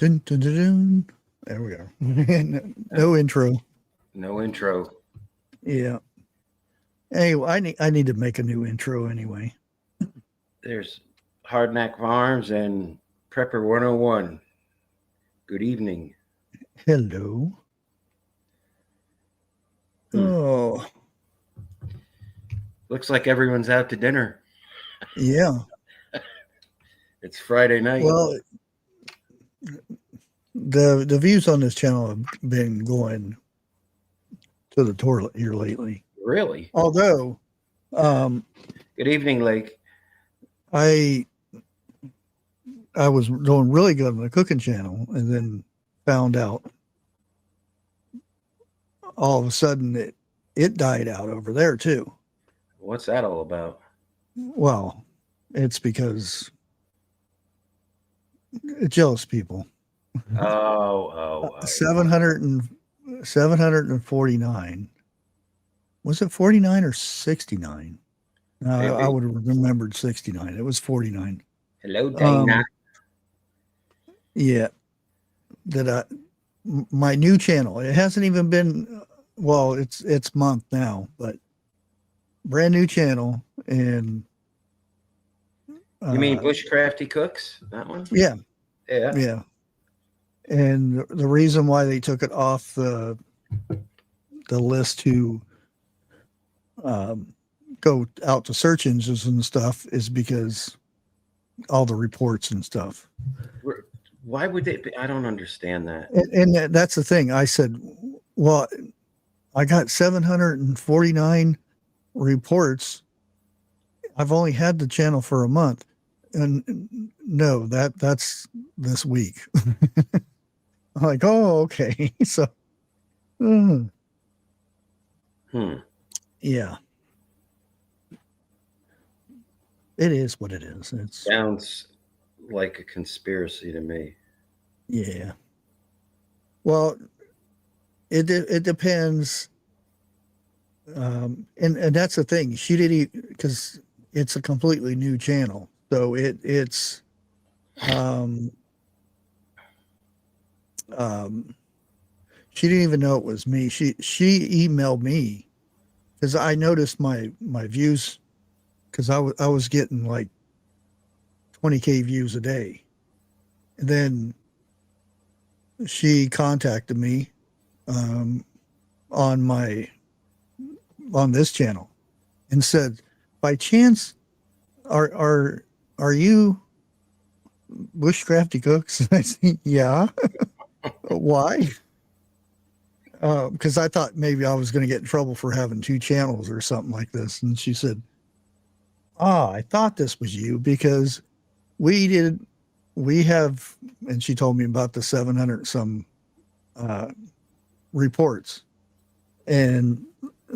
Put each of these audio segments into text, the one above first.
Dun, dun, dun, dun. There we go. No intro. No intro. Yeah. Anyway, I need to make a new intro anyway. There's Hardknack Farms and Prepper 101. Good evening. Hello. Oh. Looks like everyone's out to dinner. Yeah. It's Friday night. Well, the views on this channel have been going to the toilet here lately. Really? Although, Good evening, Lake. I was doing really good on the cooking channel, and then found out all of a sudden it died out over there too. What's that all about? Well, it's because jealous people. Oh. 749. Was it 49 or 69? No, I would have remembered 69. It was 49. Hello, Dana. Yeah. My new channel, it hasn't even been, well, it's month now, but brand new channel. And you mean Bushcrafty Cooks? That one? Yeah. Yeah. Yeah. And the reason why they took it off the list to go out to search engines and stuff is because all the reports and stuff. Why would they be? I don't understand that. And that's the thing. I said, well, I got 749 reports. I've only had the channel for a month. And no, that's this week. I'm like, oh, okay. So, yeah, it is what it is. It sounds like a conspiracy to me. Yeah. Well, it depends. And that's the thing. She didn't, because it's a completely new channel. So it's she didn't even know it was me. She emailed me because I noticed my views, because I was getting like 20K views a day. And then she contacted me on this channel and said, by chance, are you Bushcrafty Cooks? And I said, yeah. Why? Because I thought maybe I was going to get in trouble for having two channels or something like this. And she said, I thought this was you because we have, and she told me about the 700 some reports, and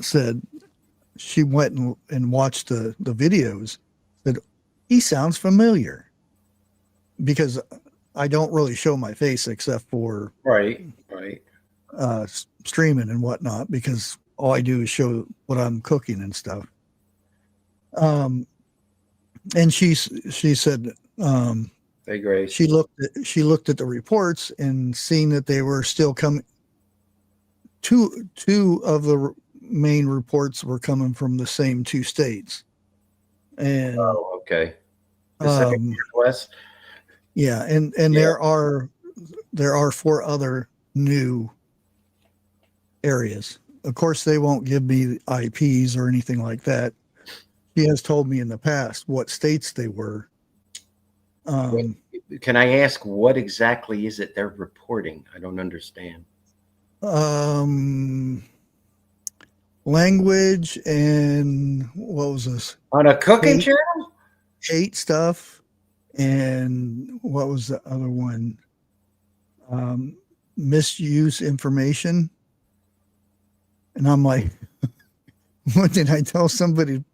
said she went and watched the videos, said he sounds familiar, because I don't really show my face except for right streaming and whatnot, because all I do is show what I'm cooking and stuff. And she said, hey, Grace. she looked at the reports and seen that they were still coming. Two of the main reports were coming from the same two states. And okay. Pacific Northwest. Yeah, and yeah. there are 4 other new areas. Of course, they won't give me IPs or anything like that. She has told me in the past what states they were. Can I ask what exactly is it they're reporting? I don't understand. Language and what was this? On a cooking channel? Hate stuff. And what was the other one? Misuse information. And I'm like, what did I tell somebody?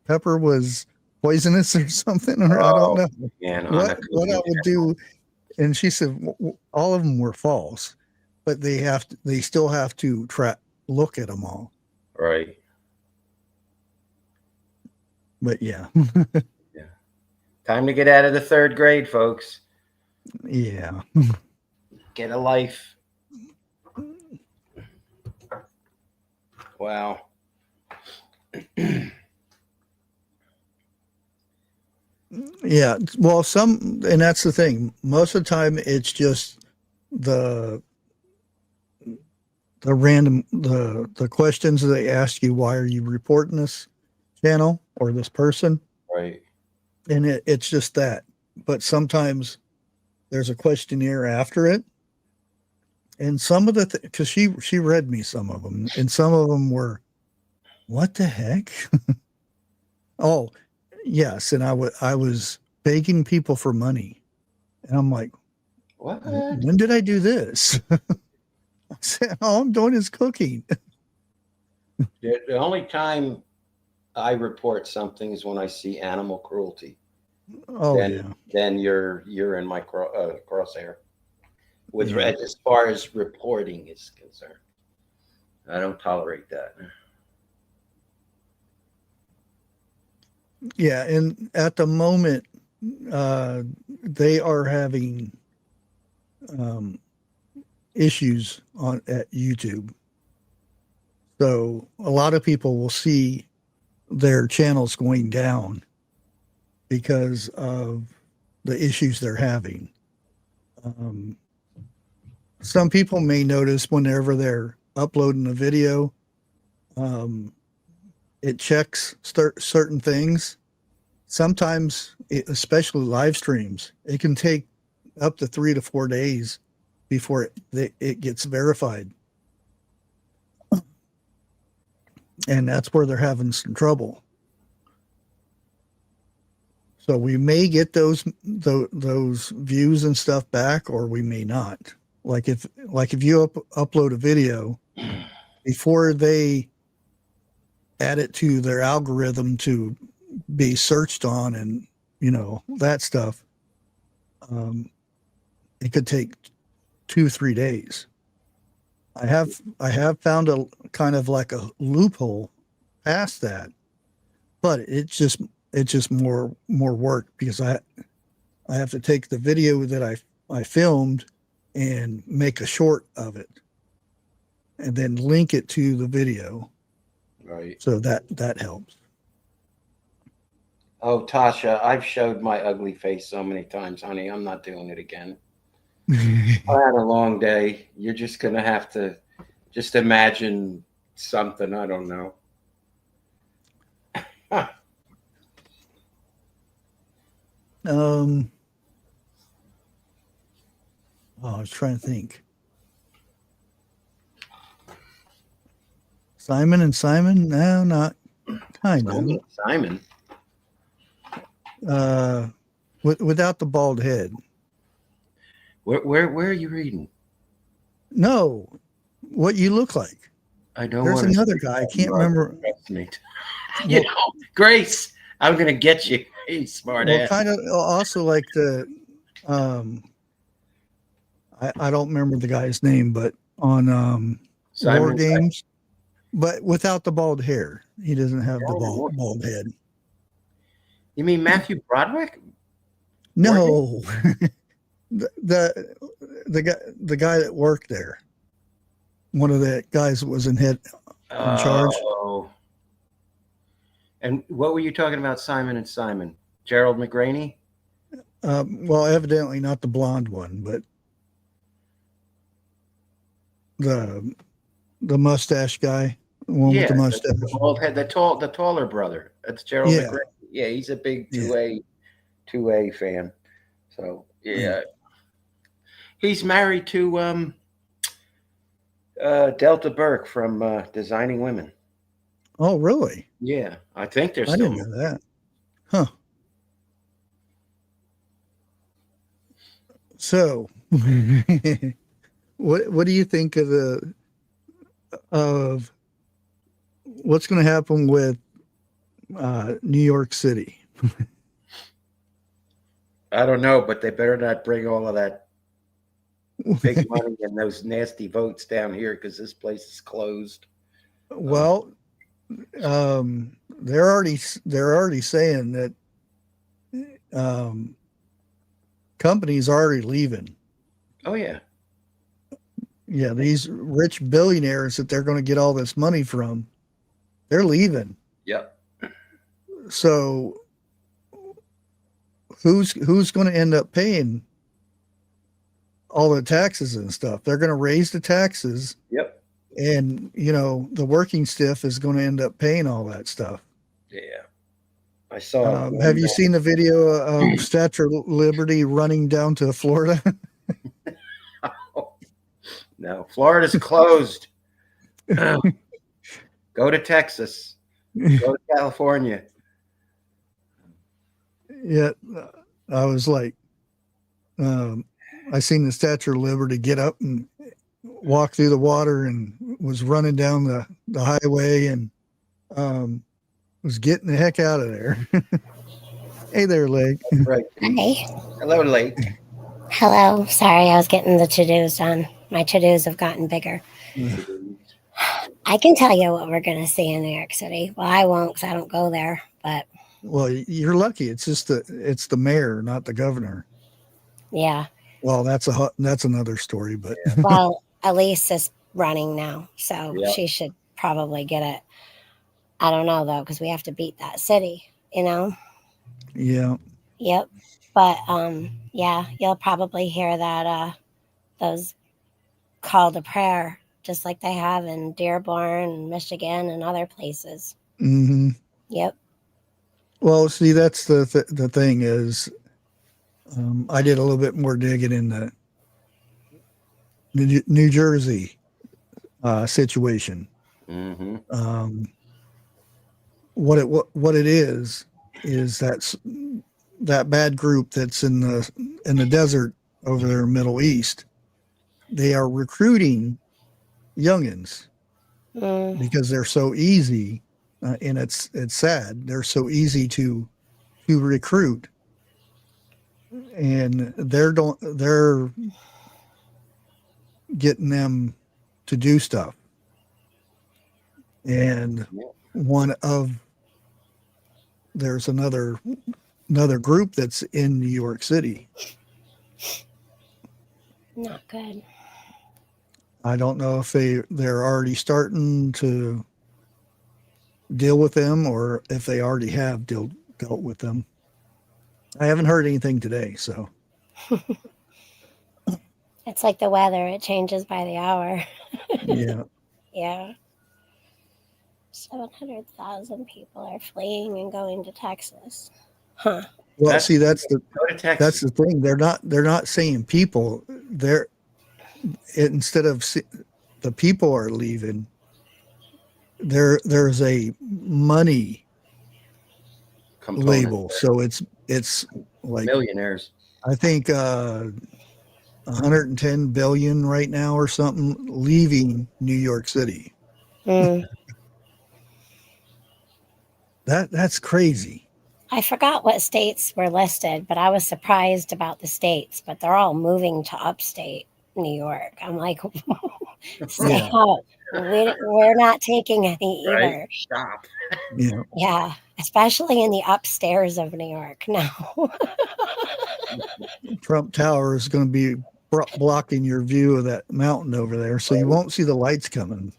Pepper was poisonous or something, or I don't know. Man, what I would do. And she said all of them were false, but they still have to look at them all. Right. But yeah. Time to get out of the 3rd grade, folks. Yeah. Get a life. Wow. Yeah. Well, and that's the thing. Most of the time, it's just the the questions that they ask you. Why are you reporting this channel or this person? Right. And it's just that. But sometimes there's a questionnaire after it, and some of the because she read me some of them, and some of them were, what the heck? Oh, yes, and I was begging people for money, and I'm like, What? when did I do this? I said, all I'm doing is cooking. The only time I report something is when I see animal cruelty. Oh Then yeah, then you're in my crosshair. With yeah, as far as reporting is concerned, I don't tolerate that. yeah. And at the moment, they are having um, issues on at YouTube. So a lot of people will see their channels going down because of the issues they're having. Um, some people may notice whenever they're uploading a video, um, it checks certain things. Sometimes, especially live streams, it can take up to 3 to 4 days before it gets verified. And that's where they're having some trouble. So we may get those views and stuff back, or we may not. Like if you upload a video before they add it to their algorithm to be searched on, and that stuff, um, it could take 2 3 days. I have found a kind of like a loophole past that, but it's just more work because I have to take the video that I filmed and make a short of it and then link it to the video. Right. So that helps. Oh, Tasha, I've showed my ugly face so many times, honey. I'm not doing it again. I had a long day. You're just gonna have to just imagine something. I don't know. Huh. um I was trying to think. Simon and Simon? No, not kind of. Simon. Uh without the bald head. Where are you reading? No, what you look like. I don't There's want to. another guy. I can't remember. You Well, know, Grace, I'm gonna get you. Hey, smart well, ass. kind of also like um, I don't remember the guy's name, but on War Simon. Games, but without the bald hair. He doesn't have the What? bald head. You mean Matthew Broderick? Morgan? No, the guy that worked there, one of the guys that was in charge. Oh. And what were you talking about, Simon and Simon? Gerald McGraney? Well, evidently not the blonde one, but the the mustache guy, the one with Yeah, the mustache. the bald head, the taller brother. That's Gerald Yeah, McGraney. Yeah, he's a big yeah, 2A fan. So yeah. yeah, he's married to Delta Burke from Designing Women. Oh, really? Yeah, I think they're I still didn't know that. Huh. So, what do you think of what's going to happen with New York City? I don't know, but they better not bring all of that big money and those nasty votes down here because this place is closed. Well, they're already saying that um, companies are already leaving. Oh yeah. Yeah, these rich billionaires that they're going to get all this money from, they're leaving. Yep. So who's going to end up paying all the taxes and stuff? They're going to raise the taxes. Yep. And, the working stiff is going to end up paying all that stuff. Yeah. I saw. Have you seen the video of Statue of Liberty running down to Florida? No, Florida's closed. Go to Texas. Go to California. Yeah, I was like, I seen the Statue of Liberty get up and walk through the water and was running down the highway and was getting the heck out of there. Hey there, Lake. Right. Hi. Hello, Lake. Hello. Sorry, I was getting the to-dos done. My to-dos have gotten bigger. I can tell you what we're going to see in New York City. Well, I won't because I don't go there, but... Well, you're lucky. It's just it's the mayor, not the governor. Yeah. Well, that's another story, but... Well, Elise is running now, so Yep. she should probably get it. I don't know, though, because we have to beat that city, Yeah. Yep. But, yeah, you'll probably hear that, those call to prayer, just like they have in Dearborn, Michigan, and other places. Mm-hmm. Yep. Well, see, that's the thing is, I did a little bit more digging in the New Jersey situation. Mm-hmm. What it is that bad group that's in the desert over there in Middle East. They are recruiting youngins because they're so easy, and it's sad. They're so easy to recruit, and they're getting them to do stuff. And there's another group that's in New York City. Not good. I don't know if they're already starting to deal with them or if they already have dealt with them. I haven't heard anything today, so. It's like the weather. It changes by the hour. Yeah. Yeah. 700,000 people are fleeing and going to Texas. Huh. Well, That's the thing. They're not saying people. Instead of the people are leaving, there's a money label. So it's like millionaires. I think 110 billion right now or something leaving New York City. That's crazy. I forgot what states were listed, but I was surprised about the states, but they're all moving to upstate New York. I'm like, stay out. We're not taking any either. Right? Stop. Yeah. Yeah, especially in the upstairs of New York. No. Trump Tower is going to be blocking your view of that mountain over there, so you won't see the lights coming.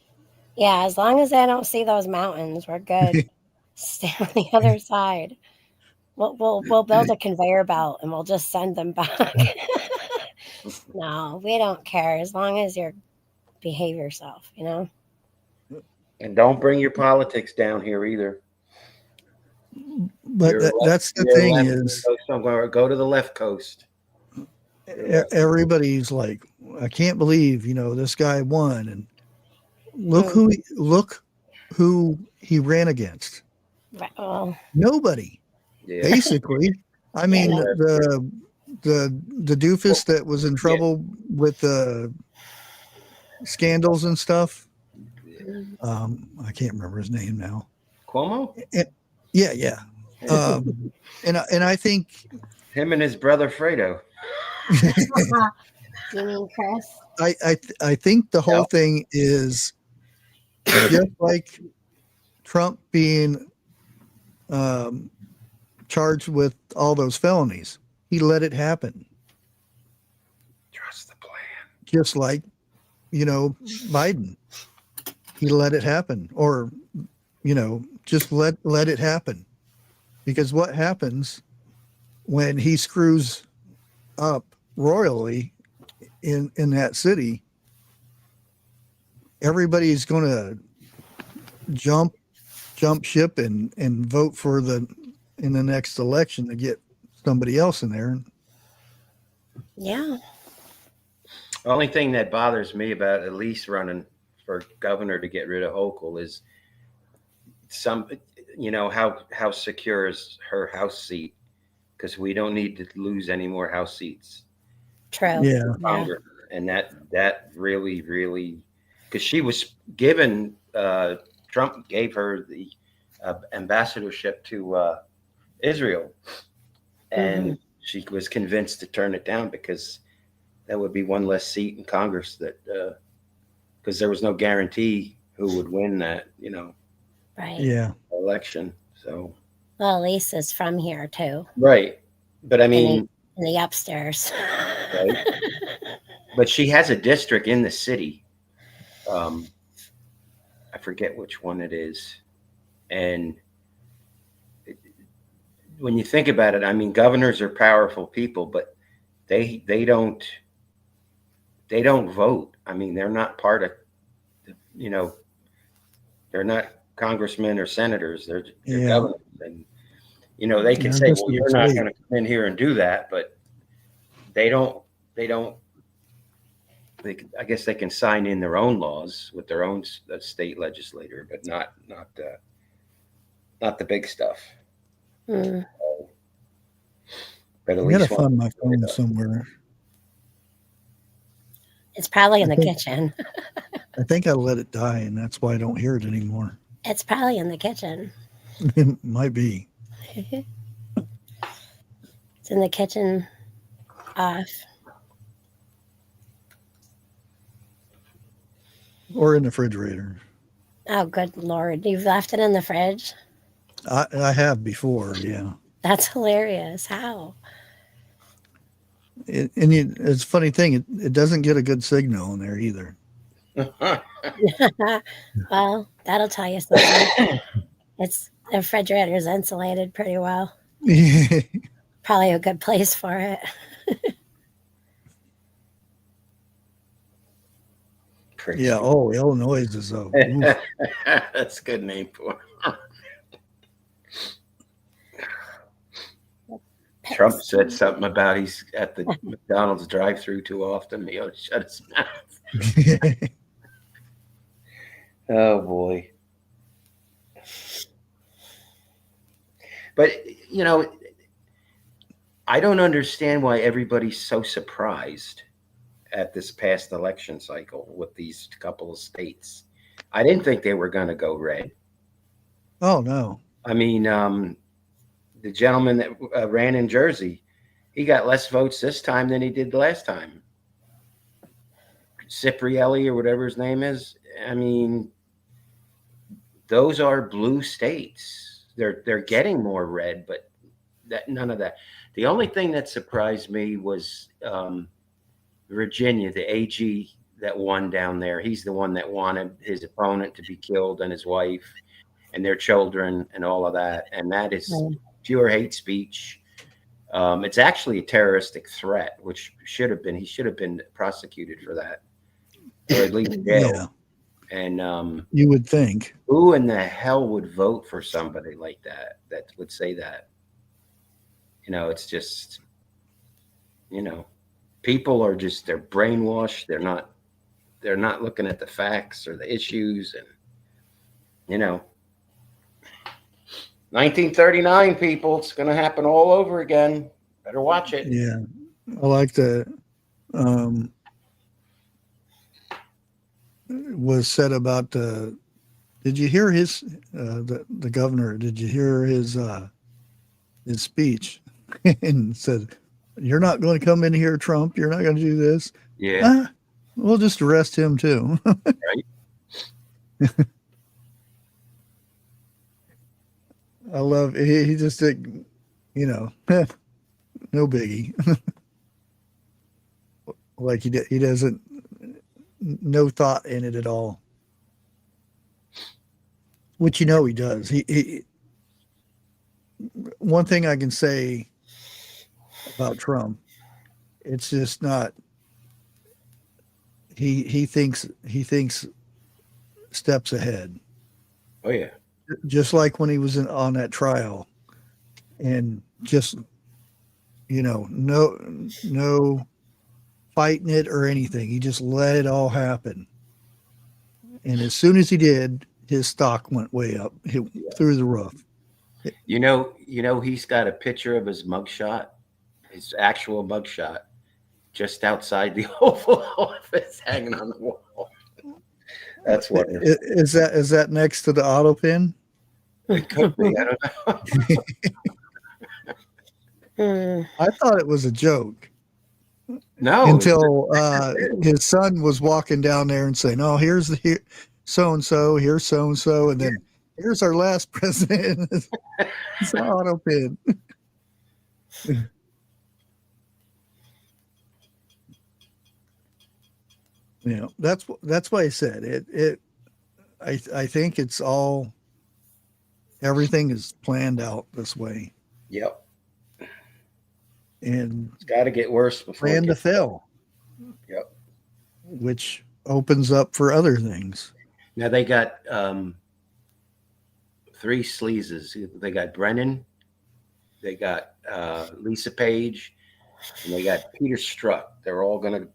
Yeah, as long as I don't see those mountains, we're good. Stay on the other side. We'll build a conveyor belt and we'll just send them back. No, we don't care as long as you behave yourself, And don't bring your politics down here either. But that's the thing is, go to the left coast. Everybody's like, I can't believe this guy won, and look who he ran against. Well, nobody. Yeah. Basically, I mean the doofus that was in trouble with the scandals and stuff. I can't remember his name now. Cuomo? Yeah. And I think him and his brother Fredo. you mean Chris? I think the whole thing is just like Trump being charged with all those felonies. He let it happen. trust the plan. Just like, Biden, he let it happen, or, just let it happen. Because what happens when he screws up royally in that city, everybody's going to jump ship and vote for in the next election to get somebody else in there. Yeah. The only thing that bothers me about Elise running for governor to get rid of Hochul is how secure is her House seat, because we don't need to lose any more House seats. True. Yeah. Congress. And that really, because she was given, Trump gave her the ambassadorship to Israel, and she was convinced to turn it down because that would be one less seat in Congress, that because there was no guarantee who would win that, Right. Yeah. election. So, well, Lisa's from here too. Right. But I mean, in the upstairs. Right. But she has a district in the city. I forget which one it is. And when you think about it, I mean, governors are powerful people, but they don't vote. I mean, they're not part of, they're not congressmen or senators. They're governors. And, they can say, well, you're not going to come in here and do that, but they don't, I guess they can sign in their own laws with their own state legislator, but not the big stuff. Mm. But at I least gotta find my phone somewhere. It's probably in the kitchen. I think I let it die, and that's why I don't hear it anymore. It's probably in the kitchen. It might be. It's in the kitchen off. Or in the refrigerator. Oh, good Lord. You've left it in the fridge? I have before, yeah. That's hilarious. How? It's a funny thing. It doesn't get a good signal in there either. Well, that'll tell you something. The refrigerator is insulated pretty well. Probably a good place for it. Yeah. Oh, Illinois is a. That's a good name for it. Trump said something about he's at the McDonald's drive-through too often. He ought to shut his mouth. Oh boy. But I don't understand why everybody's so surprised at this past election cycle with these couple of states. I didn't think they were going to go red. Oh no. I mean, the gentleman that ran in Jersey, he got less votes this time than he did last time. Ciprielli or whatever his name is. I mean, those are blue states. They're getting more red, but none of that. The only thing that surprised me was Virginia, the AG that won down there. He's the one that wanted his opponent to be killed and his wife and their children and all of that. And that is pure hate speech. It's actually a terroristic threat, which he should have been prosecuted for that, or at least jailed. Yeah. And you would think, who in the hell would vote for somebody like that would say that? It's just, people are just, they're brainwashed. They're not looking at the facts or the issues. And 1939, people, it's going to happen all over again. Better watch it. Yeah. I like the was said about did you hear his the governor, did you hear his speech? And said, you're not going to come in here, Trump, you're not going to do this. Yeah. We'll just arrest him too. Right. I love he just no biggie. Like he doesn't, no thought in it at all. Which he does. He one thing I can say about Trump, it's just not. He thinks steps ahead. Oh yeah. Just like when he was on that trial, and just no fighting it or anything. He just let it all happen. And as soon as he did, his stock went way up, through the roof. He's got a picture of his mugshot, his actual mugshot, just outside the Oval Office, hanging on the wall. That's wonderful. Is that next to the auto pin? It could be. I don't know. Hmm. I thought it was a joke. No. Until his son was walking down there and saying, "Oh, here's so-and-so, here's so-and-so, and then here's our last president." It's an auto pin. That's why I said it. I think it's all, everything is planned out this way. Yep. And It's got to get worse before plan it to gets fail. Yep. Which opens up for other things. Now they got 3 sleazes. They got Brennan, they got Lisa Page, and they got Peter Strzok. They're all going to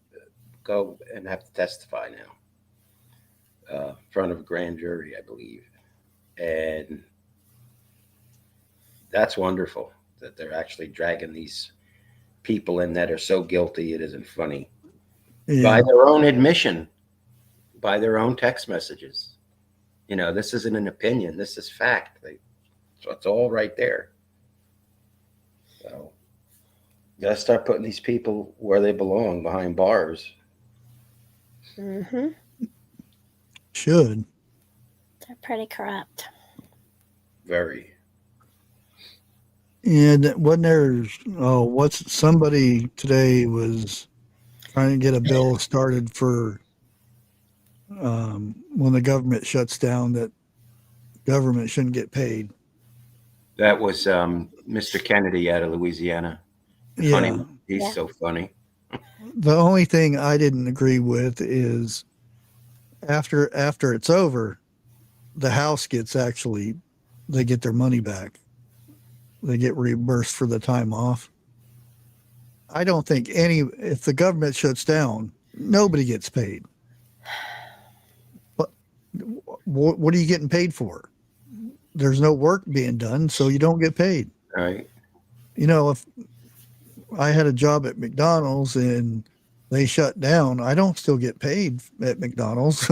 go and have to testify now, in front of a grand jury, I believe. And that's wonderful that they're actually dragging these people in that are so guilty it isn't funny. Yeah. By their own admission, by their own text messages. This isn't an opinion. This is fact. So it's all right there. So you gotta start putting these people where they belong, behind bars. Mm-hmm. Should. They're pretty corrupt. Very. And somebody today was trying to get a bill started for when the government shuts down, that government shouldn't get paid. That was Mr. Kennedy out of Louisiana. Yeah. Funny. He's so funny. The only thing I didn't agree with is after it's over, the House they get their money back. They get reimbursed for the time off. I don't think if the government shuts down, nobody gets paid. But what are you getting paid for? There's no work being done, so you don't get paid. Right. If I had a job at McDonald's and they shut down, I don't still get paid at McDonald's.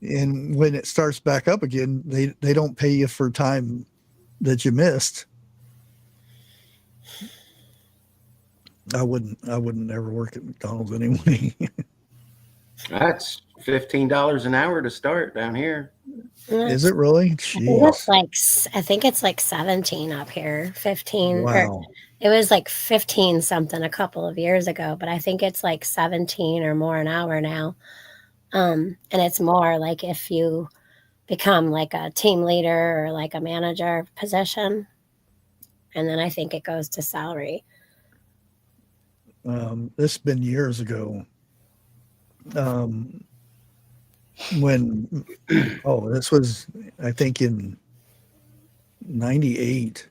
And when it starts back up again, they don't pay you for time that you missed. I wouldn't ever work at McDonald's anyway. That's $15 an hour to start down here. Is it really? I think it's like 17 up here. 15. Wow. It was like 15 something a couple of years ago, but I think it's like 17 or more an hour now. And it's more like if you become like a team leader or like a manager position, and then I think it goes to salary. This has been years ago. This was, I think, in 98,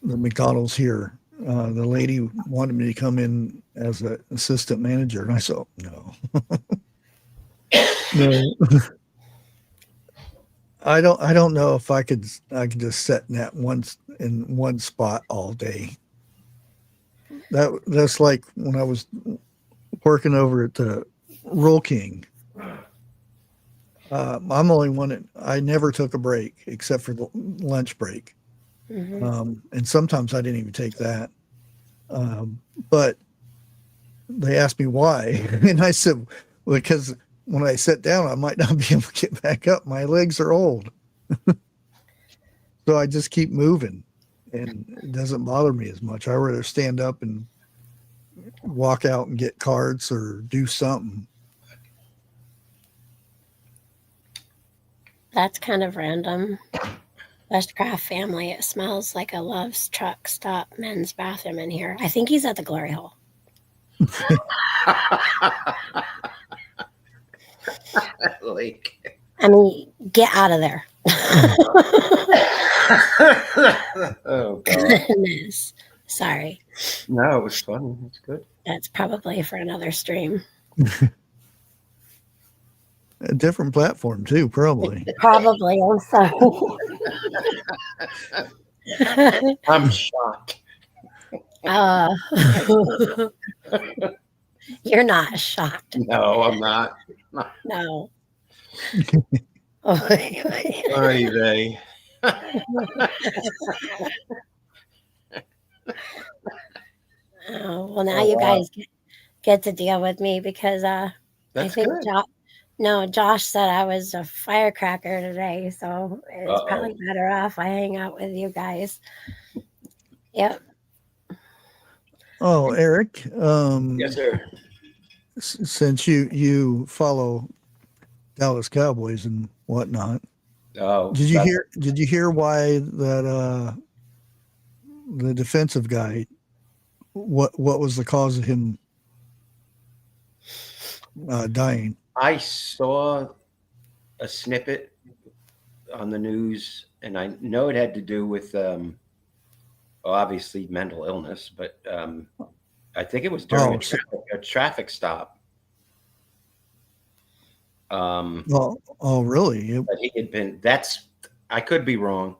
the McDonald's here. The lady wanted me to come in as an assistant manager, and I said, no. No. I don't know if I could just sit in one spot all day. That's like when I was working over at the Roll King. I'm only one. I never took a break except for the lunch break. Mm-hmm. And sometimes I didn't even take that. But they asked me why. And I said, well, because when I sit down, I might not be able to get back up. My legs are old. So I just keep moving, and it doesn't bother me as much. I rather stand up and walk out and get cards or do something. That's kind of random. Bushcraft Family. It smells like a Love's truck stop men's bathroom in here. I think he's at the glory hole. Like, I mean, get out of there. oh God. Goodness. Sorry. No, it was funny. It's good. That's probably for another stream. A different platform too, probably. Probably. I'm sorry. I'm shocked. You're not shocked. No, I'm not. No. Oy vey. Oh, well, now you guys get to deal with me because I That's think good. Josh said I was a firecracker today, so it's probably better off I hang out with you guys. Yep. Oh, Eric. Yes, sir. Since you follow Dallas Cowboys and whatnot, did you hear why that the defensive guy, what was the cause of him dying? I saw a snippet on the news, and I know it had to do with obviously mental illness, but I think it was during a traffic stop. Really? But he had been. I could be wrong.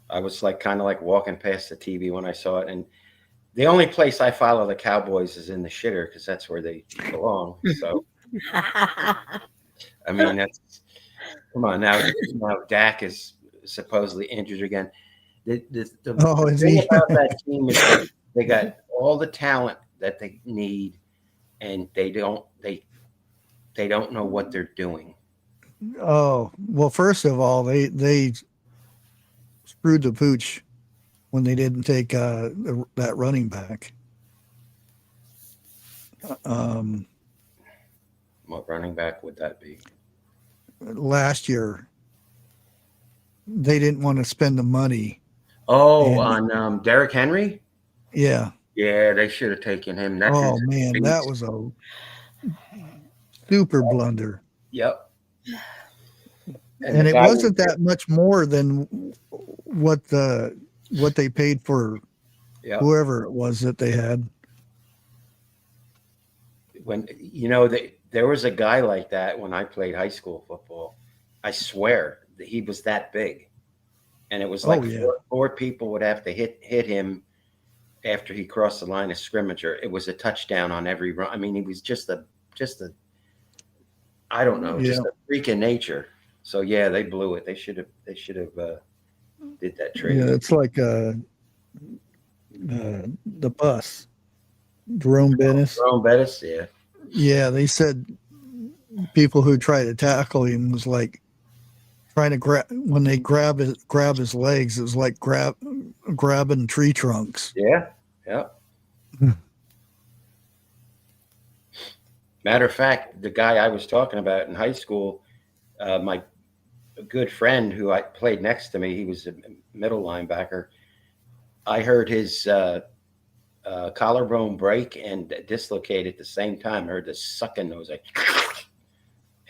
I was kind of walking past the TV when I saw it, and the only place I follow the Cowboys is in the shitter because that's where they belong. So, I mean, come on now. Dak is supposedly injured again. The thing about that team is that they got all the talent that they need, and they don't know what they're doing. Oh, well, first of all, they screwed the pooch when they didn't take that running back. What running back would that be? Last year, they didn't want to spend the money. Oh, on Derrick Henry? Yeah. Yeah, they should have taken him. That was a super blunder. Yep. And it wasn't that much more than what they paid for whoever it was that they had. When there was a guy like that when I played high school football. I swear that he was that big, and it was four people would have to hit him after he crossed the line of scrimmage, or it was a touchdown on every run. I mean, he was just a I don't know, just a freak of nature. So yeah, they blew it. They should have did that trade. Yeah, it's like the bus. Jerome Bettis. Yeah. Yeah, they said people who tried to tackle him was like trying to when they grab his legs, it was like grabbing tree trunks. Yeah. Matter of fact, the guy I was talking about in high school, my good friend who I played next to me, he was a middle linebacker. I heard his collarbone break and dislocate at the same time. I heard the sucking nose,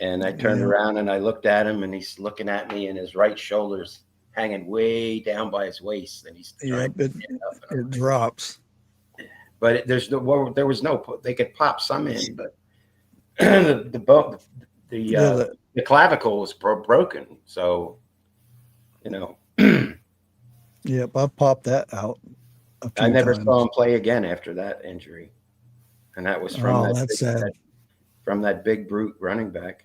and I turned around and I looked at him, and he's looking at me, and his right shoulder's hanging way down by his waist, and he's it drops. But there was no. They could pop some in, but the clavicle was broken. So, Yep, I popped that out. I never saw him play again after that injury, and that was from from that big brute running back.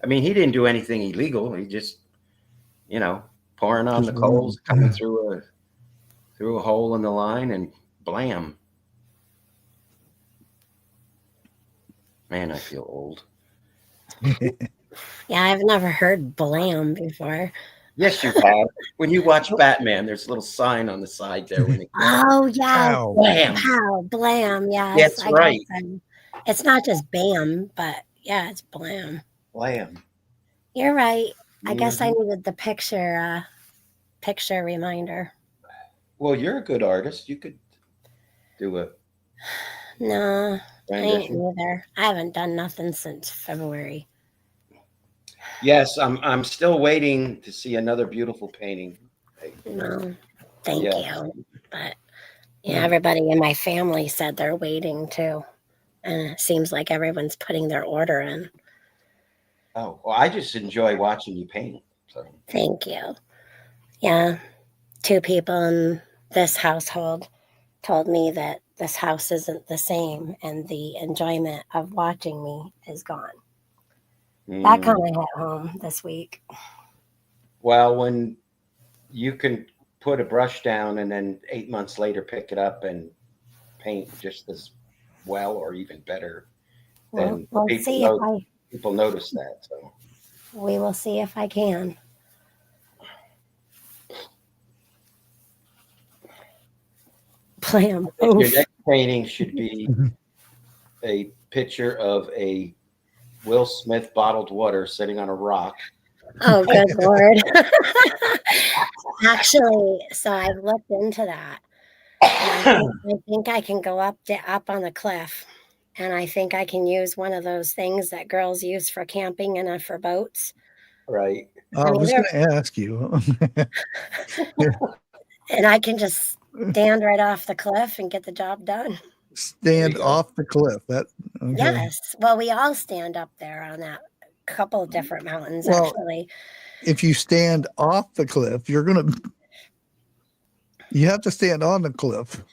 I mean, he didn't do anything illegal. He just, pouring on the coals, coming through a hole in the line, and blam. Man, I feel old. Yeah, I've never heard blam before. Yes, you have. When you watch Batman, there's a little sign on the side there. When it Oh, yes. Ow. Bam. Pow, blam. Yes. That's I right. guess it's not just bam, but yeah, it's blam. Blam. You're right. I guess I Mhm. needed the picture reminder. Well, you're a good artist. You could do a No, I ain't rendition. either. I haven't done nothing since February. Yes, I'm still waiting to see another beautiful painting. No, thank Yes. you. But yeah, everybody in my family said they're waiting too. And it seems like everyone's putting their order in. Oh, well, I just enjoy watching you paint. So Thank you. Yeah, 2 people in this household told me that this house isn't the same and the enjoyment of watching me is gone. That kind of hit home this week. well, when you can put a brush down and then 8 months later pick it up and paint just as well or even better, Well, then we'll see if people notice that. So we will see if I can. Blam. your Oof. next painting should be a picture of a Will Smith bottled water sitting on a rock. Oh, good Lord. Actually, so I've looked into that. And I think I can go up on the cliff, and I think I can use one of those things that girls use for camping and for boats. Right. I mean, was going to ask you. And I can just stand right off the cliff and get the job done. Stand off the cliff. That okay. Yes. Well, we all stand up there on that couple of different mountains, Well, actually. If you stand off the cliff, you have to stand on the cliff.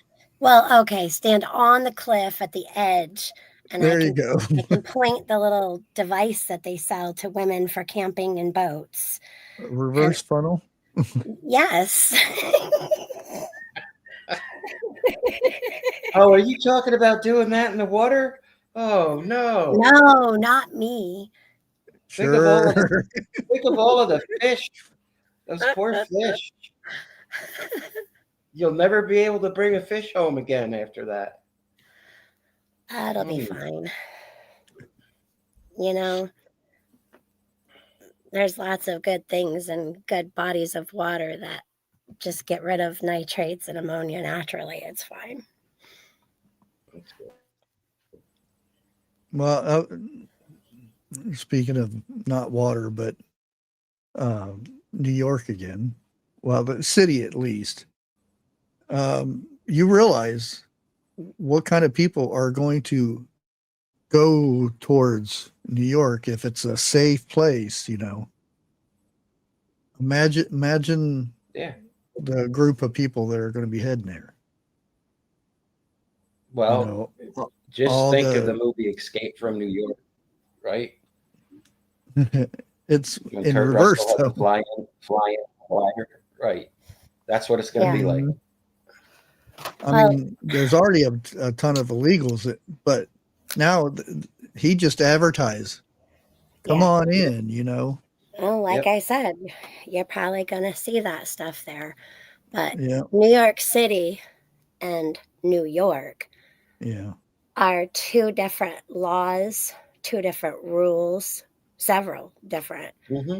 Well, okay, stand on the cliff at the edge. And there you go. I can point the little device that they sell to women for camping and boats. Reverse funnel? Yes. Oh, are you talking about doing that in the water? Oh no. No, not me. Think of all of the fish. Those poor fish. You'll never be able to bring a fish home again after that. That'll be fine. You know, there's lots of good things and good bodies of water that just get rid of nitrates and ammonia naturally. It's fine. Well, speaking of not water, but New York again. Well, the city at least. You realize what kind of people are going to go towards New York if it's a safe place, you know. Imagine the group of people that are going to be heading there. Well, just think of the movie Escape from New York, right? It's when in reverse, though. Flying, right. That's what it's going to be like. I mean, there's already a ton of illegals, but now he just advertised. Come on in, you know. Well, like I said, you're probably going to see that stuff there. But New York City and New York are 2 different laws, 2 different rules, several different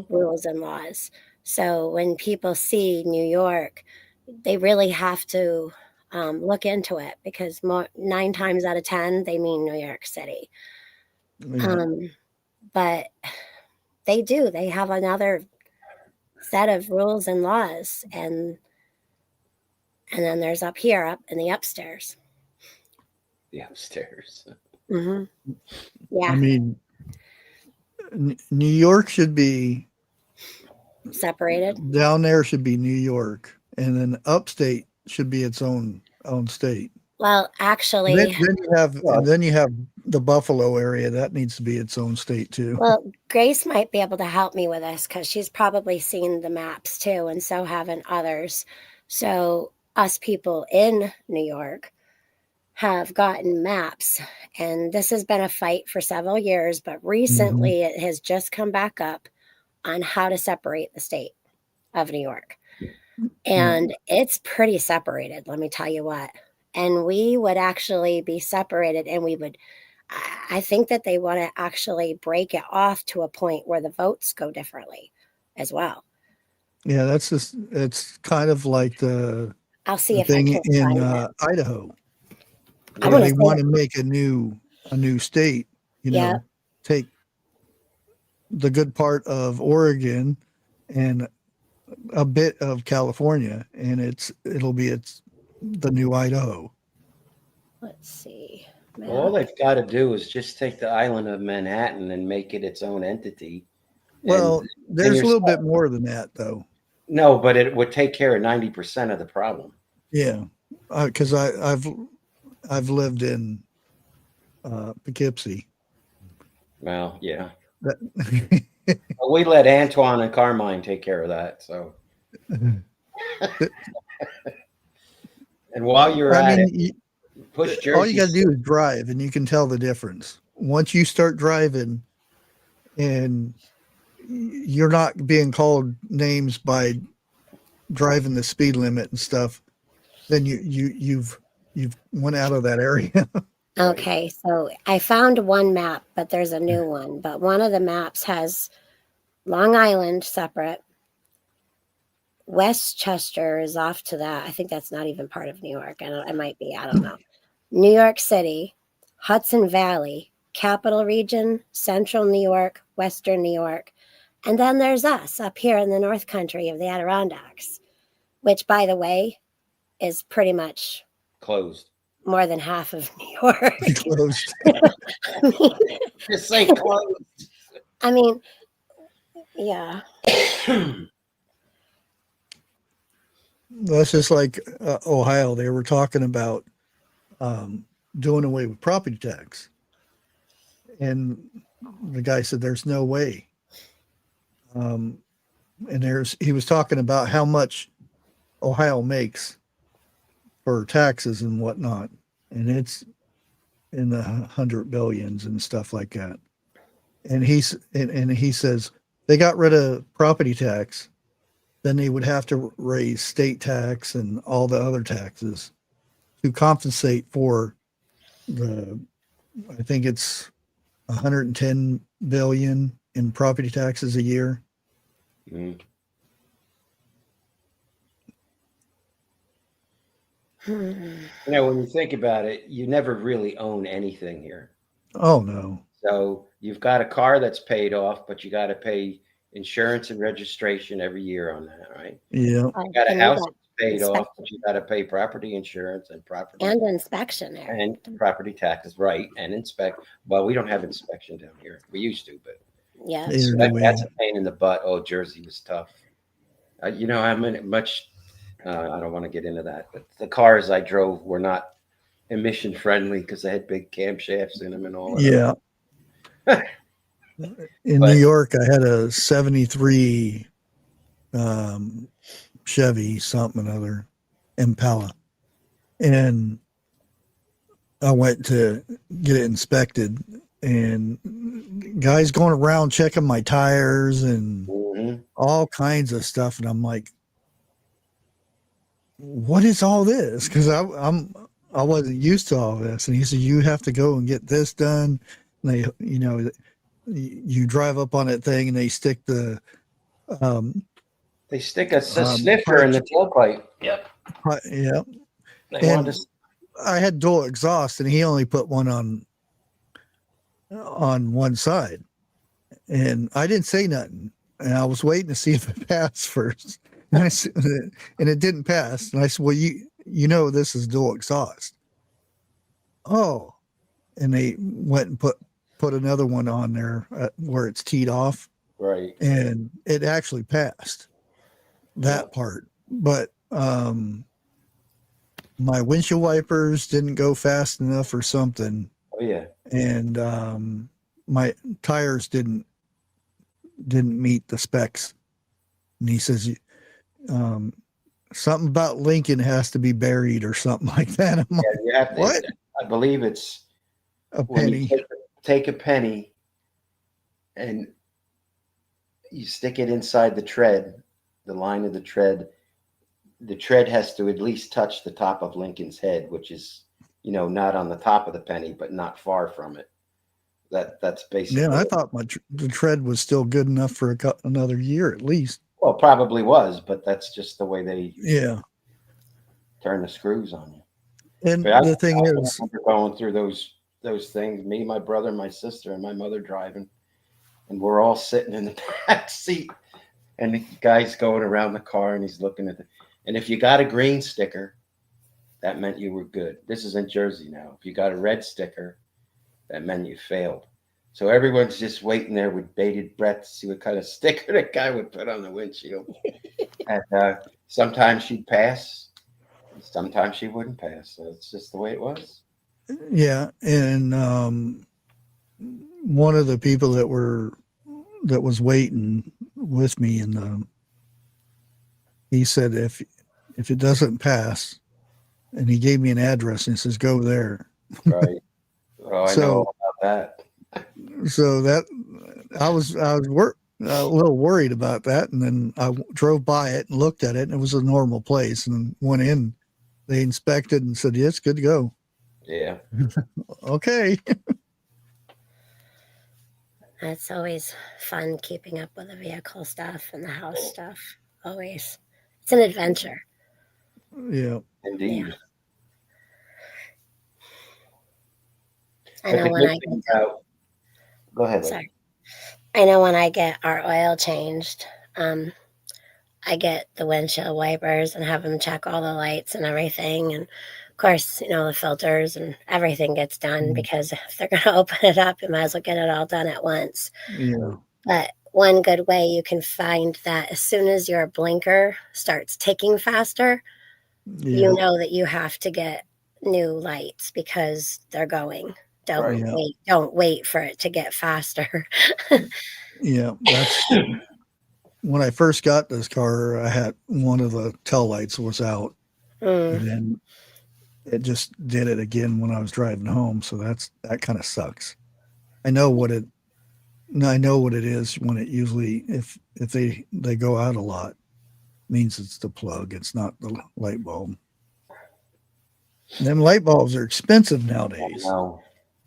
rules and laws. So when people see New York, they really have to look into it because 9 times out of 10, they mean New York City. But they do. They have another set of rules and laws. And then there's up in the upstairs. The upstairs. Yeah. I mean, New York should be separated. Down there should be New York, and then upstate should be its own state. Well, actually, then you have the Buffalo area that needs to be its own state too. Well, Grace might be able to help me with this because she's probably seen the maps too, and so haven't others. So us people in New York have gotten maps, and this has been a fight for several years, but recently it has just come back up on how to separate the state. of New York. And it's pretty separated, let me tell you what. And we would actually be separated, and we would, I think that they want to actually break it off to a point where the votes go differently as well. Yeah, that's just, it's kind of like I'll see the if I thing can in find it. Idaho. I Where wanna they say want it. to make a new state, you Yeah. know, take the good part of Oregon and a bit of California, and it'll be the new Idaho. Let's see. All they've got to do is just take the island of Manhattan and make it its own entity. Well, and there's a you're little set. bit more than that, though. No, but it would take care of 90% of the problem. Yeah, because I've lived in Poughkeepsie. Well, yeah. That, But we let Antoine and Carmine take care of that. So, and while you're I at mean, it, push Jersey. all you got to do is drive, and you can tell the difference. Once you start driving, and you're not being called names by driving the speed limit and stuff, then you've went out of that area. Okay, so I found one map, but there's a new one. But one of the maps has Long Island separate. Westchester is off to that. I think that's not even part of New York. It might be. I don't know. New York City, Hudson Valley, Capital Region, Central New York, Western New York. And then there's us up here in the North Country of the Adirondacks, which, by the way, is pretty much closed. More than half of New York. Closed. Just say closed. I mean, yeah. That's just like Ohio. They were talking about doing away with property tax. And the guy said, there's no way. And he was talking about how much Ohio makes for taxes and whatnot. And it's in the 100 billions and stuff like that. And he says they got rid of property tax, then they would have to raise state tax and all the other taxes to compensate for I think it's 110 billion in property taxes a year. Mm. You know, when you think about it, you never really own anything here. Oh, no. So you've got a car that's paid off, but you got to pay insurance and registration every year on that, right? Yeah. You got a house that's paid off, but you got to pay property insurance and property and inspection there. And property taxes, right? And inspect. Well, we don't have inspection down here. We used to, but yeah, so that's a pain in the butt. Oh, Jersey was tough. You know, I mean, I don't want to get into that, but the cars I drove were not emission friendly because they had big camshafts in them and all that. Yeah. In New York, I had a 73 Chevy something or other Impala, and I went to get it inspected, and guys going around checking my tires and all kinds of stuff, and I'm like, what is all this? Because I wasn't used to all this. And he said, you have to go and get this done. And they, you know, you drive up on that thing and they stick a sniffer in the tailpipe. Yep. Yep. And I had dual exhaust, and he only put one on one side, and I didn't say nothing, and I was waiting to see if it passed first. And it didn't pass. And I said, well, you know, this is dual exhaust. Oh, and they went and put another one on there where it's teed off. Right. And it actually passed that part. But my windshield wipers didn't go fast enough or something. Oh, yeah. And my tires didn't meet the specs. And he says, something about Lincoln has to be buried or something like that. I'm like, you have to, what? I believe it's a penny. Take a penny and you stick it inside the tread the line of the tread has to at least touch the top of Lincoln's head, which is, not on the top of the penny, but not far from it. That's basically. Yeah, I thought the tread was still good enough for another year at least. Well, probably was, but that's just the way they turn the screws on you. And But the thing I is, remember going through those things. Me, my brother, my sister, and my mother driving, and we're all sitting in the back seat, and the guy's going around the car, and he's looking at and if you got a green sticker, that meant you were good. This is in Jersey now. If you got a red sticker, that meant you failed. So everyone's just waiting there with bated breath to see what kind of sticker the guy would put on the windshield. And sometimes she'd pass, sometimes she wouldn't pass. So it's just the way it was. Yeah, and one of the people that was waiting with me, and he said if it doesn't pass, and he gave me an address and he says go there. Right. Oh, I know all about that. So that I was a little worried about that, and then I drove by it and looked at it, and it was a normal place, and went in. They inspected and said, "Yeah, it's good to go." Yeah. Okay. It's always fun keeping up with the vehicle stuff and the house stuff. Always, it's an adventure. Yeah. Indeed. Yeah. I know when I get go ahead. Sorry. I know when I get our oil changed, I get the windshield wipers and have them check all the lights and everything. And of course, the filters and everything gets done, because if they're going to open it up, you might as well get it all done at once. Yeah. But one good way you can find that as soon as your blinker starts ticking faster, you know that you have to get new lights because they're going. Don't wait for it to get faster. Yeah, that's when I first got this car. I had one of the tail lights was out, and then it just did it again when I was driving home. So that kind of sucks. I know what it is when it usually if they go out a lot, it means it's the plug. It's not the light bulb. And them light bulbs are expensive nowadays.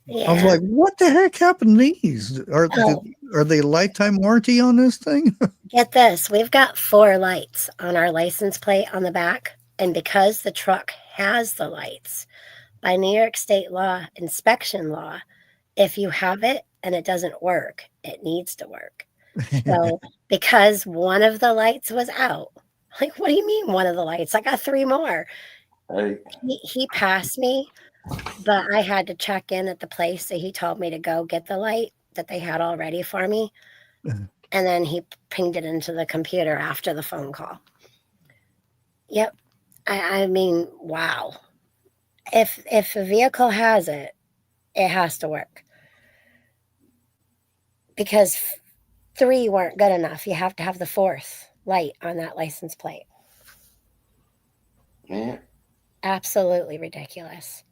Yeah. I was like, what the heck happened to these? Are they lifetime warranty on this thing? Get this. We've got 4 lights on our license plate on the back. And because the truck has the lights, by New York state law, inspection law, if you have it and it doesn't work, it needs to work. So because one of the lights was out, like, what do you mean one of the lights? I got 3 more. He passed me. But I had to check in at the place that he told me to go get the light that they had all ready for me. And then he pinged it into the computer after the phone call. Yep. I mean, wow. If a vehicle has it, it has to work. Because 3 weren't good enough. You have to have the 4th light on that license plate. Yeah. Absolutely ridiculous.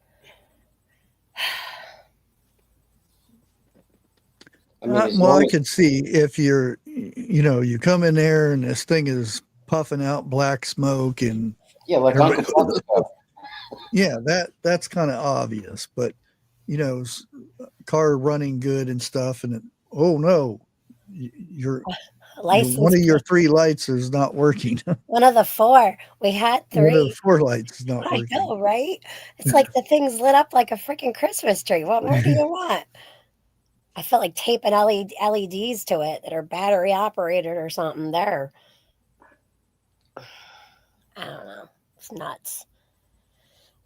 I could see if you come in there and this thing is puffing out black smoke and like Uncle Buck's stuff. Yeah, that's kind of obvious, but car running good and stuff, and oh no, one of your 3 lights is not working. One of the 4. We had 3. One of the 4 lights is not working. I know, right? It's like the thing's lit up like a freaking Christmas tree. What more do you want? I felt like taping LEDs to it that are battery operated or something there. I don't know. It's nuts.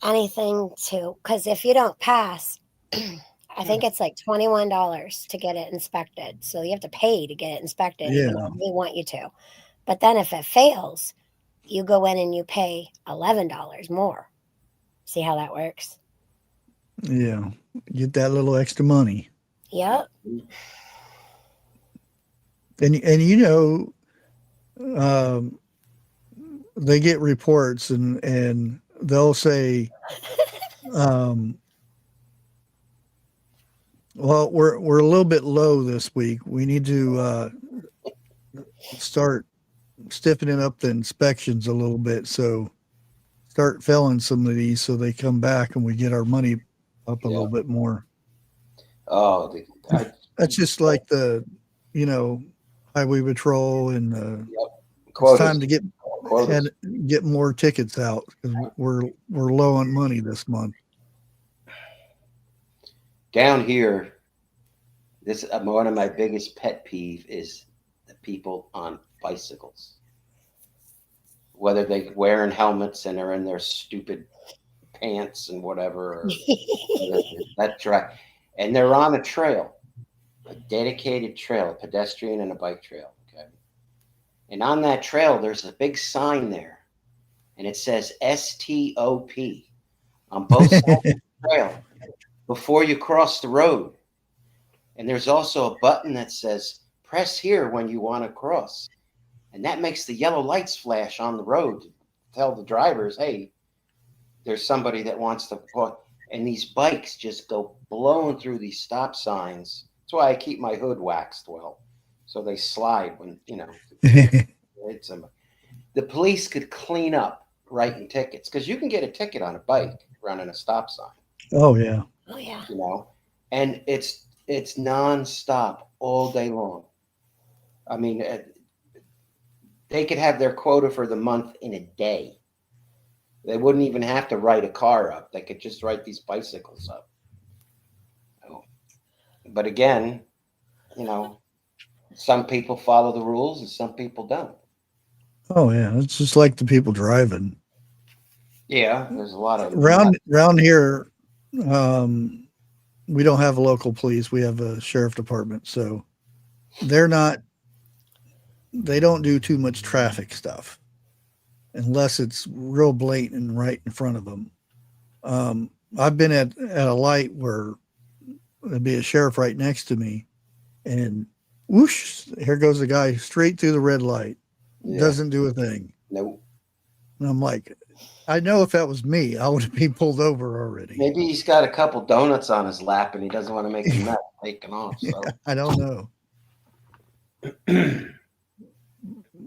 Anything because if you don't pass, I think it's like $21 to get it inspected. So you have to pay to get it inspected. Yeah. Even if they want you to. But then if it fails, you go in and you pay $11 more. See how that works? Yeah. Get that little extra money. Yep. And they get reports and they'll say, well, we're a little bit low this week. We need to start stiffening up the inspections a little bit. So start filling some of these so they come back and we get our money up a Yeah. little bit more. Oh, That's just like the, highway patrol and it's quotas. time to get more tickets out because we're low on money this month. Down here, this one of my biggest pet peeve is the people on bicycles. Whether they're wearing helmets and are in their stupid pants and whatever, or that's right. And they're on a trail, a dedicated trail, a pedestrian and a bike trail. Okay. And on that trail, there's a big sign there, and it says STOP on both sides of the trail before you cross the road. And there's also a button that says press here when you want to cross. And that makes the yellow lights flash on the road to tell the drivers, hey, there's somebody that wants to cross. And these bikes just go blowing through these stop signs. That's why I keep my hood waxed well, so they slide when, hit somebody. The police could clean up writing tickets, because you can get a ticket on a bike running a stop sign. Oh, yeah. Oh, yeah. And it's nonstop all day long. I mean, they could have their quota for the month in a day. They wouldn't even have to write a car up. They could just write these bicycles up. But again, some people follow the rules and some people don't. Oh, yeah. It's just like the people driving. Yeah, there's a lot of around here. We don't have a local police. We have a sheriff department, so they don't do too much traffic stuff unless it's real blatant right in front of them. I've been at a light where there'd be a sheriff right next to me, and whoosh, here goes the guy straight through the red light. Yeah. Doesn't do a thing. Nope. And I'm like, I know if that was me, I would be pulled over already. Maybe he's got a couple donuts on his lap and he doesn't want to make a mess taking off. So I don't know.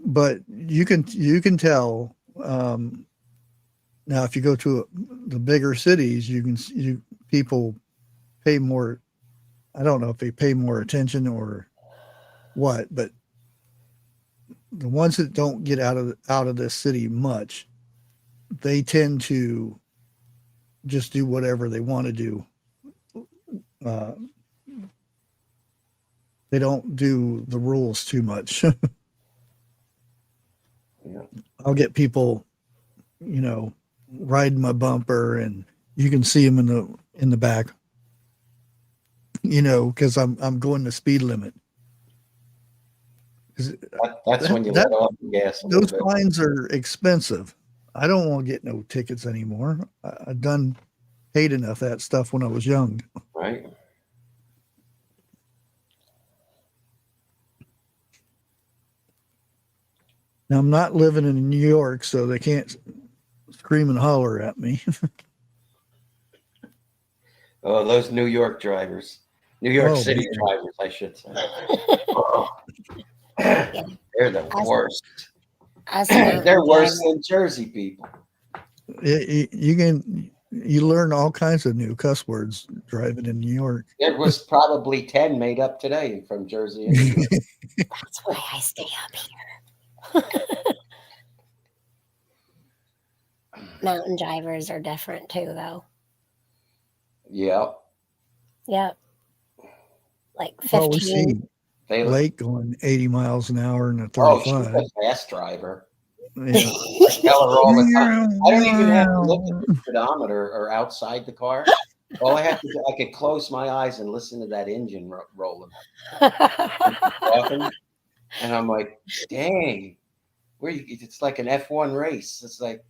But you can tell. Now, if you go to the bigger cities, people pay more. I don't know if they pay more attention or what, but the ones that don't get out of this city much, they tend to just do whatever they want to do. They don't do the rules too much. Yeah. I'll get people, riding my bumper, and you can see them in the back, because I'm going the speed limit. That's when you let off the gas. Those fines are expensive. I don't want to get no tickets anymore. I've paid enough of that stuff when I was young. Right. Now, I'm not living in New York, so they can't scream and holler at me. Oh, those New York drivers. New York City drivers, I should say. They're the worst. They're worse than Jersey people. You learn all kinds of new cuss words driving in New York. There was probably 10 made up today from Jersey. That's why I stay up here. Mountain drivers are different too, though. Yeah. Yep. Like 15. Well, we see Blake going 80 miles an hour in a 35. Oh, she's a fast driver. Yeah. I tell her all the time. I don't even have to look at the speedometer or outside the car. All I have to do, I could close my eyes and listen to that engine rolling. And I'm like, dang, it's like an F1 race. It's like,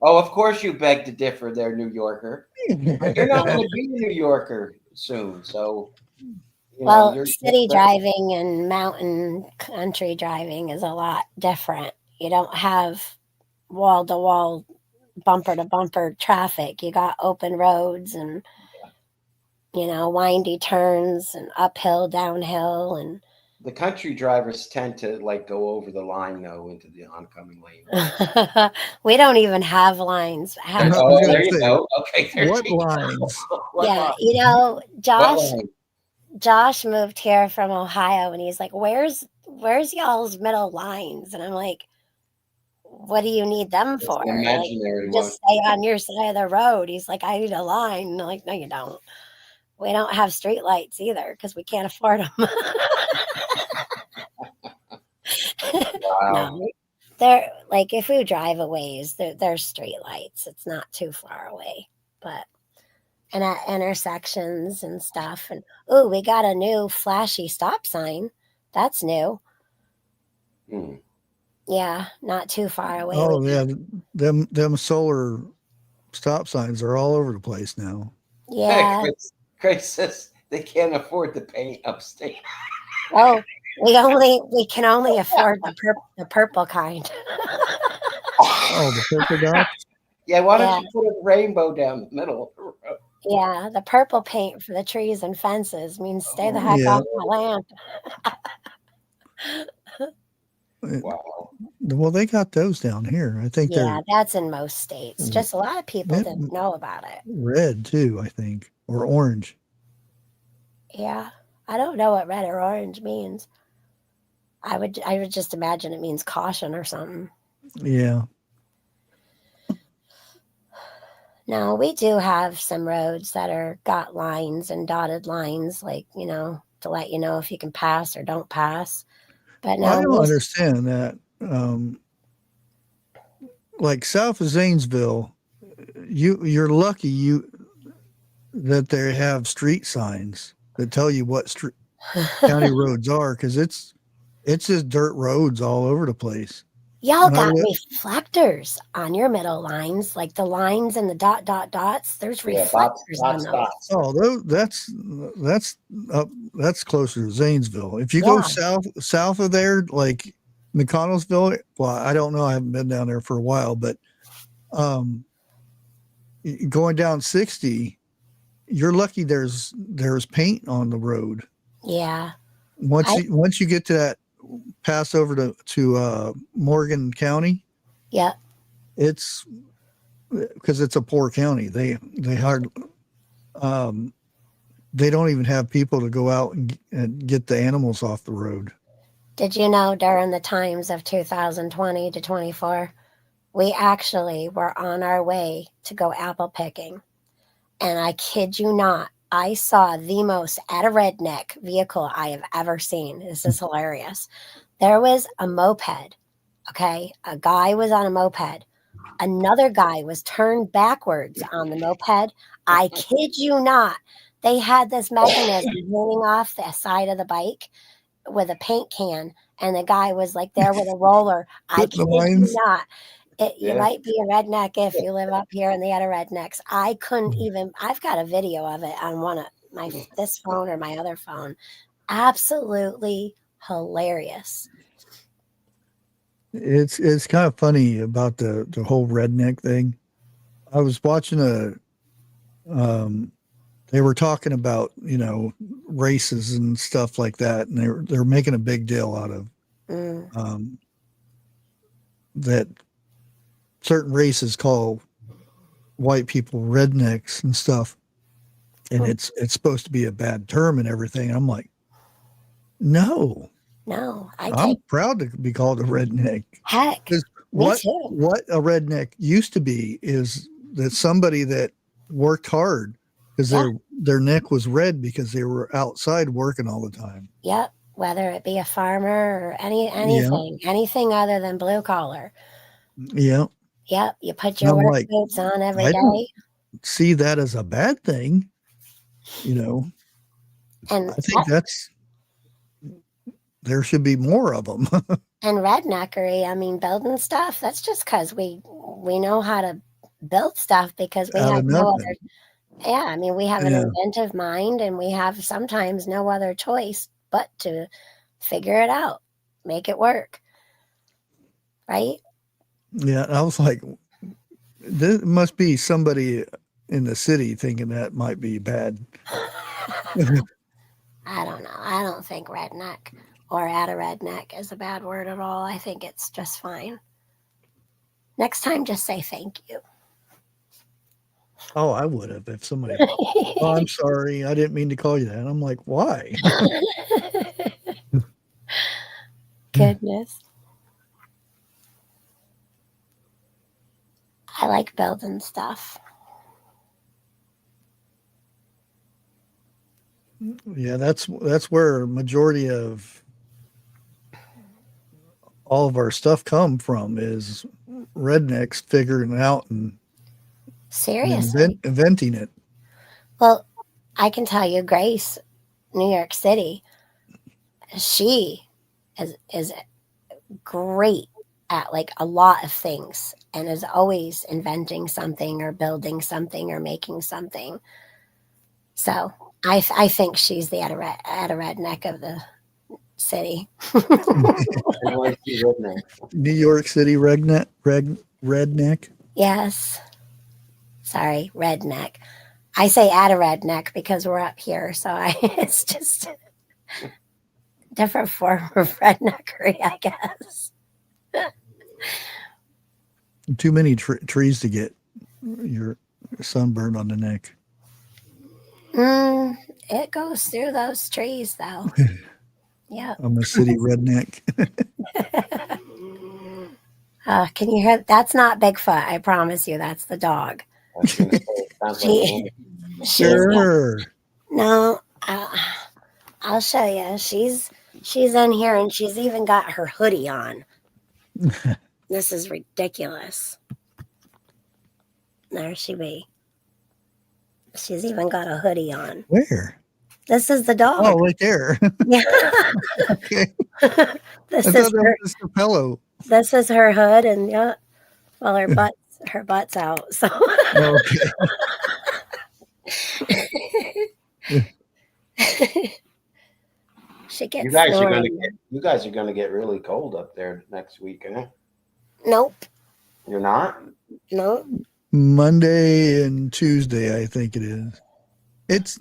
oh, of course you beg to differ there, New Yorker. But you're not going to be a New Yorker soon. So, city driving and mountain country driving is a lot different. You don't have wall-to-wall, bumper-to-bumper traffic. You got open roads and, windy turns and uphill, downhill. And The country drivers tend to like go over the line though into the oncoming lane. We don't even have lines. I was Oh, gonna there you say, go. Okay, there what you go. lines? What Yeah, line? you know, What Josh line? Josh moved here from Ohio, and he's like, "Where's y'all's middle lines?" And I'm like, "What do you need them It's for? an Like, imaginary one. just stay on your side of the road." He's like, "I need a line." And I'm like, "No, you don't. We don't have street lights either because we can't afford them." Wow. No, they're like if we drive a ways, there's street lights. It's not too far away, but and at intersections and stuff. And oh, we got a new flashy stop sign. That's new. Hmm. Yeah, not too far away. Oh yeah, them solar stop signs are all over the place now. Yeah. Grace says they can't afford to paint upstate. Oh, we can only afford the purple kind. Oh, the polka dots. Yeah, why don't Yeah. you put a rainbow down the middle of the road? Yeah, the purple paint for the trees and fences means stay the heck Yeah. off my land. Wow. Well, they got those down here. I think Yeah, they're that's in most states. Just a lot of people Yeah. didn't know about it. red too, I think, or orange. Yeah, I don't know what red or orange means. I would just imagine it means caution or something. Yeah. No, we do have some roads that are got lines and dotted lines, like, you know, to let you know if you can pass or don't pass. But no, I don't understand that. Like south of Zanesville, you're lucky that they have street signs that tell you what county roads are, because it's just dirt roads all over the place. y'all And got reflectors on your middle lines, like the lines and the dots. There's Yeah, reflectors on those. dots. Oh, that's closer to Zanesville. If you go south of there, like McConnellsville, well, I don't know. I haven't been down there for a while, but going down 60, you're lucky there's paint on the road. Yeah. Once you get to that pass over to Morgan County, Yeah. it's because it's a poor county. They don't even have people to go out and get the animals off the road. Did you know during the times of 2020 to 24, we actually were on our way to go apple picking? And I kid you not, I saw the most at a redneck vehicle I have ever seen. This is hilarious. There was a moped. Okay. A guy was on a moped. Another guy was turned backwards on the moped. I kid you not. They had this mechanism hanging off the side of the bike with a paint can, and the guy was like there with a roller. I kid you not. You might be a redneck if you live up here and they had a rednecks. I couldn't even. I've got a video of it on one of this phone or my other phone. Absolutely hilarious. It's kind of funny about the whole redneck thing. I was watching they were talking about, races and stuff like that, and they're making a big deal out of that certain races call white people rednecks and stuff, and it's supposed to be a bad term and everything. And I'm like, no, I'm proud to be called a redneck. Heck, what a redneck used to be is that somebody that worked hard because their neck was red because they were outside working all the time. Yep, whether it be a farmer or anything other than blue collar. Yeah. Yep, you put your work boots on every day. Don't see that as a bad thing, And I think there should be more of them. And redneckery, I mean, building stuff, that's just because we know how to build stuff because we have no other. Yeah, I mean, we have an inventive mind, and we have sometimes no other choice but to figure it out, make it work. Right? Yeah, I was like, there must be somebody in the city thinking that might be bad. I don't know. I don't think redneck or at a redneck is a bad word at all. I think it's just fine. Next time, just say thank you. Oh, I would have if somebody. Oh, I'm sorry. I didn't mean to call you that. I'm like, why? Goodness. I like building stuff. Yeah, that's where majority of all of our stuff come from is rednecks figuring it out and Seriously. inventing it. Well, I can tell you, Grace, New York City, she is great at like a lot of things and is always inventing something or building something or making something. So I think she's the at a redneck of the city. New York City redneck. Yes. Sorry, redneck. I say at a redneck because we're up here, so it's just a different form of redneckery, I guess. Too many trees to get your sunburned on the neck. It goes through those trees, though. Yeah. I'm a city redneck. Can you hear? That's not Bigfoot. I promise you, that's the dog. Sure. No, I'll show you. She's in here and she's even got her hoodie on. This is ridiculous. There she be. She's even got a hoodie on. Where? This is the dog. Oh, right there. Yeah. Okay. This is her pillow. This is her hood, and yeah, well, her butt's out. So. Okay. She gets. You guys are gonna get really cold up there next week, huh? Nope. You're not? Nope. Monday and Tuesday, I think it is. It's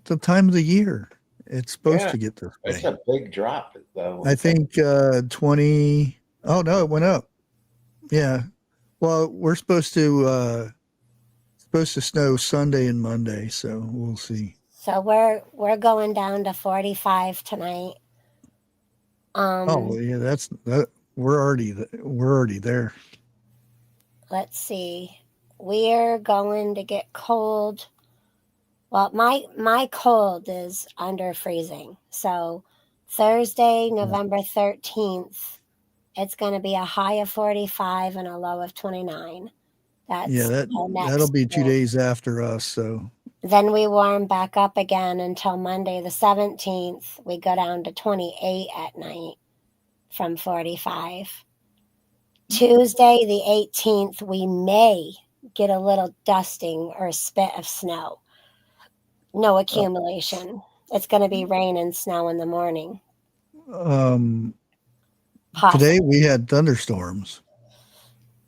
the time of the year. It's supposed to get this way. It's a big drop, though. I think 20. Oh no, it went up. Yeah. Well, we're supposed to snow Sunday and Monday, so we'll see. So we're going down to 45 tonight. Oh yeah, that. We're already there. Let's see. We're going to get cold. Well, my cold is under freezing. So Thursday, November 13th, it's going to be a high of 45 and a low of 29. That'll be 2 days after us. So then we warm back up again until Monday the 17th. We go down to 28 at night from 45. Tuesday the 18th, we may get a little dusting or a spit of snow. No accumulation. It's going to be rain and snow in the morning. Today we had thunderstorms.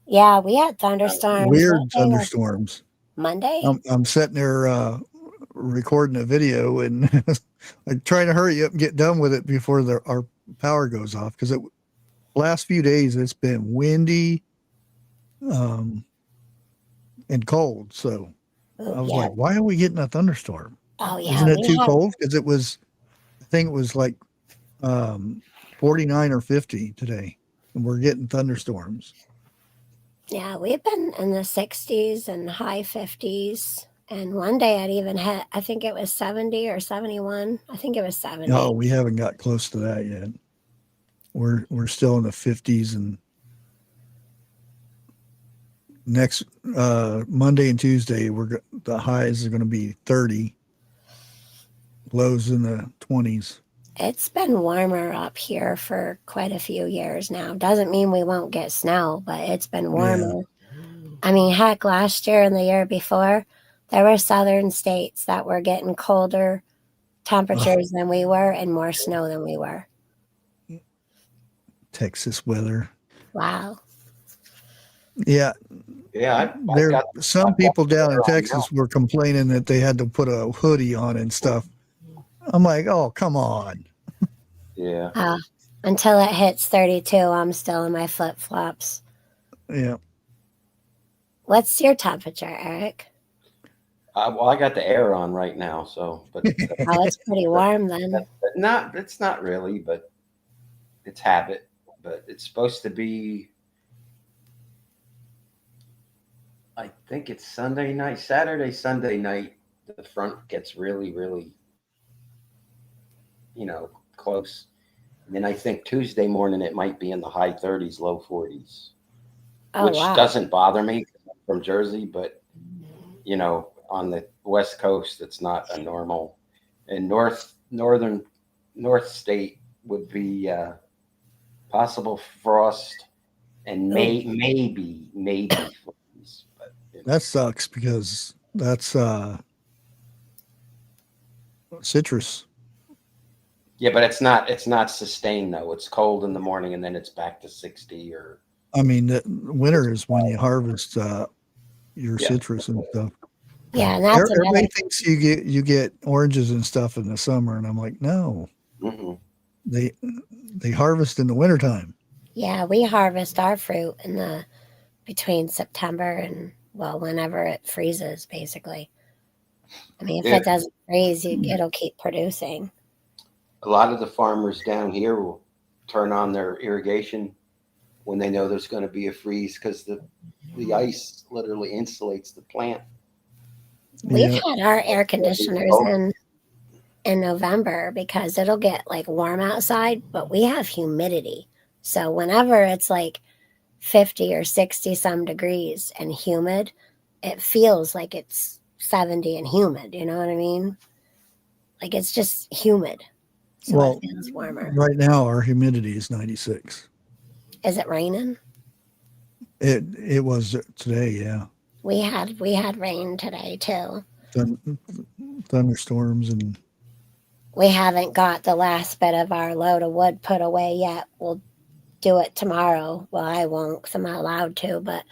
Yeah, we had thunderstorms. Weird thunderstorms. Monday? I'm sitting there recording a video and I'm trying to hurry up and get done with it before our power goes off because last few days it's been windy and cold. So I was like, why are we getting a thunderstorm? Oh, yeah. Isn't it too cold? Because I think it was like 49 or 50 today. And we're getting thunderstorms. Yeah, we've been in the 60s and high 50s. And one day I'd even had, I think it was 70 or 71. I think it was 70. No, we haven't got close to that yet. We're still in the 50s, and next Monday and Tuesday the highs are going to be 30, lows in the 20s. It's been warmer up here for quite a few years now. Doesn't mean we won't get snow, but it's been warmer. Yeah. I mean, heck, last year and the year before, there were southern states that were getting colder temperatures than we were and more snow than we were. Texas weather. Wow. Yeah. Yeah. Some people down in Texas were complaining that they had to put a hoodie on and stuff. I'm like, oh, come on. Yeah. Until it hits 32, I'm still in my flip-flops. Yeah. What's your temperature, Eric? Well, I got the air on right now, so but Oh, it's pretty warm then. not. It's not really, but it's habit. But it's supposed to be. I think it's Sunday night, Saturday, Sunday night. The front gets really, really, close. And then I think Tuesday morning it might be in the high 30s, low 40s, Oh, which wow. doesn't bother me 'cause I'm from Jersey, but on the West Coast, it's not a normal. And North State would be possible frost and maybe freeze. But That sucks because that's citrus. yeah, but it's not sustained though. It's cold in the morning and then it's back to 60 or. I mean, the winter is when you harvest your Yeah. citrus and stuff. Yeah, and that's Everybody thinks you get oranges and stuff in the summer, and I'm like, no, Mm-mm. they harvest in the wintertime. Yeah, we harvest our fruit in between September and whenever it freezes, basically. I mean, if it doesn't freeze, it'll keep producing. A lot of the farmers down here will turn on their irrigation when they know there's going to be a freeze because the ice literally insulates the plant. We've had our air conditioners in November because it'll get like warm outside, but we have humidity. So whenever it's like 50 or 60 some degrees and humid, it feels like it's 70 and humid. You know what I mean? Like it's just humid. So it feels warmer. Right now our humidity is 96. Is it raining? It was today, yeah. We had rain today too. Thunderstorms, and we haven't got the last bit of our load of wood put away yet. We'll do it tomorrow. Well, I won't because I'm not allowed to, but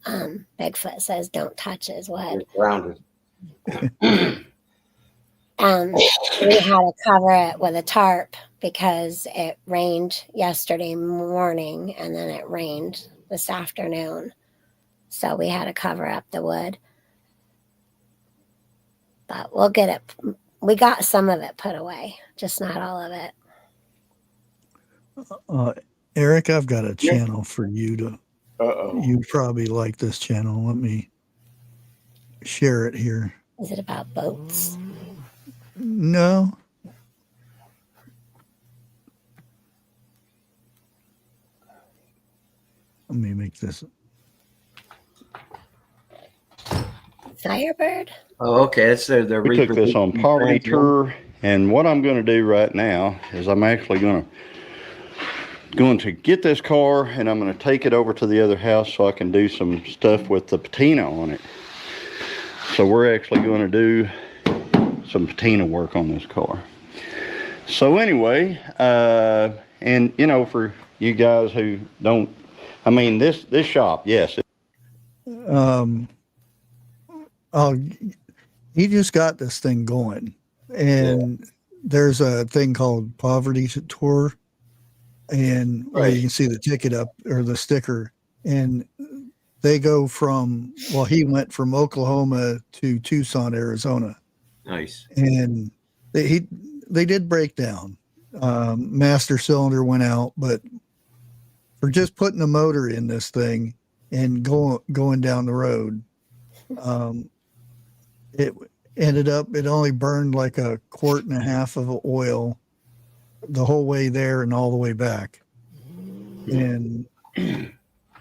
Bigfoot says don't touch his wood. It's grounded. We had to cover it with a tarp because it rained yesterday morning and then it rained this afternoon. So we had to cover up the wood. But we'll get it. We got some of it put away, just not all of it. Eric, I've got a channel for you to. Uh-oh. You probably like this channel. Let me share it here. Is it about boats? No. Let me make this. Firebird? Oh, okay. That's their We took this on poverty tour, and what I'm going to do right now is I'm actually going to get this car and I'm going to take it over to the other house so I can do some stuff with the patina on it. So we're actually going to do some patina work on this car. So anyway, and for you guys who don't, I mean, this shop, yes. He just got this thing going, and there's a thing called Poverty Tour, and you can see the ticket up or the sticker, and they go from, he went from Oklahoma to Tucson, Arizona. Nice. And they did break down. Master cylinder went out, but for just putting a motor in this thing and going down the road, it ended up, it only burned like 1.5 quarts of oil the whole way there and all the way back. And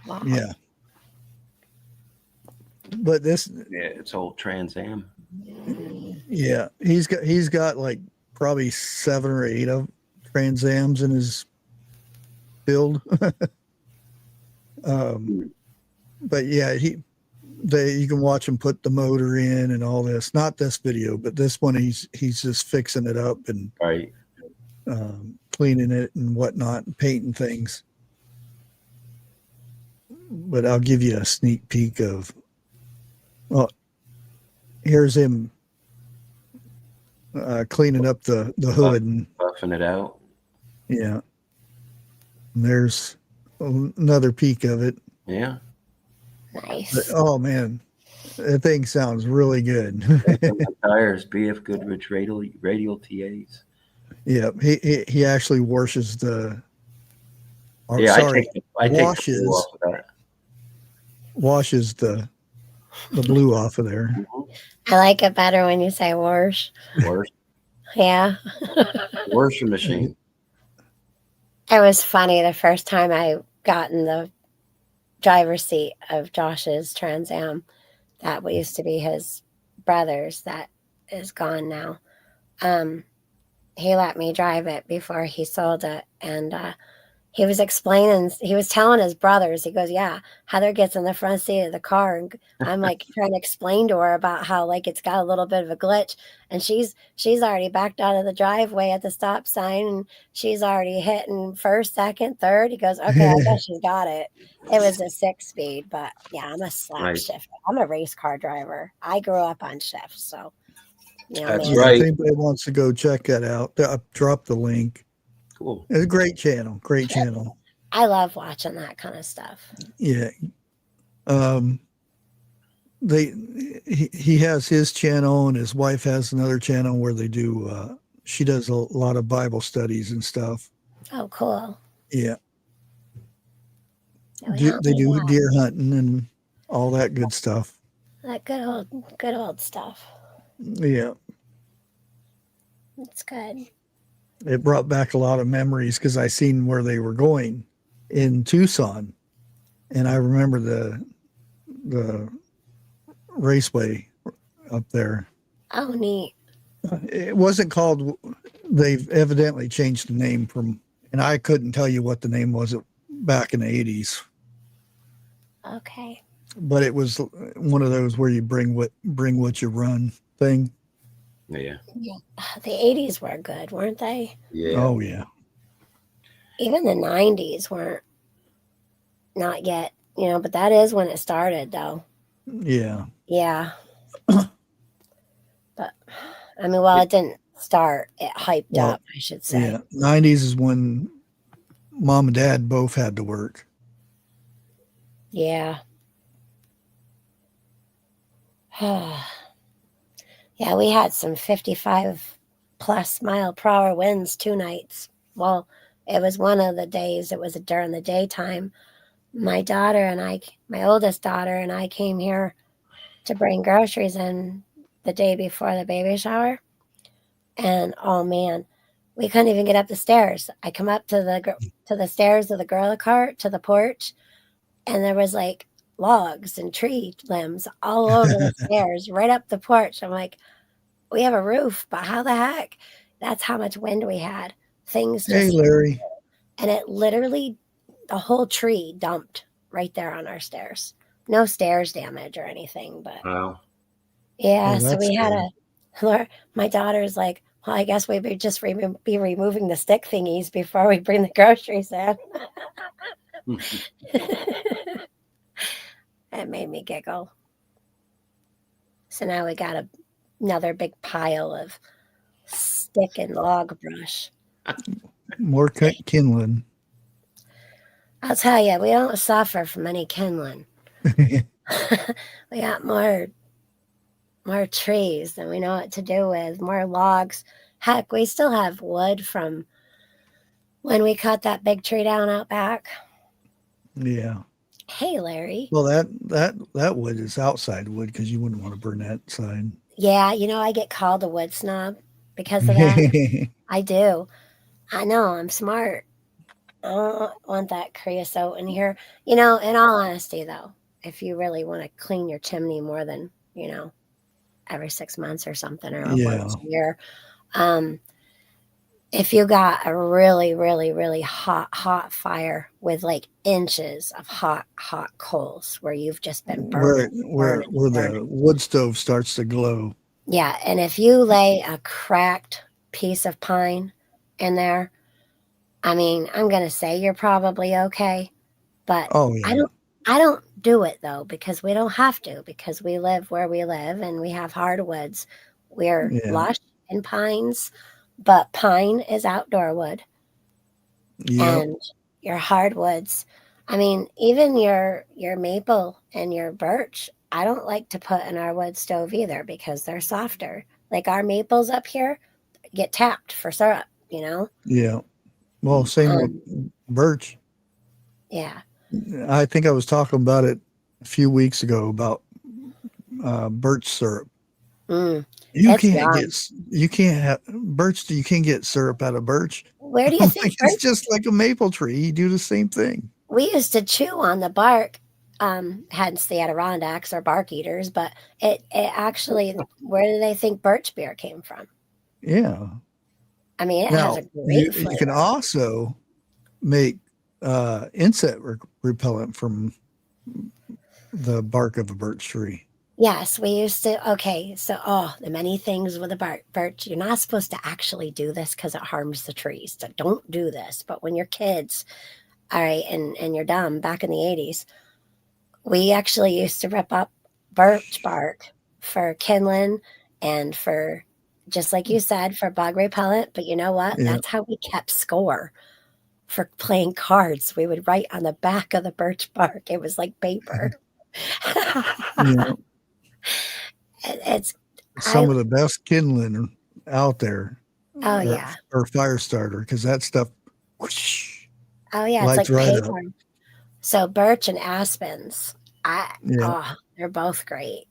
Wow. yeah. But it's old Trans Am. Yeah, he's got like probably 7 or 8 of Trans Ams in his build. But yeah, you can watch him put the motor in and all this. Not this video, but this one he's just fixing it up and cleaning it and whatnot and painting things. But I'll give you a sneak peek of. Here's him. cleaning up the hood and buffing it out. yeah. And there's another peek of it. Yeah. Nice. But, oh man, that thing sounds really good. Tires, BF Goodrich radial TAs. Yeah, he actually washes the. Or, Yeah, sorry, I take the blue off of that. Washes the blue off of there. I like it better when you say wash. Wash. Yeah. Washing machine. It was funny the first time I got in the driver's seat of Josh's Trans Am. That used to be his brother's that is gone now. He let me drive it before he sold it. And he was telling his brothers, he goes, yeah, Heather gets in the front seat of the car. And I'm like trying to explain to her about how like it's got a little bit of a glitch. And she's already backed out of the driveway at the stop sign. And she's already hitting first, second, third. He goes, okay, I guess she's got it. It was a 6-speed, but yeah, I'm a slap shifter. I'm a race car driver. I grew up on shifts, so you know. That's right. If anybody wants to go check that out, I'll drop the link. Cool. It's a great channel. Great channel. I love watching that kind of stuff. Yeah. He has his channel and his wife has another channel where they do. She does a lot of Bible studies and stuff. Oh, cool. Yeah. Yeah, they do deer hunting and all that good stuff. That good old stuff. Yeah. It's good. It brought back a lot of memories because I seen where they were going in Tucson, and I remember the raceway up there. Oh, neat. It wasn't called. They've evidently changed the name from, and I couldn't tell you what the name was back in the 80s. Okay. But it was one of those where you bring what you run thing. Yeah. The 80s were good, weren't they? Yeah. Oh yeah. Even the 90s weren't, not yet, but that is when it started though. Yeah. Yeah. But I mean, well, it didn't start. It hyped up, I should say. Yeah. 90s is when mom and dad both had to work. Yeah. Yeah, we had some 55 plus mile per hour winds 2 nights. Well, it was one of the days. It was during the daytime. My oldest daughter and I came here to bring groceries in the day before the baby shower. And oh man, we couldn't even get up the stairs. I come up to the stairs of the gorilla cart to the porch, and there was like logs and tree limbs all over the stairs, right up the porch. I'm like, we have a roof, but how the heck? That's how much wind we had. Things just, hey, Larry. And it literally, the whole tree dumped right there on our stairs. No stairs damage or anything, but wow. Yeah, Oh, so we had my daughter's like, well, I guess we would just be removing the stick thingies before we bring the groceries in. It made me giggle. So now we got another big pile of stick and log brush. More kindling. I'll tell you, we don't suffer from any kindling. We got more trees than we know what to do with, more logs. Heck, we still have wood from when we cut that big tree down out back. Yeah. Hey, Larry. Well, that wood is outside wood because you wouldn't want to burn that side. Yeah, I get called a wood snob because of that. I do. I know, I'm smart. I don't want that creosote in here. In all honesty, though, if you really want to clean your chimney more than, every 6 months or something, or once a year, if you got a really, really, really hot fire with like inches of hot coals where you've just been burning, where the wood stove starts to glow. Yeah, and if you lay a cracked piece of pine in there, I mean, I'm gonna say you're probably okay, but I don't do it though, because we don't have to, because we live where we live and we have hardwoods. We're lush and pines, but pine is outdoor wood. Yeah. And your hardwoods, I mean, even your maple and your birch, I don't like to put in our wood stove either because they're softer. Like our maples up here get tapped for syrup, you know? Yeah. Well, same with birch. Yeah. I think I was talking about it a few weeks ago about birch syrup. Mm, You it's can't yum. get you can't have birch. You can't get syrup out of birch. Where do you I'm think like, birch? it's just like a maple tree. You do the same thing. We used to chew on the bark, hence the Adirondacks or bark eaters, but it actually, where do they think birch beer came from? Yeah. I mean, it has Now a great you can flavor. also make insect repellent from the bark of a birch tree. Yes, we used to. Okay, so the many things with the birch. You're not supposed to actually do this because it harms the trees. So don't do this. But when you're kids, all right, and you're dumb, back in the 80s, we actually used to rip up birch bark for kindling and for, just like you said, for bug repellent. But you know what? Yeah. That's how we kept score for playing cards. We would write on the back of the birch bark. It was like paper. Yeah. It's Some of the best kindling out there. Oh yeah. Or fire starter, because that stuff whoosh, Oh yeah, it's lights like right paper. up. So birch and aspens, Yeah. they're both great.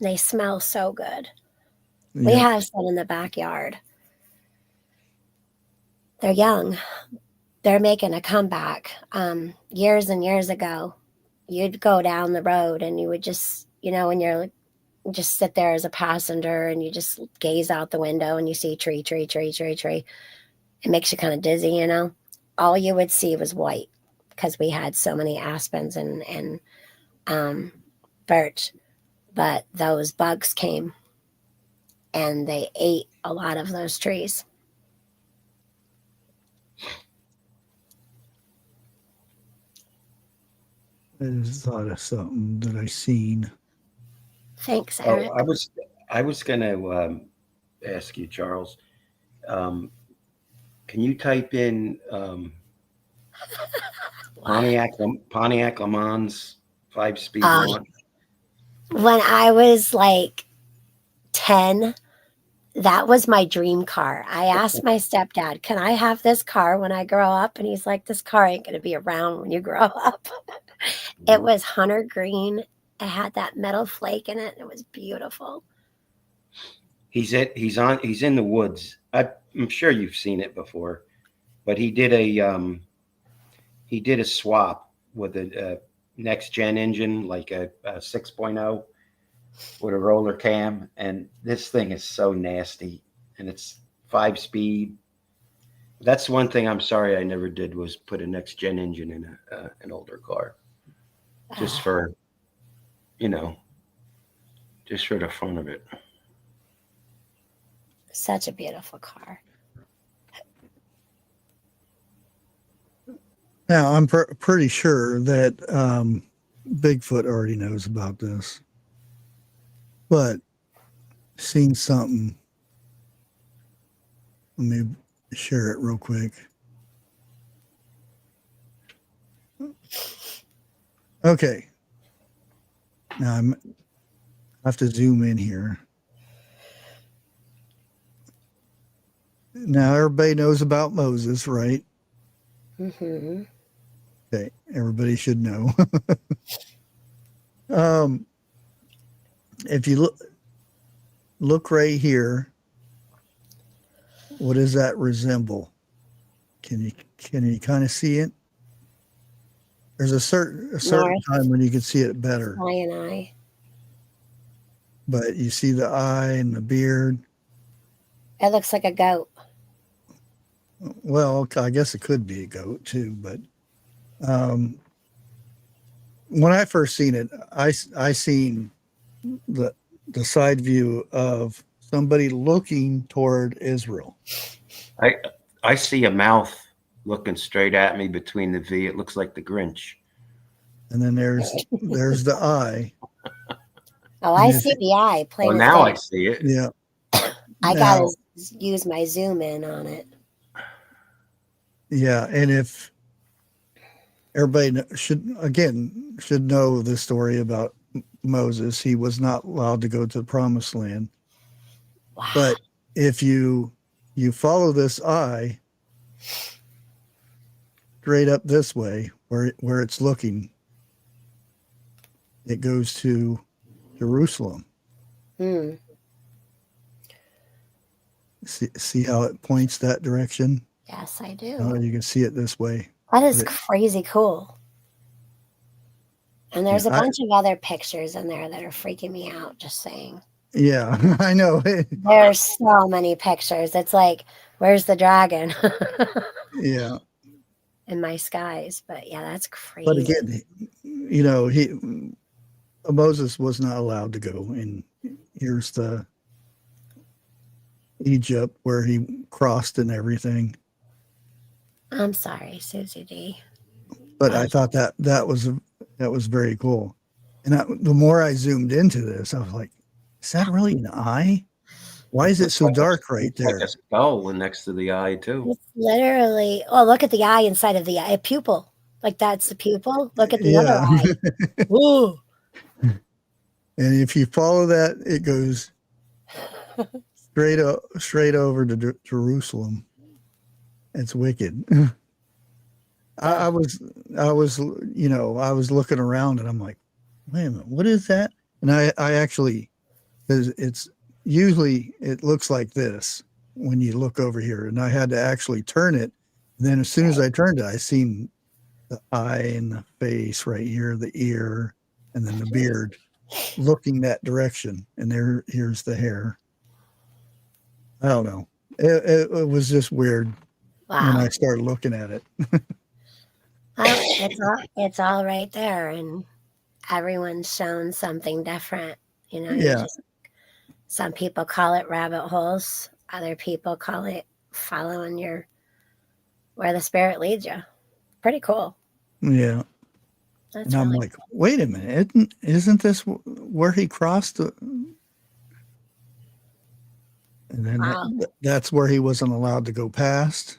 They smell so good. Yeah. We have some in the backyard. They're young. They're making a comeback. Years and years ago, you'd go down the road and you would just, when you're just sit there as a passenger and you just gaze out the window and you see tree. It makes you kind of dizzy, All you would see was white because we had so many aspens and birch. But those bugs came and they ate a lot of those trees. I just thought of something that I seen. Thanks, Eric. I was going to ask you, Charles. Can you type in Pontiac Le Mans 5-speed launch? When I was like 10, that was my dream car. I asked my stepdad, can I have this car when I grow up? And he's like, this car ain't going to be around when you grow up. It was hunter green. It had that metal flake in it. It was beautiful. He's in the woods. I'm sure you've seen it before, but he did a swap with a next gen engine, like a 6.0 with a roller cam, and this thing is so nasty, and it's 5-speed. That's one thing I'm sorry I never did, was put a next gen engine in an older car, just for just for the fun of it. Such a beautiful car. Now, I'm pretty sure that Bigfoot already knows about this, but seen something. Let me share it real quick. Okay. Now I have to zoom in here. Now everybody knows about Moses, right? Mm-hmm. Okay, everybody should know. If you look right here, what does that resemble? Can you kind of see it? There's a certain time when you can see it better. Lion eye. But you see the eye and the beard. It looks like a goat. Well, I guess it could be a goat too, but when I first seen it, I seen the side view of somebody looking toward Israel. I see a mouth looking straight at me between the V. It looks like the Grinch. And then there's the eye. Oh, I see the eye. Well, now I see it. Yeah. I Now, gotta use my zoom in on it. yeah, and if everybody should know the story about Moses, he was not allowed to go to the promised land. Wow. But if you follow this eye straight up this way, where it's looking, it goes to Jerusalem. Hmm. See how it points that direction? Yes, I do. Oh, you can see it this way. That is crazy cool. And there's Yeah, a bunch of other pictures in there that are freaking me out, just saying. Yeah, I know. There's so many pictures. It's like, where's the dragon? Yeah. In my skies. But yeah, that's crazy. But again, Moses was not allowed to go. And here's the Egypt where he crossed and everything. I'm sorry, Susie D. But I thought that was very cool. And the more I zoomed into this, I was like, is that really an eye? Why is it so dark right there? Like a skull next to the eye too. It's literally, oh, look at the eye inside of the eye, a pupil. Like that's the pupil. Look at the other eye. Whoa. And if you follow that, it goes straight over to Jerusalem. It's wicked. I was looking around and I'm like, wait a minute, what is that? And I actually, because it's usually it looks like this when you look over here, and I had to actually turn it. And then as soon as I turned it, I seen the eye and the face right here, the ear, and then the beard looking that direction. And here's the hair. I don't know. It was just weird when I started looking at it. Well, it's all right there, and everyone's shown something different. Yeah. Some people call it rabbit holes. Other people call it following where the spirit leads you. Pretty cool. Yeah. That's and I'm really like, wait a minute, isn't this where he crossed? And then that's where he wasn't allowed to go past.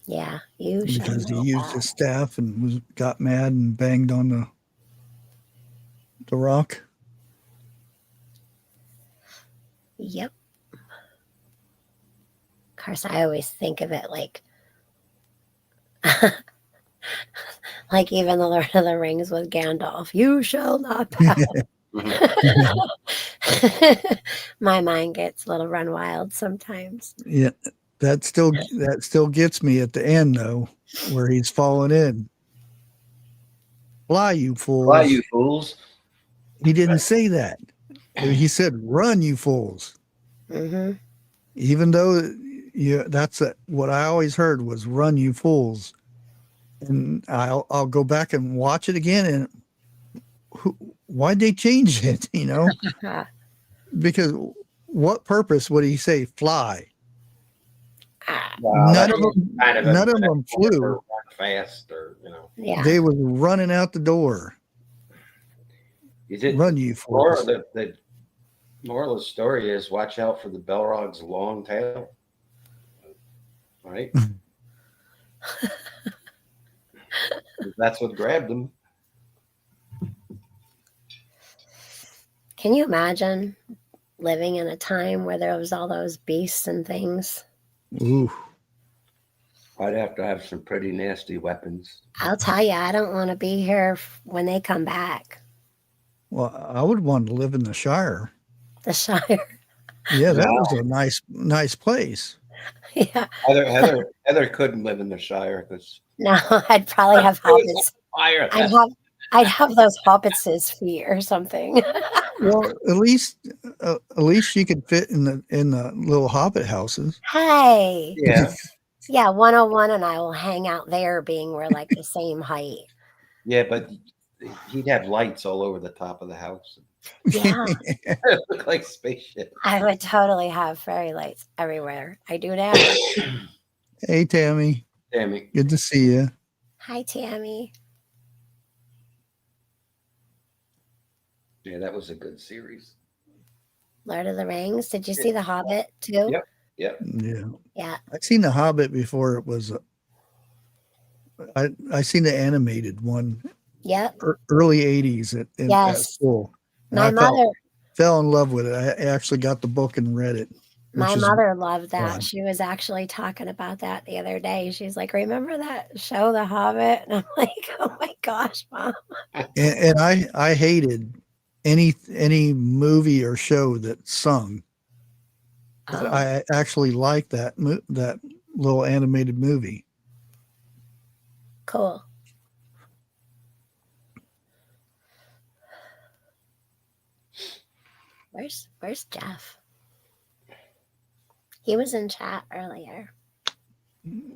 Yeah, because he used his staff and got mad and banged on the rock. Yep. Of course, I always think of it like like even the Lord of the Rings with Gandalf. You shall not pass. My mind gets a little run wild sometimes. Yeah, that still gets me at the end though, where he's falling in. Fly, you fools! Fly, you fools! He didn't say that. He said, "Run, you fools!" Mm-hmm. Even though that's what I always heard was "Run, you fools," and I'll go back and watch it again. And why'd they change it? Because what purpose would he say fly? Well, none of them flew. Run fast, Yeah. They was running out the door. Run, you fools! The moral of the story is watch out for the Balrog's long tail. Right? That's what grabbed them. Can you imagine living in a time where there was all those beasts and things? Ooh. I'd have to have some pretty nasty weapons. I'll tell you, I don't want to be here when they come back. Well, I would want to live in the Shire. The Shire. Yeah, that was a nice place. Yeah. Heather couldn't live in the Shire because no, I'd probably have hobbits. I'd have those hobbits' feet or something. Well, at least she could fit in the little hobbit houses. Hey. Yeah. Yeah, 101 and I will hang out there being we're like the same height. Yeah, but he'd have lights all over the top of the house. Yeah. It looked like spaceship. I would totally have fairy lights everywhere. I do now. Hey, Tammy. Tammy. Good to see you. Hi, Tammy. Yeah, that was a good series. Lord of the Rings. Did you see The Hobbit too? Yep. Yep. Yeah. Yeah. I'd seen The Hobbit before it was. I seen the animated one. Yep. Early '80s at Yes. school. And My mother fell in love with it. I actually got the book and read it. My mother loved that. odd. She was actually talking about that the other day. She's like, "Remember that show, The Hobbit?" And I'm like, "Oh my gosh, Mom!" And I hated any movie or show that sung. But Oh, I actually liked that little animated movie. cool. Where's Jeff? He was in chat earlier.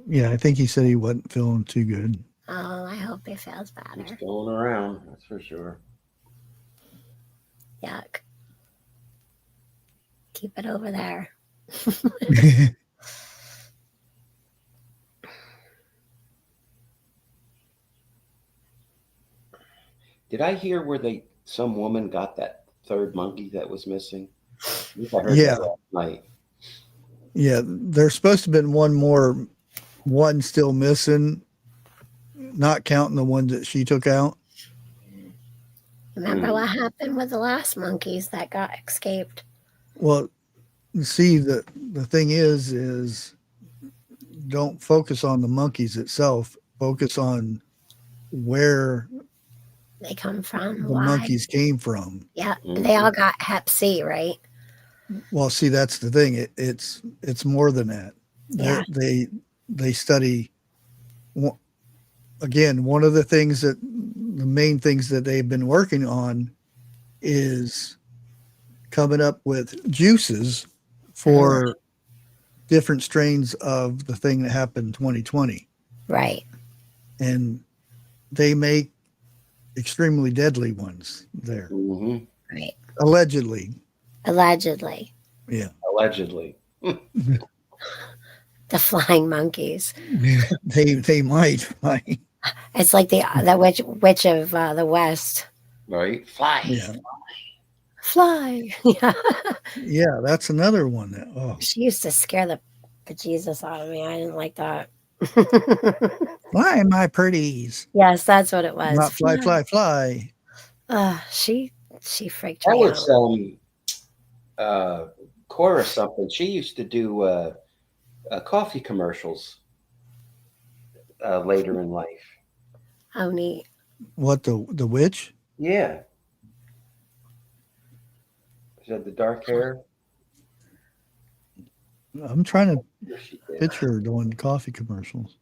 Yeah, I think he said he wasn't feeling too good. Oh, I hope he feels He's better. going around, that's for sure. Yuck. Keep it over there. Did I hear where some woman got that third monkey that was missing? I heard Yeah. that last night. Yeah, there's supposed to have been one still missing, not counting the ones that she took out. Remember what happened with the last monkeys that got escaped? Well, see, the thing is don't focus on the monkeys itself. Focus on where They come from. the Why? monkeys came from. Yeah, they all got Hep C, right? Well, see, that's the thing. It's more than that. Yeah. They study. Again, one of the main things that they've been working on is coming up with juices for different strains of the thing that happened in 2020. Right. And they make extremely deadly ones there. Mm-hmm. Right. Allegedly. Yeah. Allegedly. The flying monkeys. They might. It's like the witch of the West. Right? Fly. Yeah. Fly. Yeah. Yeah, that's another one that She used to scare the bejesus out of me. I didn't like that. fly, my pretties. Yes, that's what it was. Not fly. She freaked That me out. was Cora something. She used to do coffee commercials later in life. Oh, neat. What, the witch? Yeah. She had the dark hair. I'm trying to She did. picture her doing coffee commercials.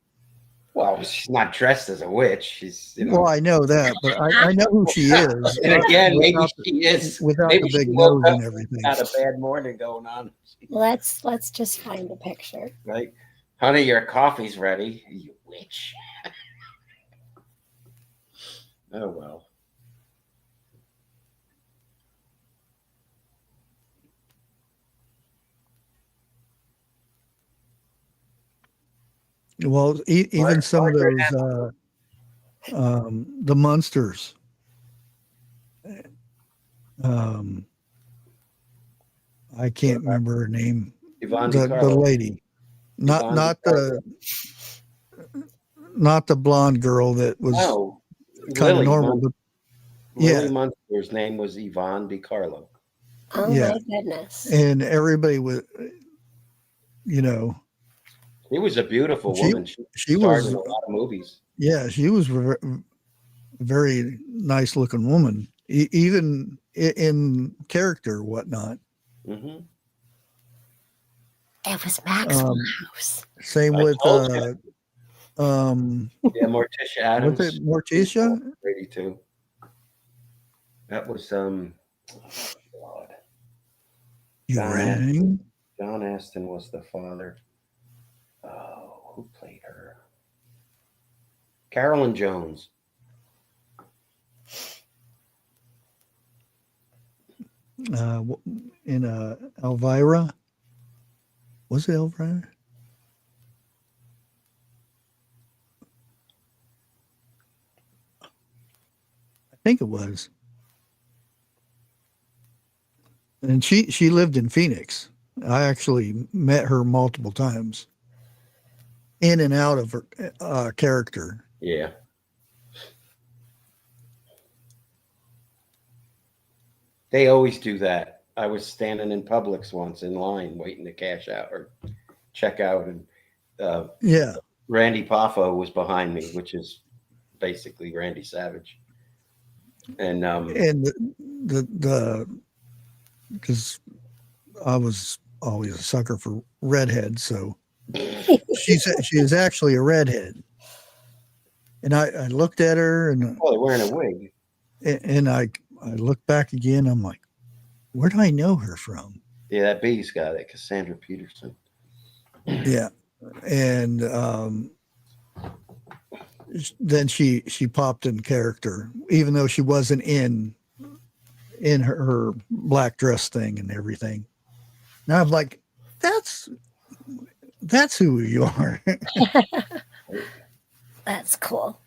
Well, she's not dressed as a witch. She's, Well, I know that, but I know who she is. And again, maybe she is. Without Maybe the big she woke nose up and everything. Had a bad morning going on. Let's just find a picture. Right? Honey, your coffee's ready. You witch. Oh, well. Well, even some of those, the monsters. I can't remember her name. Yvonne The DiCarlo. lady, Yvonne not the blonde girl that was kind of normal. But Lily Munster's name was Yvonne DiCarlo. Oh my goodness! And everybody was, She was a beautiful woman. She starred in a lot of movies. Yeah, she was a very nice looking woman, even in character, whatnot. Mm-hmm. It was Maxwell House. Same with yeah, Morticia Adams. Was it Morticia? 82. That was God. John Astin was the father. Oh, who played her? Carolyn Jones. In Elvira. Was it Elvira? I think it was. And she lived in Phoenix. I actually met her multiple times, in and out of her character. Yeah. They always do that. I was standing in Publix once in line waiting to cash out or check out, and Yeah, Randy Poffo was behind me, which is basically Randy Savage. And and the because I was always a sucker for redheads, so she is actually a redhead. And I looked at her and they're wearing a wig. and I looked back again. I'm like, where do I know her from? Yeah, that B's got it, Cassandra Peterson. Yeah, and then she popped in character, even though she wasn't in her black dress thing and everything. Now I'm like, that's who you are. That's cool.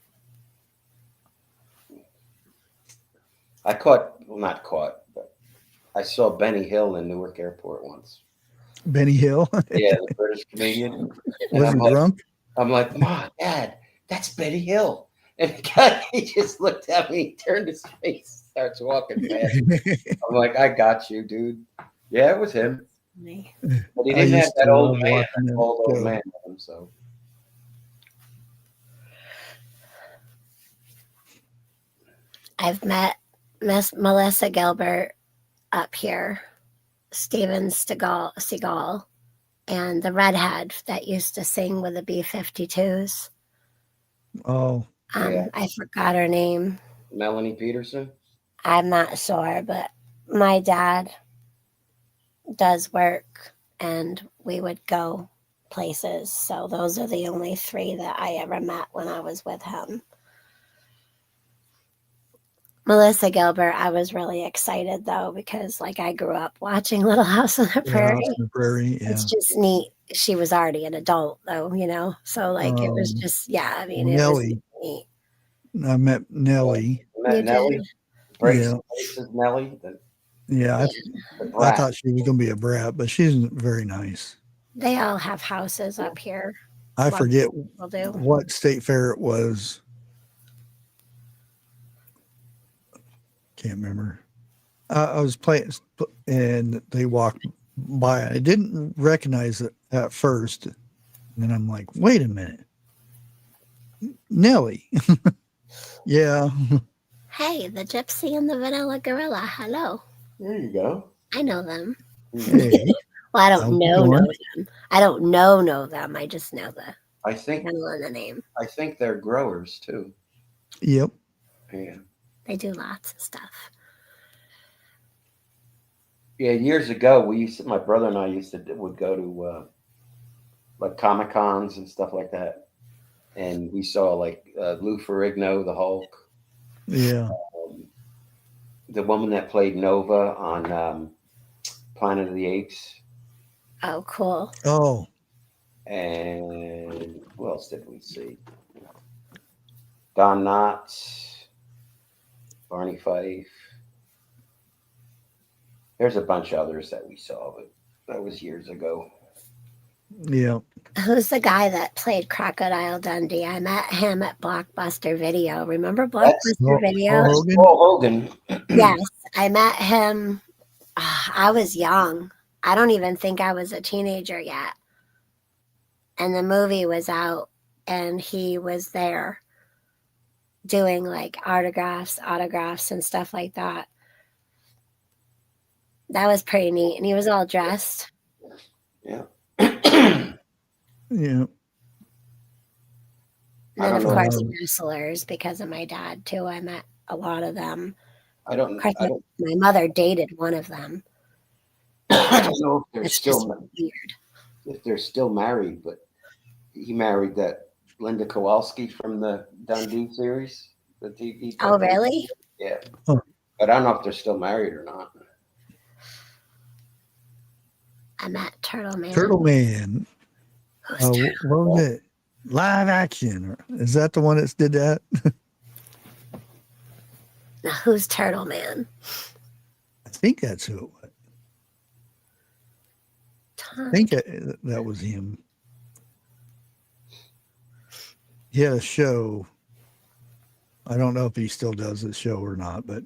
Not caught, but I saw Benny Hill in Newark Airport once. Benny Hill. Yeah, the British comedian. Was he drunk? I'm like, Mom, Dad, that's Benny Hill. And the guy, he just looked at me, turned his face, starts walking past. I'm like, I got you, dude. Yeah, it was him. Me. But he didn't have that old man, old Yeah. man with him, so. I've met Miss Melissa Gilbert up here, Steven Seagal, and the redhead that used to sing with the B-52s. Oh, Yeah. I forgot her name. Melanie Peterson? I'm not sure, but my dad does work and we would go places. So those are the only three that I ever met when I was with him. Melissa Gilbert, I was really excited though, because like I grew up watching Little House on the Prairie. House on the Prairie. Yeah. It's just neat. She was already an adult though, you know? So like it was just, yeah, I mean, it was Nelly. neat. I met Nelly. Met You Nellie? did. Braces Nellie? Yeah, The I brat. thought she was going to be a brat, but she's very nice. They all have houses up here. I Lots forget of people do. what state fair it was. Can't remember. I was playing, and they walked by. I didn't recognize it at first, and then I'm like, "Wait a minute, Nelly." Yeah. Hey, the Gypsy and the Vanilla Gorilla. Hello. There you go. I know them. Hey, Well, I How's don't it know going? them. I don't know them. I just know the I think vanilla in the name. they're growers too. yep. Yeah. They do lots of stuff. Yeah, years ago, my brother and I would go to like Comic Cons and stuff like that, and we saw like Lou Ferrigno, the Hulk, Yeah. the woman that played Nova on Planet of the Apes, Oh, cool. Oh, and who else did we see? Don Knotts, Barney Fife. There's a bunch of others that we saw, but that was years ago. yeah. Who's the guy that played Crocodile Dundee? I met him at Blockbuster Video. Remember That's Blockbuster Video? Hogan? Paul Hogan. Yes, I met him. I was young. I don't even think I was a teenager yet. And the movie was out, and he was there doing like autographs and stuff like that. That was pretty neat. And he was all dressed. Yeah. Yeah. And I then, don't of know. course, wrestlers, because of my dad, too. I met a lot of them. I don't Of course, know my mother dated one of them. if they're It's just still weird. married, but he married that Linda Kowalski from the Dundee series. The TV. Oh, really? Yeah. Huh. But I don't know if they're still married or not. I met Turtle Man. Turtle Man. Who's Turtle? What was it? Live action. Is that the one that did that? Now, who's Turtle Man? I think that's who it was. I think that was him. He had a show. I don't know if he still does this show or not, but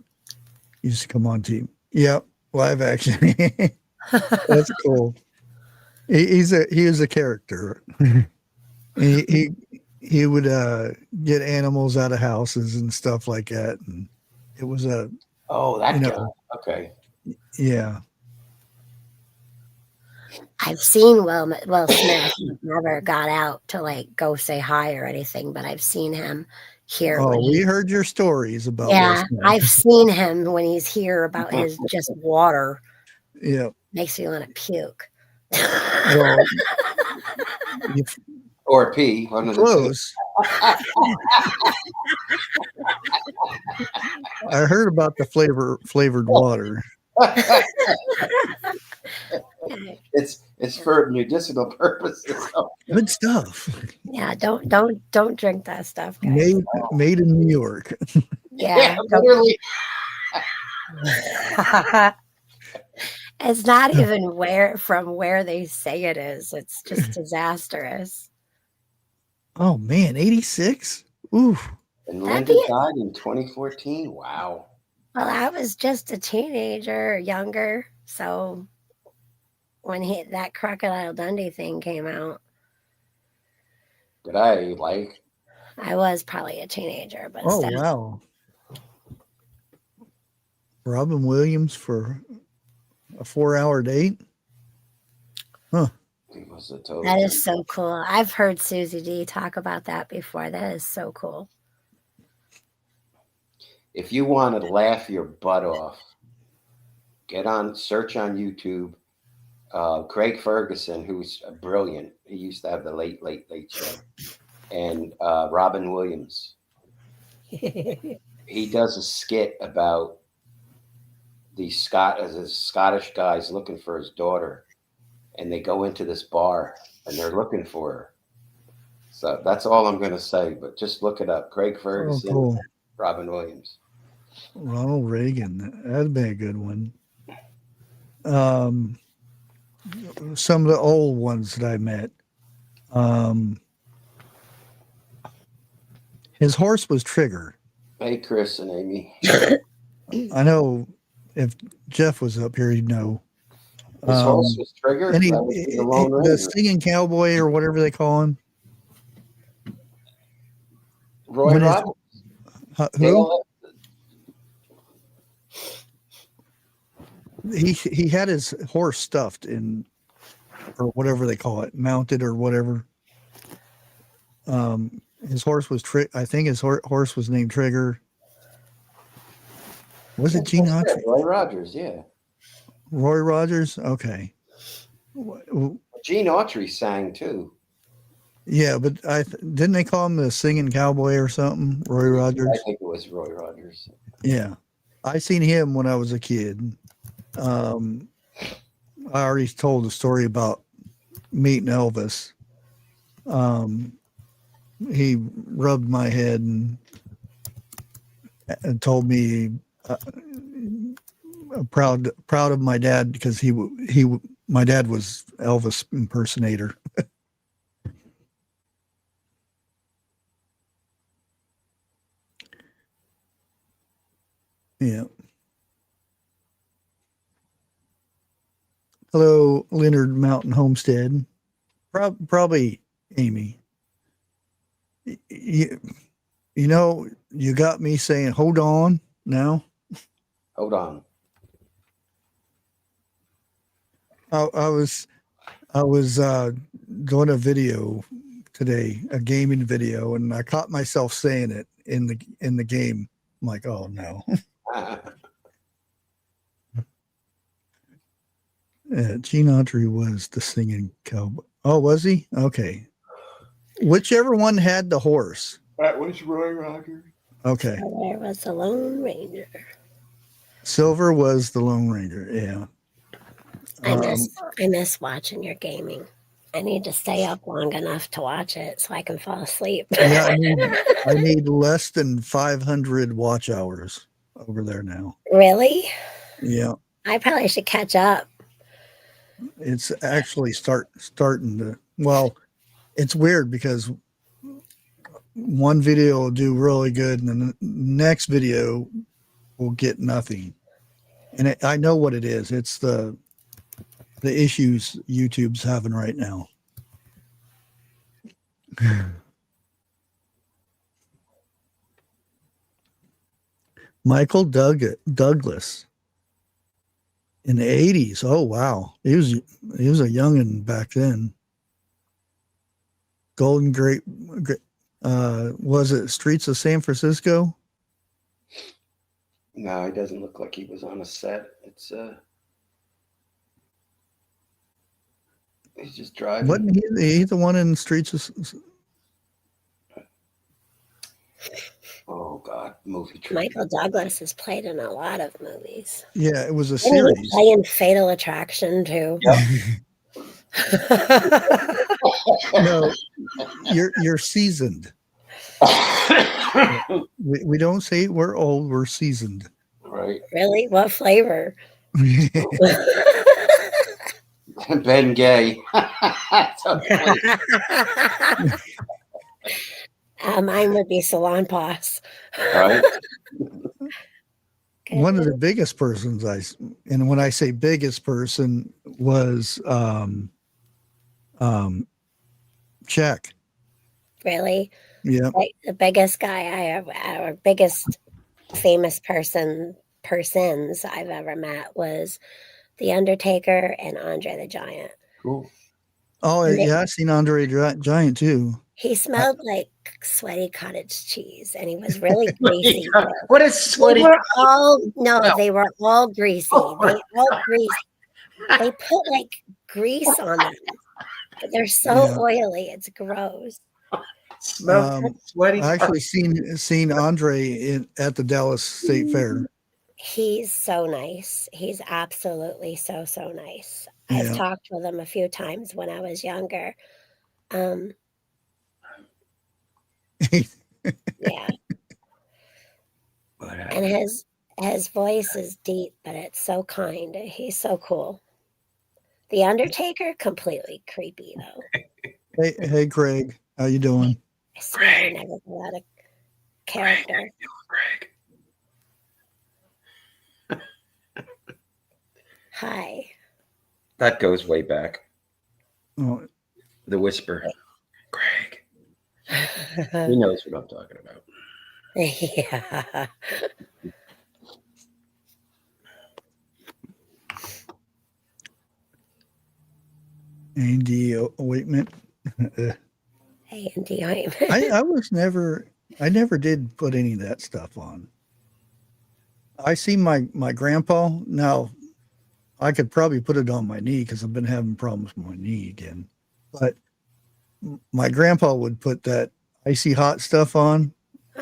he used to come on TV. Yep, live action. That's cool. He was a character. he would get animals out of houses and stuff like that, and it was a that guy. Okay. Yeah. I've seen Will Smith. Never got out to like go say hi or anything, but I've seen him here. Oh, we heard your stories about. Yeah, I've seen him when he's here about his just water. Yeah, makes me want to puke. Well, or pee. One of the close. I heard about the flavored water. It's for medicinal purposes. Good stuff. Yeah, don't drink that stuff, guys. Made in New York. Yeah, literally. It's not even where they say it is. It's just disastrous. Oh man, 86? Oof. And Linda died in 2014. Wow. Well, I was just a teenager, younger, so when that Crocodile Dundee thing came out, did I was probably a teenager, but oh wow. Robin Williams for a 4-hour date? Huh. That is so cool. I've heard Susie D talk about that before. That is so cool. If you want to laugh your butt off, search on YouTube. Craig Ferguson, who's brilliant. He used to have the Late Show. And Robin Williams. He does a skit about the Scottish guys looking for his daughter. And they go into this bar and they're looking for her. So that's all I'm going to say. But just look it up. Craig Ferguson, cool. Robin Williams. Ronald Reagan. That'd be a good one. Some of the old ones that I met. His horse was Trigger. Hey, Chris and Amy. I know if Jeff was up here, he'd know. His horse was Trigger? And the singing cowboy or whatever they call him. Roy Rogers. Who? He had his horse stuffed in, or whatever they call it, mounted or whatever. His horse was I think his horse was named Trigger. Was it Gene Autry? Roy Rogers, yeah. Roy Rogers? Okay. Gene Autry sang too. Yeah, but didn't they call him the singing cowboy or something? Roy Rogers? I think it was Roy Rogers. Yeah. I seen him when I was a kid. I already told a story about meeting Elvis. He rubbed my head and told me proud of my dad because my dad was Elvis impersonator. Yeah. Hello, Leonard Mountain Homestead. Probably Amy. You know, you got me saying, hold on now. Hold on. I was doing a video today, a gaming video, and I caught myself saying it in the game. I'm like, oh no. Gene Autry was the singing cowboy. Oh, was he? Okay. Whichever one had the horse. That was Roy Rogers. Okay. There was the Lone Ranger. Silver was the Lone Ranger. Yeah. I miss watching your gaming. I need to stay up long enough to watch it so I can fall asleep. Yeah, I need less than 500 watch hours over there now. Really? Yeah. I probably should catch up. it's actually starting to. Well, it's weird because one video will do really good, and then the next video will get nothing. And I know what it is. It's the issues YouTube's having right now. Michael Douglas in the 80s. Oh wow, he was a youngin' back then. Golden Great. Was it Streets of San Francisco? No, he doesn't look like he was on a set. It's he's just driving. Wasn't he the one in Streets of? Oh God, movie trivia. Michael Douglas has played in a lot of movies. Yeah, it was a Didn't he series. play in Fatal Attraction too? Yep. No, you're seasoned. We don't say we're old, we're seasoned. Right. Really? What flavor? Ben Gay. Mine would be Salon Pass. Right. One of the biggest persons and when I say biggest person was Czech. Really? Yeah. Like the biggest guy or biggest famous persons I've ever met was The Undertaker and Andre the Giant. Cool. Oh yeah, I've seen Andre Giant too. He smelled like sweaty cottage cheese, and he was really greasy. What is sweaty? They were all greasy. They all greasy. They put like grease on them, but they're so oily. It's gross. Sweaty. I actually seen Andre at the Dallas State Fair. He's so nice. He's absolutely so nice. I've talked with him a few times when I was younger. Yeah. And his voice is deep, but it's so kind. He's so cool. The Undertaker, completely creepy though. Hey Craig, how you doing? I swear he never got out of character. Hi. That goes way back. Oh, The whisper. Greg. He knows what I'm talking about. Yeah. A&D ointment. A&D ointment. I never did put any of that stuff on. I see my grandpa now. I could probably put it on my knee because I've been having problems with my knee again. But my grandpa would put that icy hot stuff on.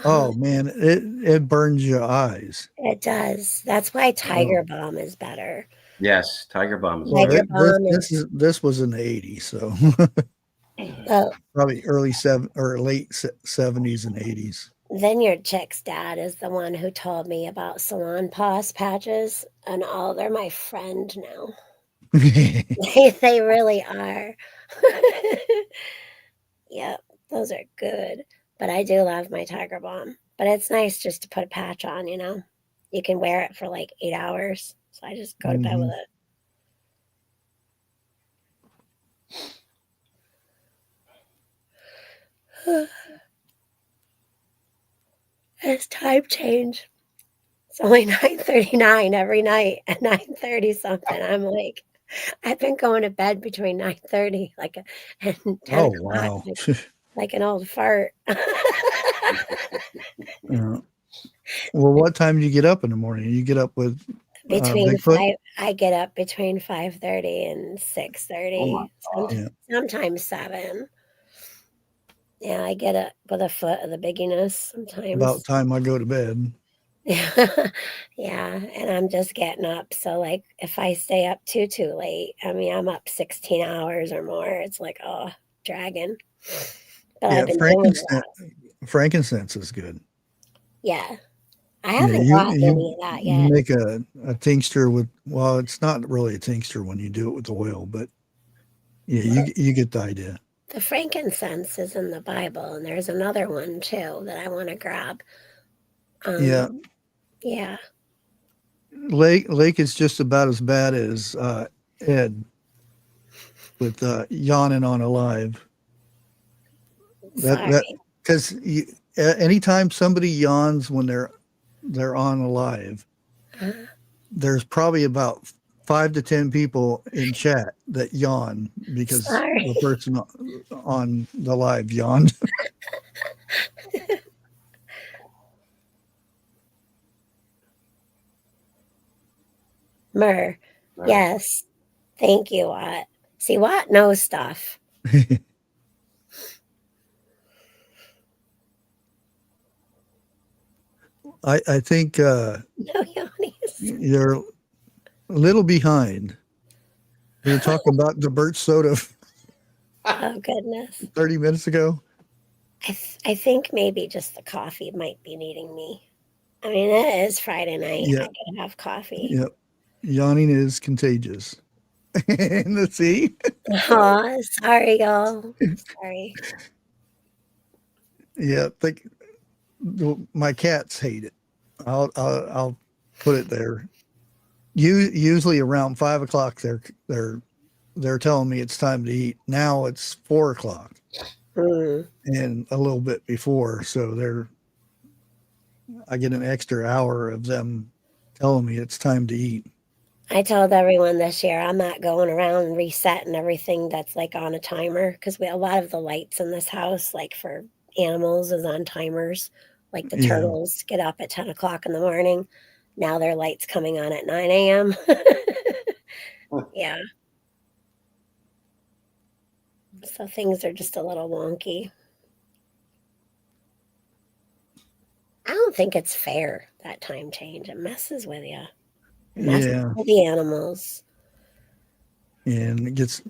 Oh man, it burns your eyes. It does. That's why Tiger Balm is better. Yes, Tiger Balm is Tiger better. Balm This was in the 80s, so probably late 70s and 80s. Vineyard Chick's dad is the one who told me about Salon Pass patches, and they're my friend now. They really are. Yep, those are good. But I do love my Tiger Balm. But it's nice just to put a patch on, you know. You can wear it for like 8 hours. So I just go to bed with it. It's time change. It's only 9:39 every night at 9:30 something. I'm like, I've been going to bed between 9:30 and 10 o'clock, wow. like an old fart. Well, what time do you get up in the morning? You get up with between Bigfoot? I get up between 5:30 and 6:30. Sometimes 7. Yeah, I get up with a foot of the bigginess sometimes. About time I go to bed. Yeah, and I'm just getting up. So, like, if I stay up too late, I mean, I'm up 16 hours or more. It's like, oh, dragging. But I've been doing that. Frankincense is good. Yeah, I Yeah, haven't got any of that you yet. make a tincture with, well, it's not really a tincture when you do it with oil, but yeah, you get the idea. The frankincense is in the Bible, and there's another one too that I want to grab. Yeah. Yeah. Lake is just about as bad as Ed with yawning on alive. Sorry. That because anytime somebody yawns when they're on alive, there's probably about 5 to 10 people in chat that yawn because Sorry. the person on the live yawned. Myrrh. Yes. Thank you, Watt. See, Watt knows stuff. I think No yawnies. you're a little behind. We were talking about the birch soda Oh, goodness. 30 minutes ago. I think maybe just the coffee might be needing me. I mean, it is Friday night. Yeah. I could have coffee. Yep. Yawning is contagious. See? Oh, sorry, y'all. Sorry. Yeah, my cats hate it. I'll put it there. Usually around 5 o'clock, they're telling me it's time to eat. Now it's 4 o'clock, and a little bit before, so I get an extra hour of them telling me it's time to eat. I told everyone this year I'm not going around and resetting everything that's like on a timer, because a lot of the lights in this house, like for animals, is on timers. Like the turtles get up at 10 o'clock in the morning. Now their lights coming on at 9 a.m. Yeah. So things are just a little wonky. I don't think it's fair, that time change. It messes with you. It messes with the animals. And it gets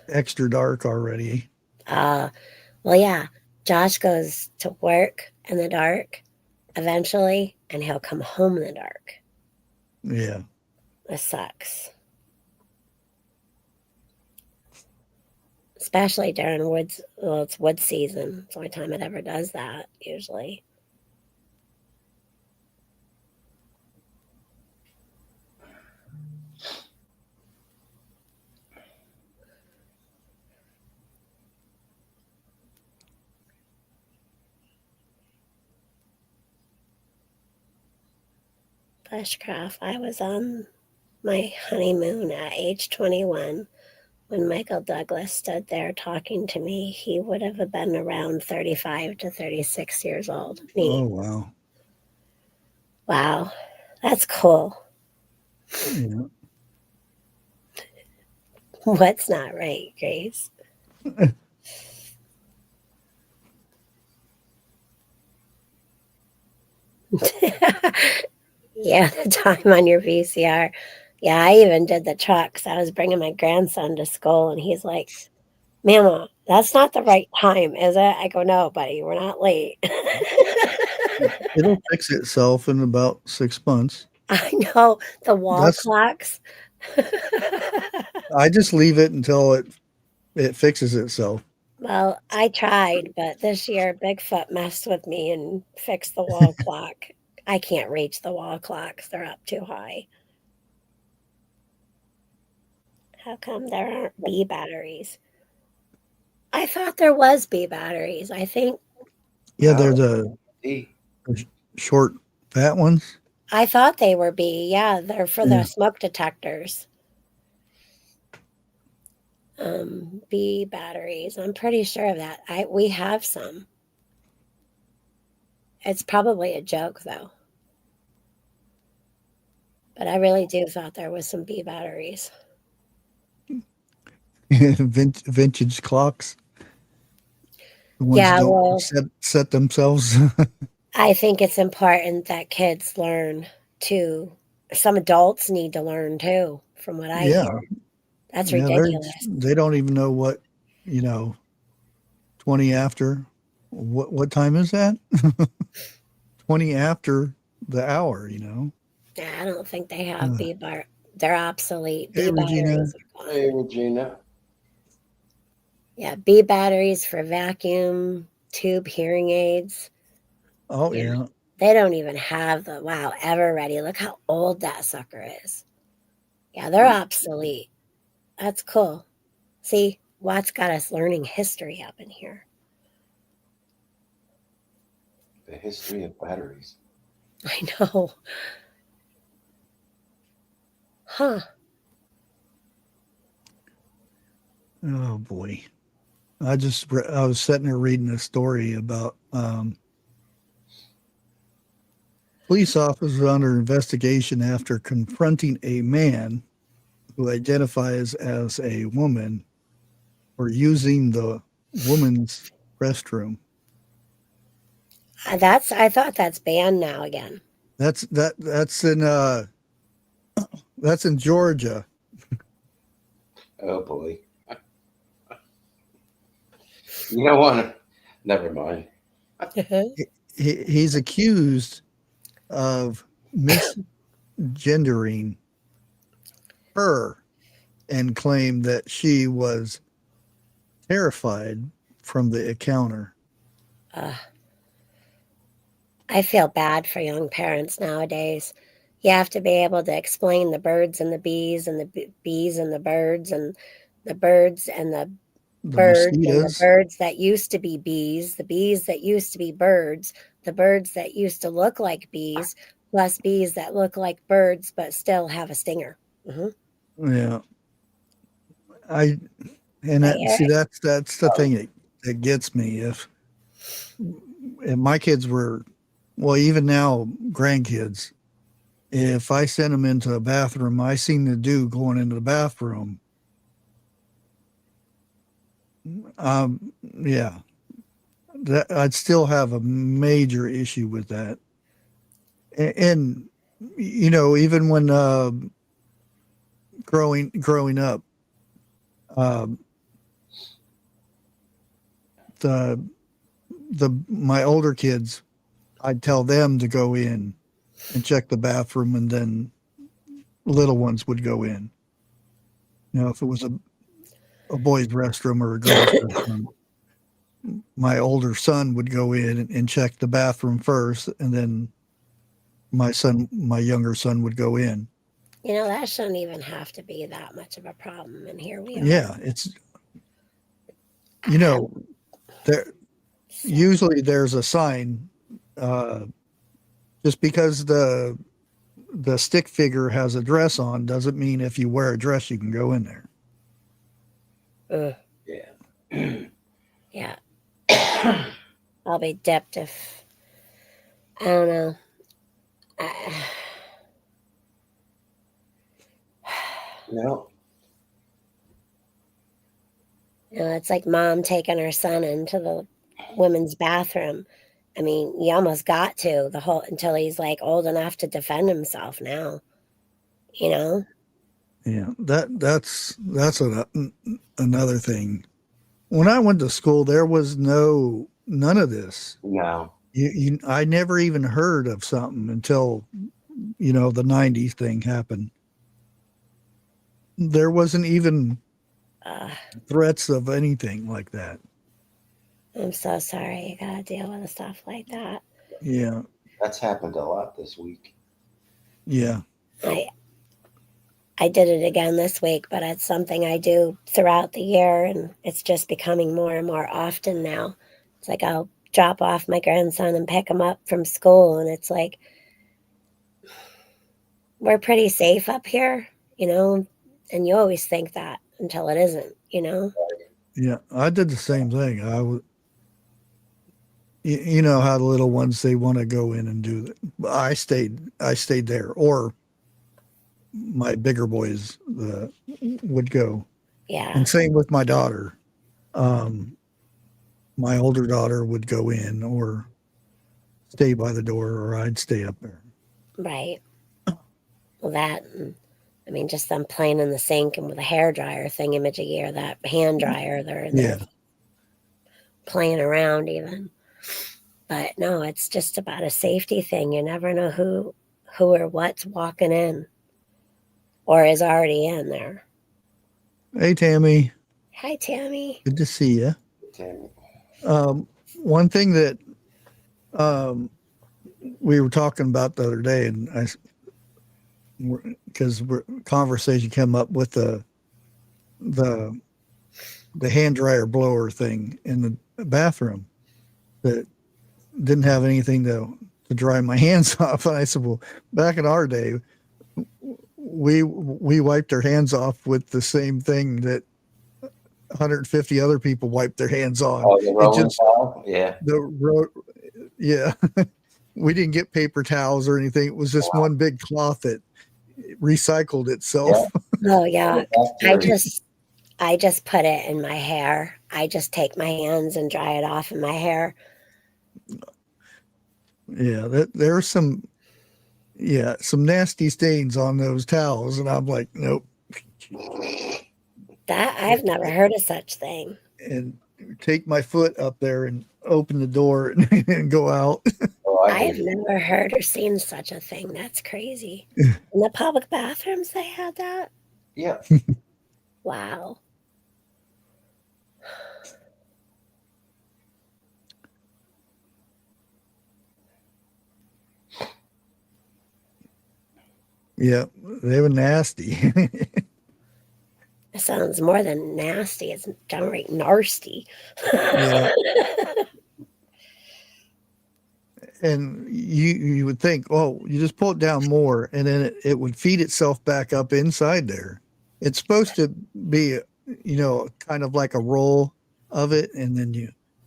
extra dark already. Well, yeah. Josh goes to work in the dark eventually, and he'll come home in the dark. Yeah. This sucks. Especially during woods. Well, it's wood season. It's the only time it ever does that, usually. Bushcraft. I was on my honeymoon at age 21 when Michael Douglas stood there talking to me. He would have been around 35 to 36 years old. Neat. Oh, wow. Wow. That's cool. Yeah. What's not right, Grace? Yeah, the time on your VCR. Yeah, I even did the trucks. I was bringing my grandson to school, and he's like, Mama, that's not the right time, is it? I go, no, buddy, we're not late. It'll fix itself in about 6 months. I know, the wall clocks. I just leave it until it fixes itself. Well, I tried, but this year Bigfoot messed with me and fixed the wall clock. I can't reach the wall clocks. They're up too high. How come there aren't bee batteries? I thought there was bee batteries. I think. Yeah, they're the short, fat ones. I thought they were bee. Yeah, they're for the smoke detectors. Bee batteries. I'm pretty sure of that. We have some. It's probably a joke, though. But I really do thought there was some bee batteries. Vintage clocks. The ones don't set themselves. I think it's important that kids learn to. Some adults need to learn too, from what I hear. That's ridiculous. They don't even know what, 20 after. What time is that? 20 after the hour, you know. Yeah, I don't think they have Uh, bee bar. They're obsolete. Hey, Bee Regina. batteries are gone. Hey, Regina. Yeah, bee batteries for vacuum tube hearing aids. Oh Yeah. yeah. They don't even have the wow ever ready. Look how old that sucker is. Yeah, they're obsolete. That's cool. See, Watt's got us learning history up in here. The history of batteries. I know. Huh. Oh boy. I was sitting there reading a story about police officers under investigation after confronting a man who identifies as a woman for using the woman's restroom. I thought that's banned now again. That's in Georgia. Oh boy. You don't want to. Never mind. He's accused of misgendering her and claimed that she was terrified from the encounter. I feel bad for young parents nowadays. You have to be able to explain the birds and the bees and the bees and the birds and the birds and the The birds and the mosquitoes. birds that used to be bees, the bees that used to be birds, the birds that used to look like bees, plus bees that look like birds but still have a stinger. Yeah. Right, See, that's the thing that gets me. If my kids were, well, even now, grandkids, if I send them into a bathroom, I seen the dude going into the bathroom. Yeah, I'd still have a major issue with that. And you know, even when growing up, the my older kids, I'd tell them to go in and check the bathroom, and then little ones would go in. You know, if it was a boy's restroom or a girl's restroom, my older son would go in and check the bathroom first, and then my younger son would go in. You know, that shouldn't even have to be that much of a problem, and here we are. Yeah, it's, you know, usually there's a sign. Just because the stick figure has a dress on doesn't mean if you wear a dress you can go in there. Yeah. Yeah. I'll be dipped if I don't know. No. You know, it's like mom taking her son into the women's bathroom. I mean, you almost got to the whole until he's like old enough to defend himself now. You know? Yeah, that's another thing. When I went to school, there was none of this. No. I never even heard of something until, you know, the 90s thing happened. There wasn't even threats of anything like that. I'm so sorry you gotta deal with stuff like that. Yeah. That's happened a lot this week. Yeah. I did it again this week, but it's something I do throughout the year, and it's just becoming more and more often now. It's like I'll drop off my grandson and pick him up from school, and it's like, we're pretty safe up here, you know, and you always think that until it isn't, you know? Yeah, I did the same thing. You know how the little ones, they want to go in and do that. I stayed there, or my bigger boys would go. Yeah. And same with my daughter. My older daughter would go in or stay by the door, or I'd stay up there. Right. Well, that, I mean, just them playing in the sink and with a hair dryer thingamajiggy or that hand dryer, they're in there playing around even. But no, it's just about a safety thing. You never know who or what's walking in or is already in there. Hey, Tammy. Hi, Tammy. Good to see you. Tammy. One thing that we were talking about the other day, and because conversation came up with the hand dryer blower thing in the bathroom that didn't have anything to dry my hands off. And I said, well, back in our day, we wiped our hands off with the same thing that 150 other people wiped their hands on. Oh, the rolling towel? Yeah. Yeah. We didn't get paper towels or anything. It was just one big cloth that recycled itself. Yeah. Oh yeah. I just put it in my hair. I just take my hands and dry it off in my hair. Yeah, there's some nasty stains on those towels, and I'm like, nope. That I've never heard of such thing. And take my foot up there and open the door and go out. Oh, I have never heard or seen such a thing. That's crazy. In the public bathrooms, they had that? Yeah. Wow. Yeah, they were nasty. It sounds more than nasty. It's downright nasty. Yeah. And you would think, oh, you just pull it down more, and then it would feed itself back up inside there. It's supposed to be, kind of like a roll of it, and then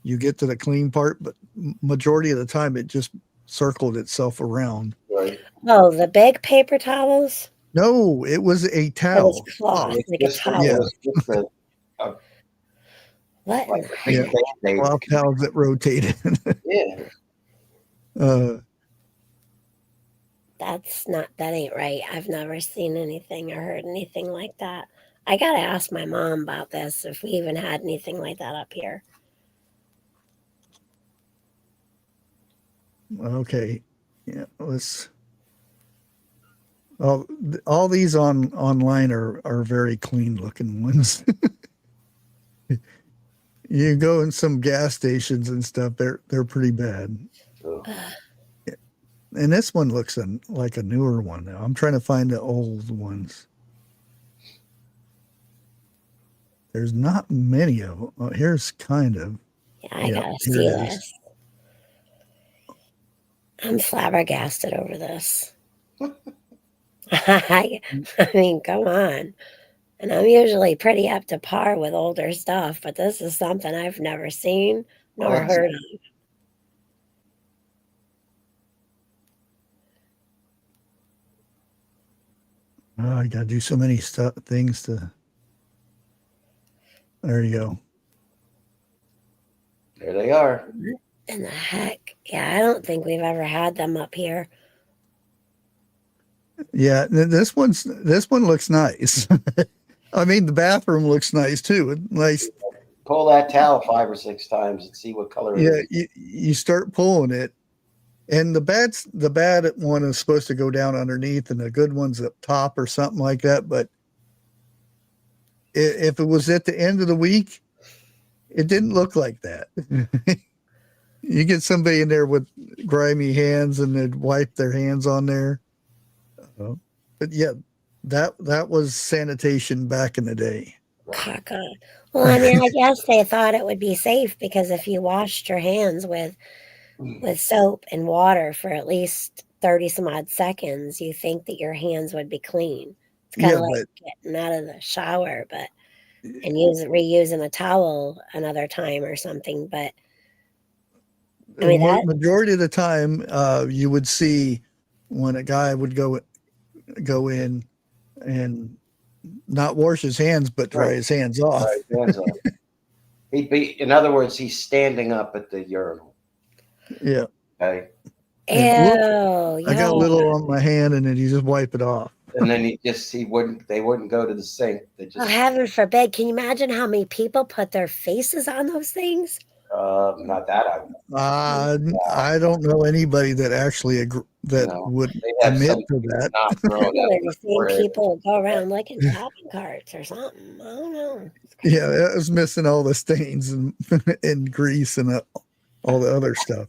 you get to the clean part, but majority of the time it just circled itself around. Right. Oh, the big paper towels? No, it was a towel. It was cloth, like a towel. Yeah. What? Cloth towels that rotated. Yeah. That ain't right. I've never seen anything or heard anything like that. I gotta ask my mom about this, if we even had anything like that up here. Okay. Yeah, all these online are very clean looking ones. You go in some gas stations and stuff, they're pretty bad. Oh. And this one looks like a newer one now. I'm trying to find the old ones. There's not many of them. Oh, here's kind of. Yeah, I gotta see this. I'm flabbergasted over this. I mean, come on. And I'm usually pretty up to par with older stuff, but this is something I've never seen nor heard of. Oh, I gotta do so many things to. There you go. There they are. In the heck? Yeah, I don't think we've ever had them up here. Yeah, this one looks nice. I mean, the bathroom looks nice too. Nice. Pull that towel 5 or 6 times and see what color it is. Yeah, you start pulling it, and the bad one is supposed to go down underneath, and the good one's up top or something like that. But if it was at the end of the week, it didn't look like that. You get somebody in there with grimy hands, and they'd wipe their hands on there. But yeah, that was sanitation back in the day. Well, I mean, I guess they thought it would be safe because if you washed your hands with soap and water for at least 30 some odd seconds, you think that your hands would be clean. It's kind of like getting out of the shower, and reusing a towel another time or something. But I mean, majority of the time, you would see when a guy would go in and not wash his hands, but dry his hands off. He'd be, in other words, he's standing up at the urinal. Yeah. Okay. Ew, I got a little on my hand, and then you just wipe it off. And then they wouldn't go to the sink. They just, heaven forbid. Can you imagine how many people put their faces on those things? Not that I don't know anybody that actually would they have admit some to that. not growing up I've seen for it. people go around like in shopping carts or something. I don't know. Yeah, it was missing all the stains and, and grease and all the other stuff.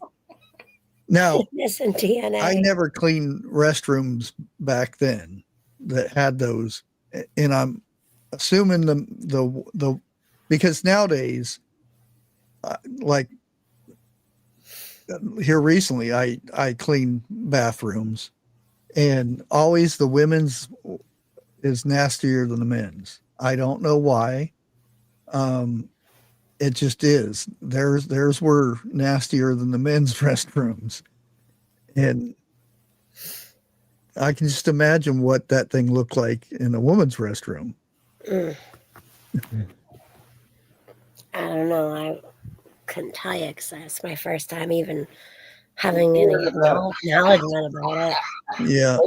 Now, Missing DNA. I never cleaned restrooms back then that had those, and I'm assuming the because nowadays, like here recently, I clean bathrooms, and always the women's is nastier than the men's. I don't know why. It just is. Theirs were nastier than the men's restrooms. And I can just imagine what that thing looked like in a woman's restroom. I don't know. I couldn't tell you because that's my first time even having any acknowledgement about it. Yeah.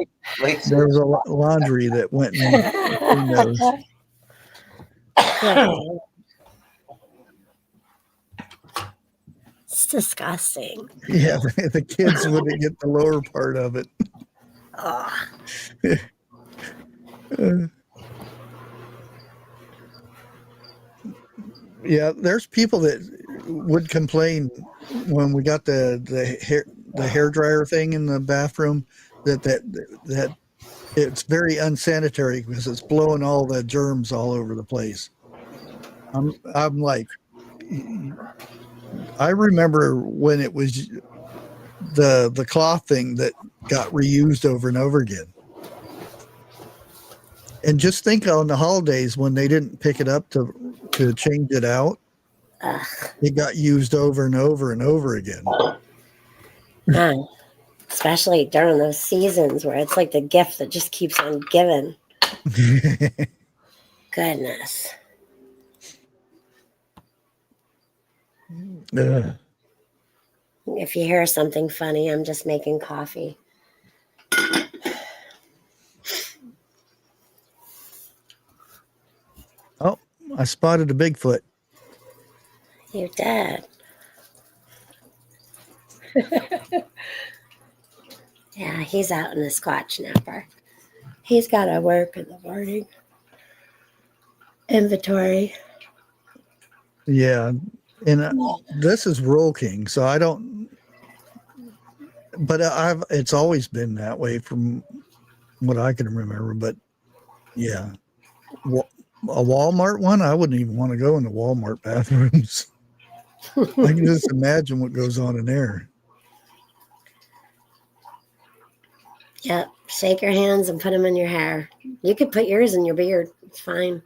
There was a laundry that went in those. It's disgusting. Yeah, the kids wouldn't get the lower part of it. Oh. Yeah, there's people that would complain when we got the hair dryer thing in the bathroom that it's very unsanitary because it's blowing all the germs all over the place. I'm like, I remember when it was the cloth thing that got reused over and over again. And just think on the holidays when they didn't pick it up to change it out, it got used over and over and over again. Man, especially during those seasons where it's like the gift that just keeps on giving. Goodness. If you hear something funny, I'm just making coffee. Oh, I spotted a Bigfoot. You did. Yeah, he's out in the Squatch Napper. He's got to work in the morning. Inventory. Yeah, and this is Roll King, so I don't. But it's always been that way from what I can remember. But yeah, a Walmart one, I wouldn't even want to go in the Walmart bathrooms. I can just imagine what goes on in there. Yep. Shake your hands and put them in your hair. You could put yours in your beard. It's fine.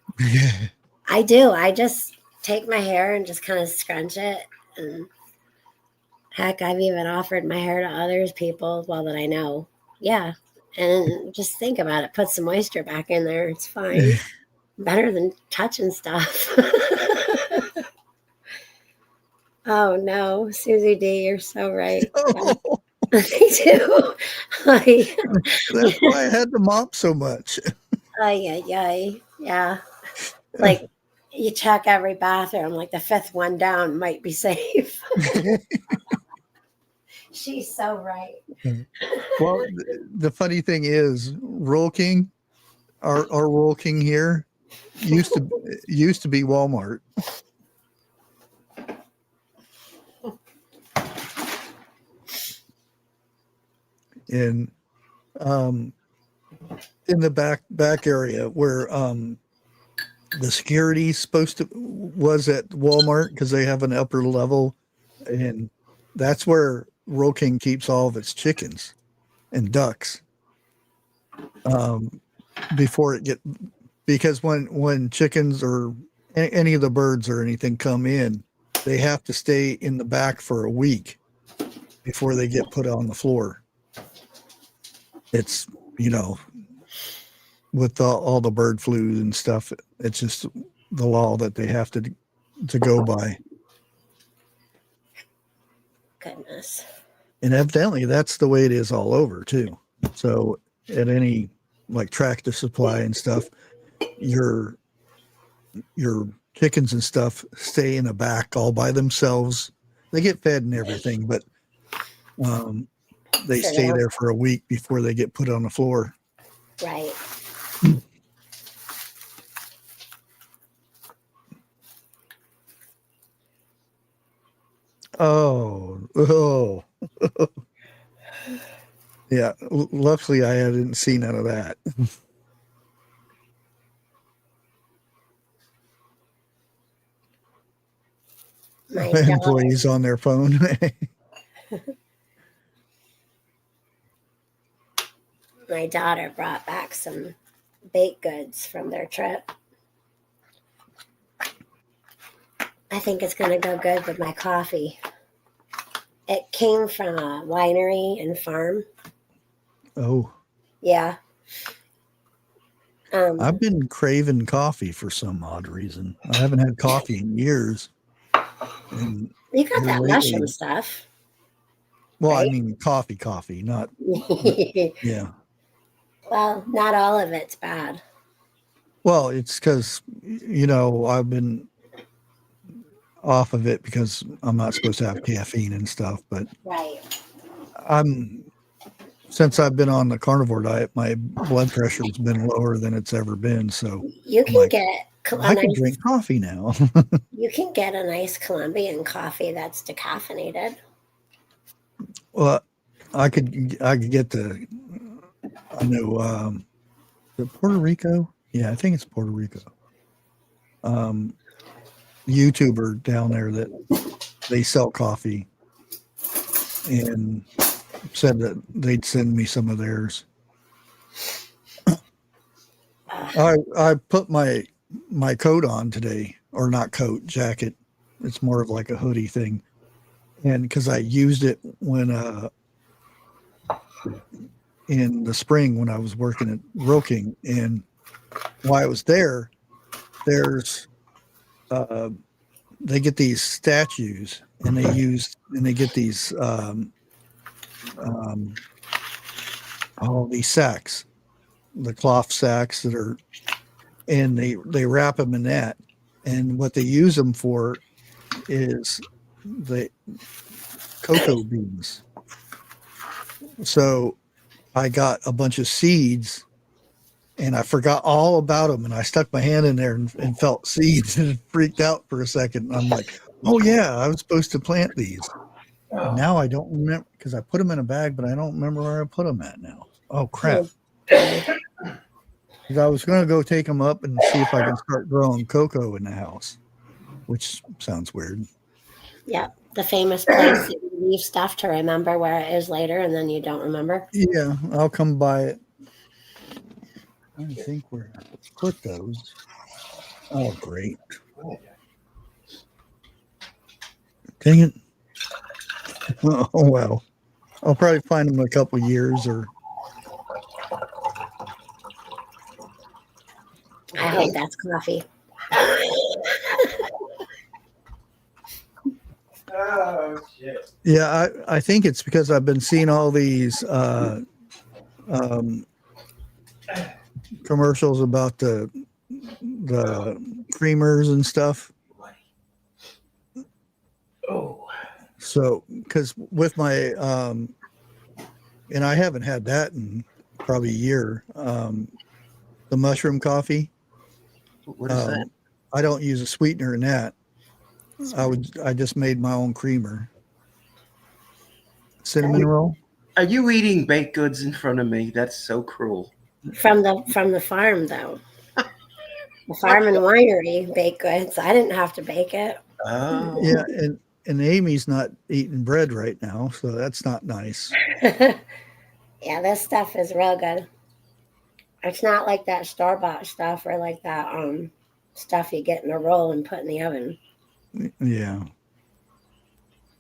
I do. I just take my hair and just kind of scrunch it. And heck, I've even offered my hair to others people, well, that I know. Yeah. And just think about it. Put some moisture back in there. It's fine. Better than touching stuff. Oh, no. Susie D., you're so right. Oh, Me too. that's why I had to mop so much. Yeah. Like you check every bathroom, like the fifth one down might be safe. She's so right. Well, the funny thing is, Roll King, our Roll King here, used to be Walmart. And in the back area where the security was at Walmart because they have an upper level, and that's where Roll King keeps all of its chickens and ducks because when chickens or any of the birds or anything come in, they have to stay in the back for a week before they get put on the floor. It's, with all the bird flu and stuff, it's just the law that they have to go by. Goodness. And evidently that's the way it is all over too. So at any like Tractor Supply and stuff, your chickens and stuff stay in the back all by themselves they get fed and everything, but they So they stay don't- there for a week before they get put on the floor. Right. Oh. Yeah, luckily I didn't see none of that. My Employees on their phone. my daughter brought back some baked goods from their trip. I think it's going to go good with my coffee. It came from a winery and farm. Oh, Yeah. I've been craving coffee for some odd reason. I haven't had coffee in years. And You got that lately- mushroom stuff. well, I right? mean coffee, not yeah. Well, not all of it's bad. Well, it's because I've been off of it because I'm not supposed to have caffeine and stuff. But Right. since I've been on the carnivore diet, my blood pressure has been lower than it's ever been. So You I'm can like, get I can drink coffee now. you can get a nice Colombian coffee that's decaffeinated. Well, I could get the Puerto Rico. Yeah, I think it's Puerto Rico. YouTuber down there that they sell coffee and said that they'd send me some of theirs. I put my coat on today, or not coat, jacket. It's more of like a hoodie thing. And because I used it when in the spring when I was working at Roking, and while I was there, there's they get these statues and they get these these sacks, the cloth sacks that are, and they wrap them in that, and what they use them for is the cocoa beans. So I got a bunch of seeds and I forgot all about them, and I stuck my hand in there and felt seeds and freaked out for a second. I'm like, oh yeah, I was supposed to plant these. And now I don't remember because I put them in a bag, but I don't remember where I put them at now. Oh crap. Because I was going to go take them up and see if I can start growing cocoa in the house, which sounds weird. Yep. The famous place that you leave stuff to remember where it is later and then you don't remember. Yeah, I'll come by it. I think where I put those. Oh, great. Dang it. Oh, well. I'll probably find them in a couple years or. I hope that's coffee. Oh shit! Yeah, I think it's because I've been seeing all these commercials about the creamers and stuff. Oh, So, because with my and I haven't had that in probably a year. The mushroom coffee. what is that? I don't use a sweetener in that. I just made my own creamer. Cinnamon roll. Are you eating baked goods in front of me? That's so cruel. From the farm though. The farm and winery baked goods. I didn't have to bake it. Oh, Yeah, and Amy's not eating bread right now, so that's not nice. Yeah, this stuff is real good. It's not like that store-bought stuff or like that stuff you get in a roll and put in the oven. Yeah.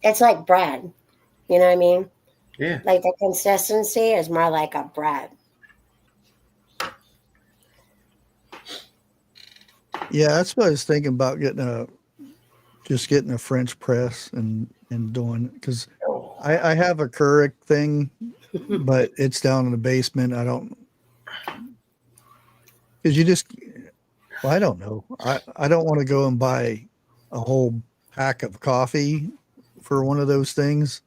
It's like bread. You know what I mean? yeah. Like the consistency is more like a bread. Yeah, that's what I was thinking about getting a French press and doing, because I have a Keurig thing, but it's down in the basement. I don't, because I don't know. I don't want to go and buy a whole pack of coffee for one of those things,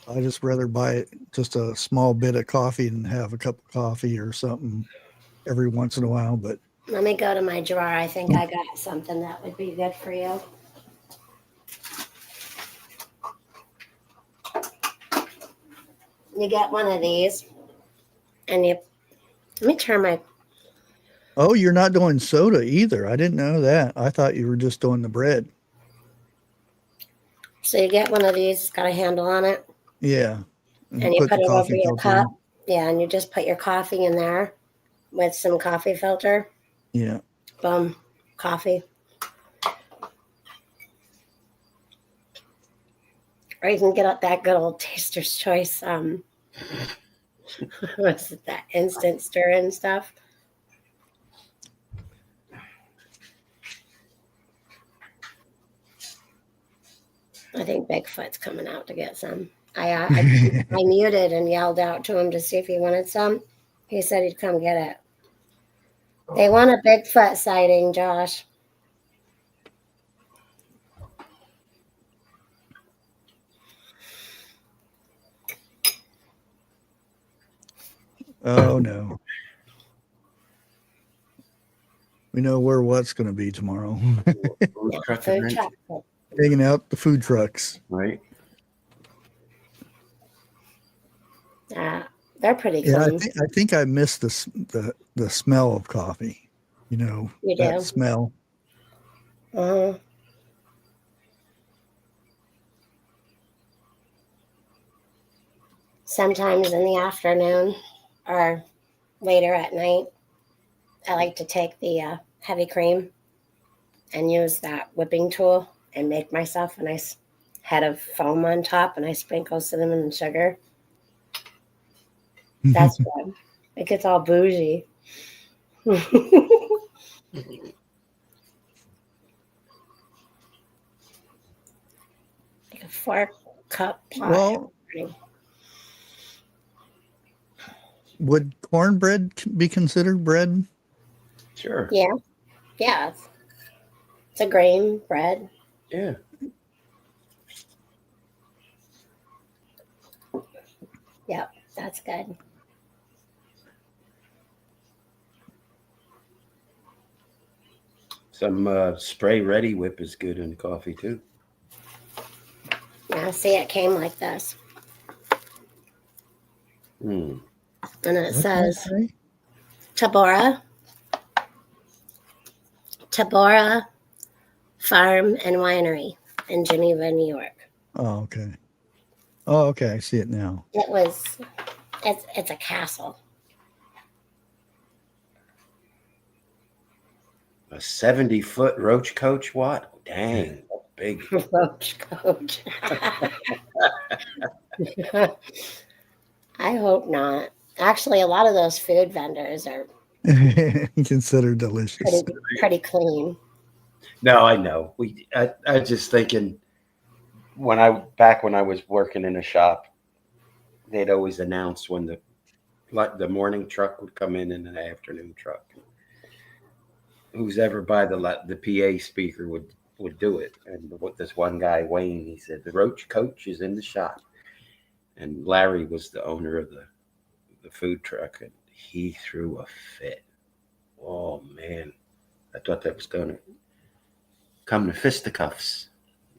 I just rather buy just a small bit of coffee and have a cup of coffee or something every once in a while. But Let me go to my drawer. I think I got something that would be good for you. You get one of these, and you. Let me turn my. oh, you're not doing soda either. I didn't know that. I thought you were just doing the bread. So you get one of these. It's got a handle on it. Yeah. And you put the it over coffee your filter in. cup. Yeah, and you just put your coffee in there with some coffee filter. Yeah. Boom, coffee. Or you can get up that good old Taster's Choice. What's it, that instant stir-in stuff? I think Bigfoot's coming out to get some. I muted and yelled out to him to see if he wanted some. He said he'd come get it. They want a Bigfoot sighting, Josh. Oh no. We know where what's going to be tomorrow. Food truck. Taking out the food trucks. Right. They're pretty Yeah, clean. I think I missed the smell of coffee. You know, You that do? smell. Uh-huh. Sometimes in the afternoon or later at night, I like to take the heavy cream and use that whipping tool and make myself a nice head of foam on top, and I sprinkle cinnamon and sugar. That's good. It gets all bougie. Like a 4-cup pot. Well, would cornbread be considered bread? Sure. Yeah. Yeah. It's a grain bread. Yeah. Yep, that's good. Some spray ready whip is good in coffee too. Yeah, see, it came like this. Hmm. And it What says did Tabora Farm and Winery in Geneva, New York. Oh, okay. Oh, okay. I see it now. It's a castle. A 70-foot roach coach? What? Dang, that's big. Roach coach. I hope not. Actually, a lot of those food vendors are Considered delicious. pretty clean. No, I know. I just thinking back when I was working in a shop, they'd always announce when the morning truck would come in and the afternoon truck. Who's ever by the PA speaker would do it. And what this one guy, Wayne, he said, the roach coach is in the shop. And Larry was the owner of the food truck, and he threw a fit. Oh, man. I thought that was going to come to fisticuffs.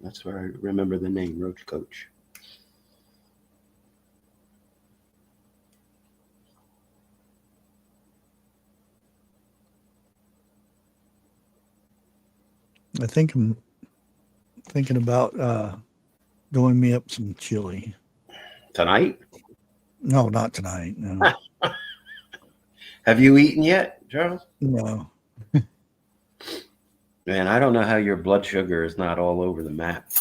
That's where I remember the name, Roach Coach. I think I'm thinking about doing me up some chili. Tonight? No, not tonight. No. Have you eaten yet, Charles? No. Man, I don't know how your blood sugar is not all over the map.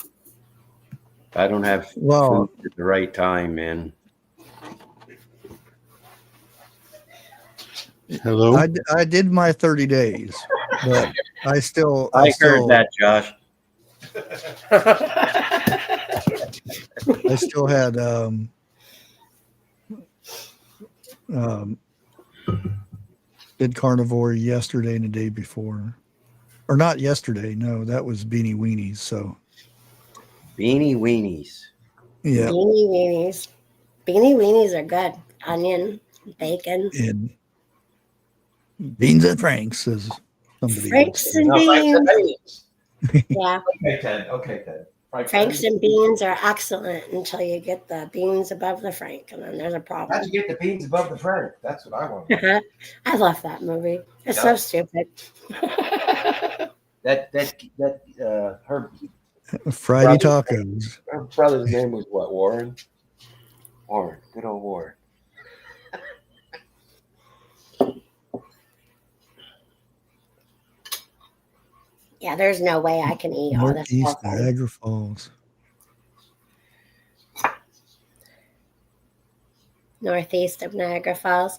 I don't have Well, food at the right time, man. Hello? I did my 30 days, but I heard that, Josh. I still had did carnivore yesterday and the day before, or not yesterday. No, that was Beanie Weenies. So Beanie weenies. Yeah. Beanie weenies. Beanie weenies are good. Onion, bacon. And beans and franks, as somebody would Franks say. and No, Franks and beans. beans. Yeah. Okay, Ted. Okay, Ted. Franks and beans are excellent until you get the beans above the frank, and then there's a How'd problem. you get the beans above the Frank? That's what I want. I love that movie. It's Yeah. so stupid. Her Friday brother- tacos. her brother's name was what? Warren. Warren. Good old Warren. Yeah, there's no way I can eat all this Northeast stuff. Niagara Falls. Northeast of Niagara Falls.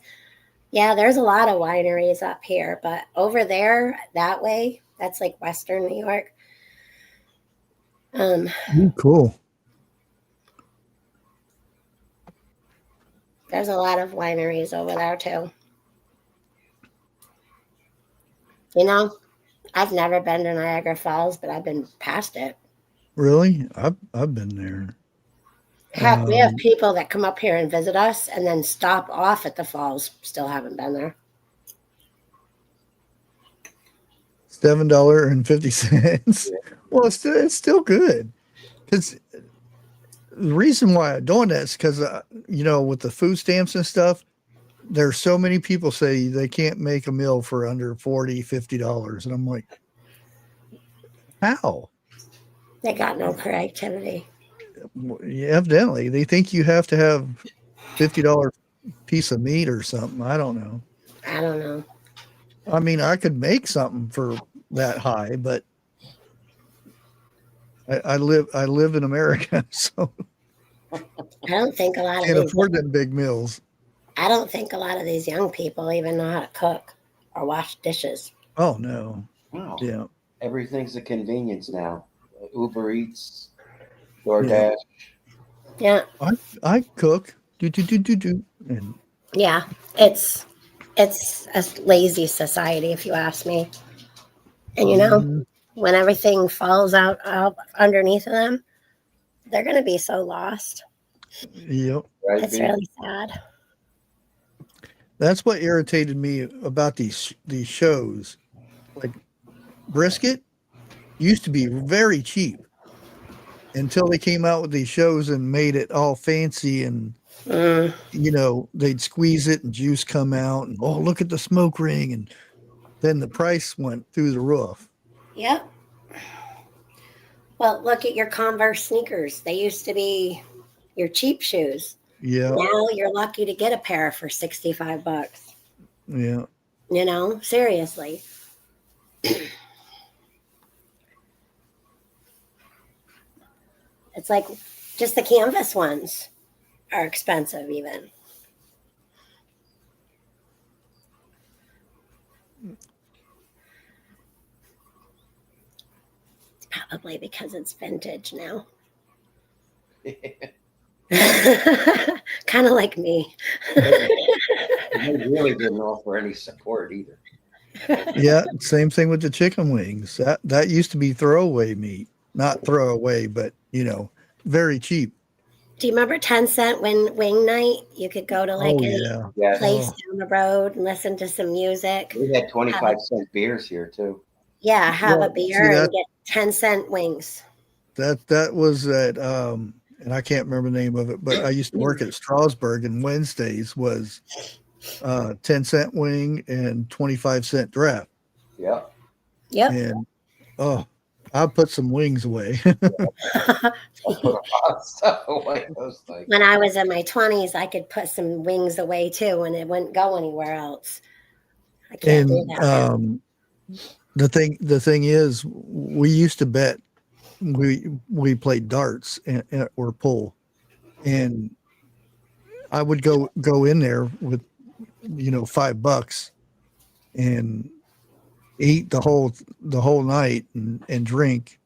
Yeah, there's a lot of wineries up here, but over there, that way, that's like Western New York. Ooh, cool. There's a lot of wineries over there too. You know, I've never been to Niagara Falls, but I've been past it. Really? I've been there. Heck, we have people that come up here and visit us and then stop off at the falls. Still haven't been there. $7.50. Well, it's still good. Because the reason why I'm doing that is because, with the food stamps and stuff, there's so many people say they can't make a meal for under $40, $50. And I'm like, how? They got no creativity. Evidently, they think you have to have $50 piece of meat or something. I don't know. I don't know. I mean, I could make something for that high, but I live in America, so I don't think a lot of can't these, afford them big meals. I don't think a lot of these young people even know how to cook or wash dishes. Oh no. Wow. Yeah. Everything's a convenience now. Uber Eats, DoorDash. Yeah. I cook. And Yeah. It's a lazy society, if you ask me. And when everything falls out underneath of them, they're going to be so lost. Yep. Right, It's B? really sad. That's what irritated me about these shows. Like brisket used to be very cheap until they came out with these shows and made it all fancy and they'd squeeze it and juice come out and look at the smoke ring, and then the price went through the roof. Yep. Well, look at your Converse sneakers. They used to be your cheap shoes. Yeah. Now you're lucky to get a pair for $65. Yeah. Seriously. It's like just the canvas ones are expensive even. It's probably because it's vintage now. Kind of like me. They really didn't offer any support either. Yeah, same thing with the chicken wings. That used to be throwaway meat. Not throwaway, but very cheap. Do you remember 10-cent wing night? You could go to like a Yeah. place down the road and listen to some music. We had 25-cent beers here too. Yeah, have Well, a beer see, and get 10-cent wings. That was at and I can't remember the name of it, but I used to work at Strasburg, and Wednesdays was 10-cent wing and 25-cent draft. Yeah. Yep. And I'll put some wings away. When I was in my 20s, I could put some wings away too, and it wouldn't go anywhere else. I can't do that. The thing is, we used to bet. We played darts or pool, and I would go in there with $5 and eat the whole night and drink,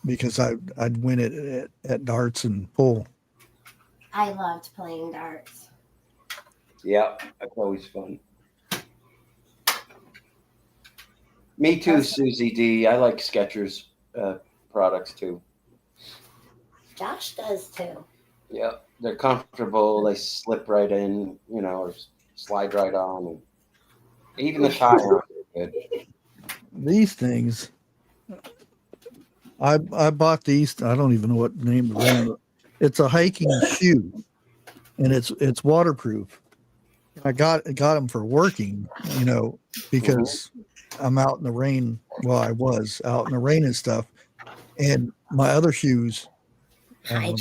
because I'd win it at darts and pool. I loved playing darts. Yeah, that's always fun. Me too, Susie D. I like Skechers products too. Josh does too. Yep, they're comfortable. They slip right in, you know, or slide right on. And even the tie on are good. These things, I bought these. I don't even know what name the brand. It's a hiking shoe, and it's waterproof. I got them for working, you know, because I'm out in the rain. Well, I was out in the rain and stuff, and my other shoes. I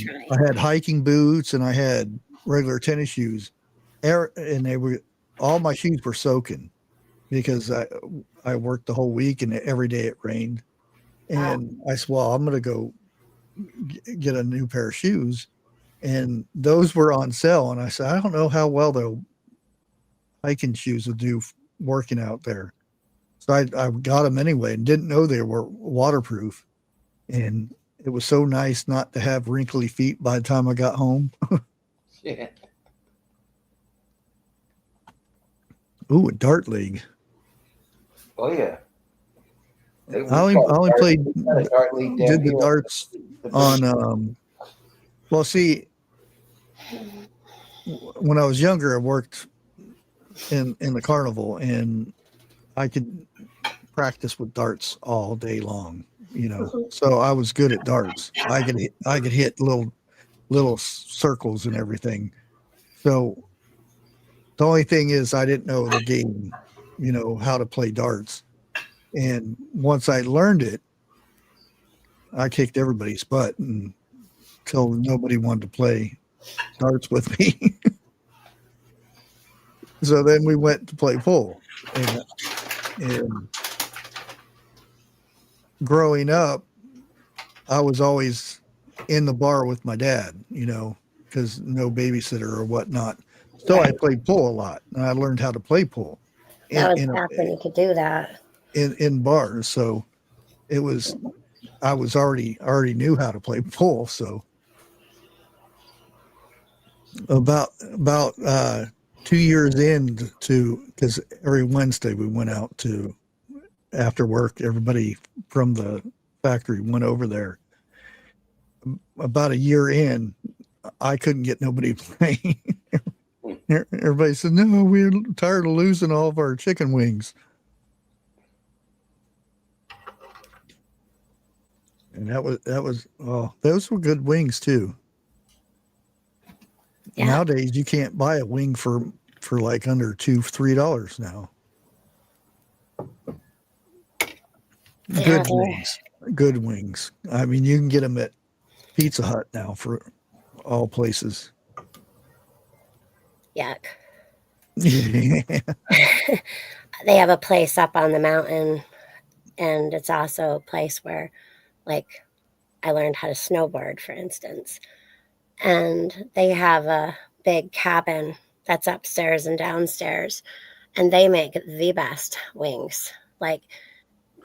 had hiking boots and I had regular tennis shoes, and they were all my shoes were soaking because I worked the whole week and every day it rained. And I said, well, I'm going to go get a new pair of shoes. And those were on sale. And I said, I don't know how well the hiking shoes would do working out there. So I got them anyway and didn't know they were waterproof. And it was so nice not to have wrinkly feet by the time I got home. Yeah. Ooh, a dart league. Oh yeah. I only played did the darts on well, see, when I was younger I worked in the carnival and I could practice with darts all day long, you know. So I was good at darts. I could hit little circles and everything. So the only thing is I didn't know the game, you know, how to play darts. And once I learned it, I kicked everybody's butt until nobody wanted to play darts with me. So then we went to play pool. And growing up, I was always in the bar with my dad, you know, because no babysitter or whatnot. So I played pool a lot, and I learned how to play pool. That was back when you could do that. In bars. So it was, I was already knew how to play pool. So about 2 years in to, because every Wednesday we went out to, after work, everybody from the factory went over there. About a year in, I couldn't get nobody playing. Everybody said, no, we're tired of losing all of our chicken wings. And that was oh, those were good wings too. Yeah. Nowadays you can't buy a wing for like under $2-3 now. Good wings. I mean, you can get them at Pizza Hut now for all places. Yuck. Yeah. They have a place up on the mountain, and it's also a place where, like, I learned how to snowboard, for instance. And they have a big cabin that's upstairs and downstairs, and they make the best wings. Like,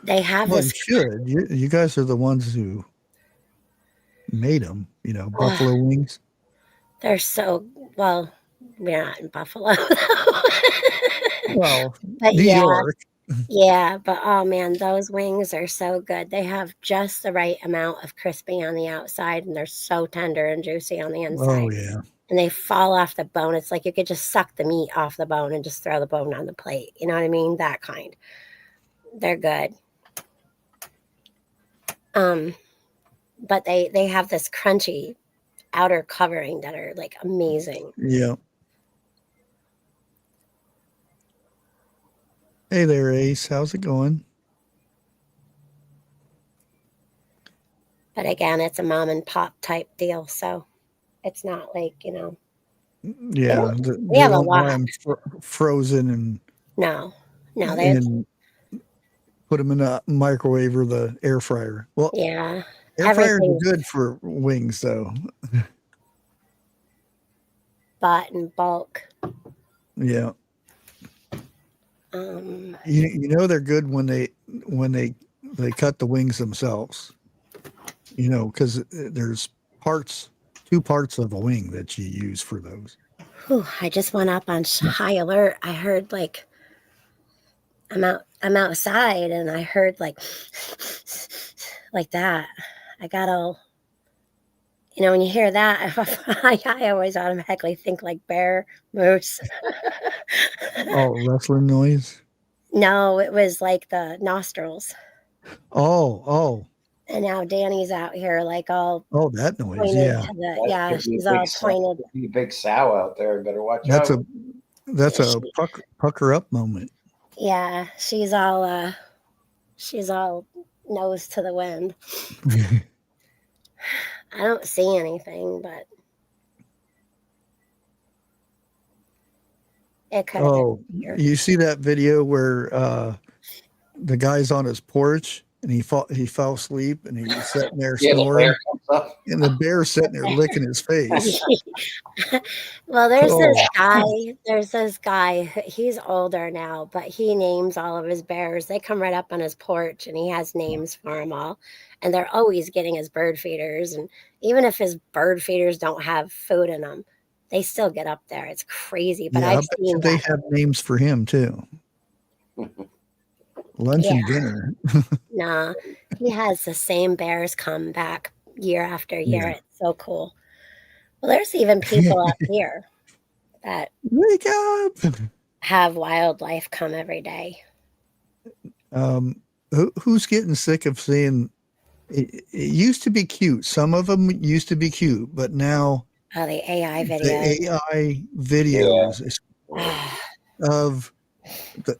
they have this. You should. You guys are the ones who made them, you know, buffalo wings. They're so, well, we're not in Buffalo. Well, but New York. Yeah, but oh man, those wings are so good. They have just the right amount of crispy on the outside, and they're so tender and juicy on the inside. Oh yeah. And they fall off the bone. It's like you could just suck the meat off the bone and just throw the bone on the plate. You know what I mean? That kind. They're good. But they have this crunchy outer covering that are like amazing. Yeah. Hey there, Ace. How's it going? But again, it's a mom and pop type deal, so it's not like, you know. Yeah, we have a lot. Frozen and and put them in a microwave or the air fryer. Well, yeah, air fryers are good for wings, though. Bought in bulk. Yeah. You know they're good when they cut the wings themselves. You know, because there's two parts of a wing that you use for those. Whew, I just went up on high alert. I heard like I'm outside and I heard like that. I got all You know, when you hear that, I always automatically think like bear, moose. Oh, rustling noise. No, it was like the nostrils. Oh, And now Danny's out here like all oh, that noise. pointed Yeah, to the, That yeah, could be a she's big all sow. pointed. Could be a big sow out there. Better watch that's out. a pucker up moment. Yeah, she's all nose to the wind. I don't see anything, but it could have Oh, been here. you see that video where the guy's on his porch and he fell asleep and he's sitting there Yeah, the snoring, bear comes up. and the bear's sitting there licking his face. Well, there's this Oh. guy. There's this guy. He's older now, but he names all of his bears. They come right up on his porch, and he has names for them all. And they're always getting his bird feeders. And even if his bird feeders don't have food in them, they still get up there. It's crazy. But Yeah, I've I bet seen you they that. have names for him too. Lunch and dinner. Nah, he has the same bears come back year after year. Yeah. It's so cool. Well, there's even people up here that Wake up! have wildlife come every day. Who's getting sick of seeing? It used to be cute. Some of them used to be cute, but now Oh, the AI videos. the AI videos of the.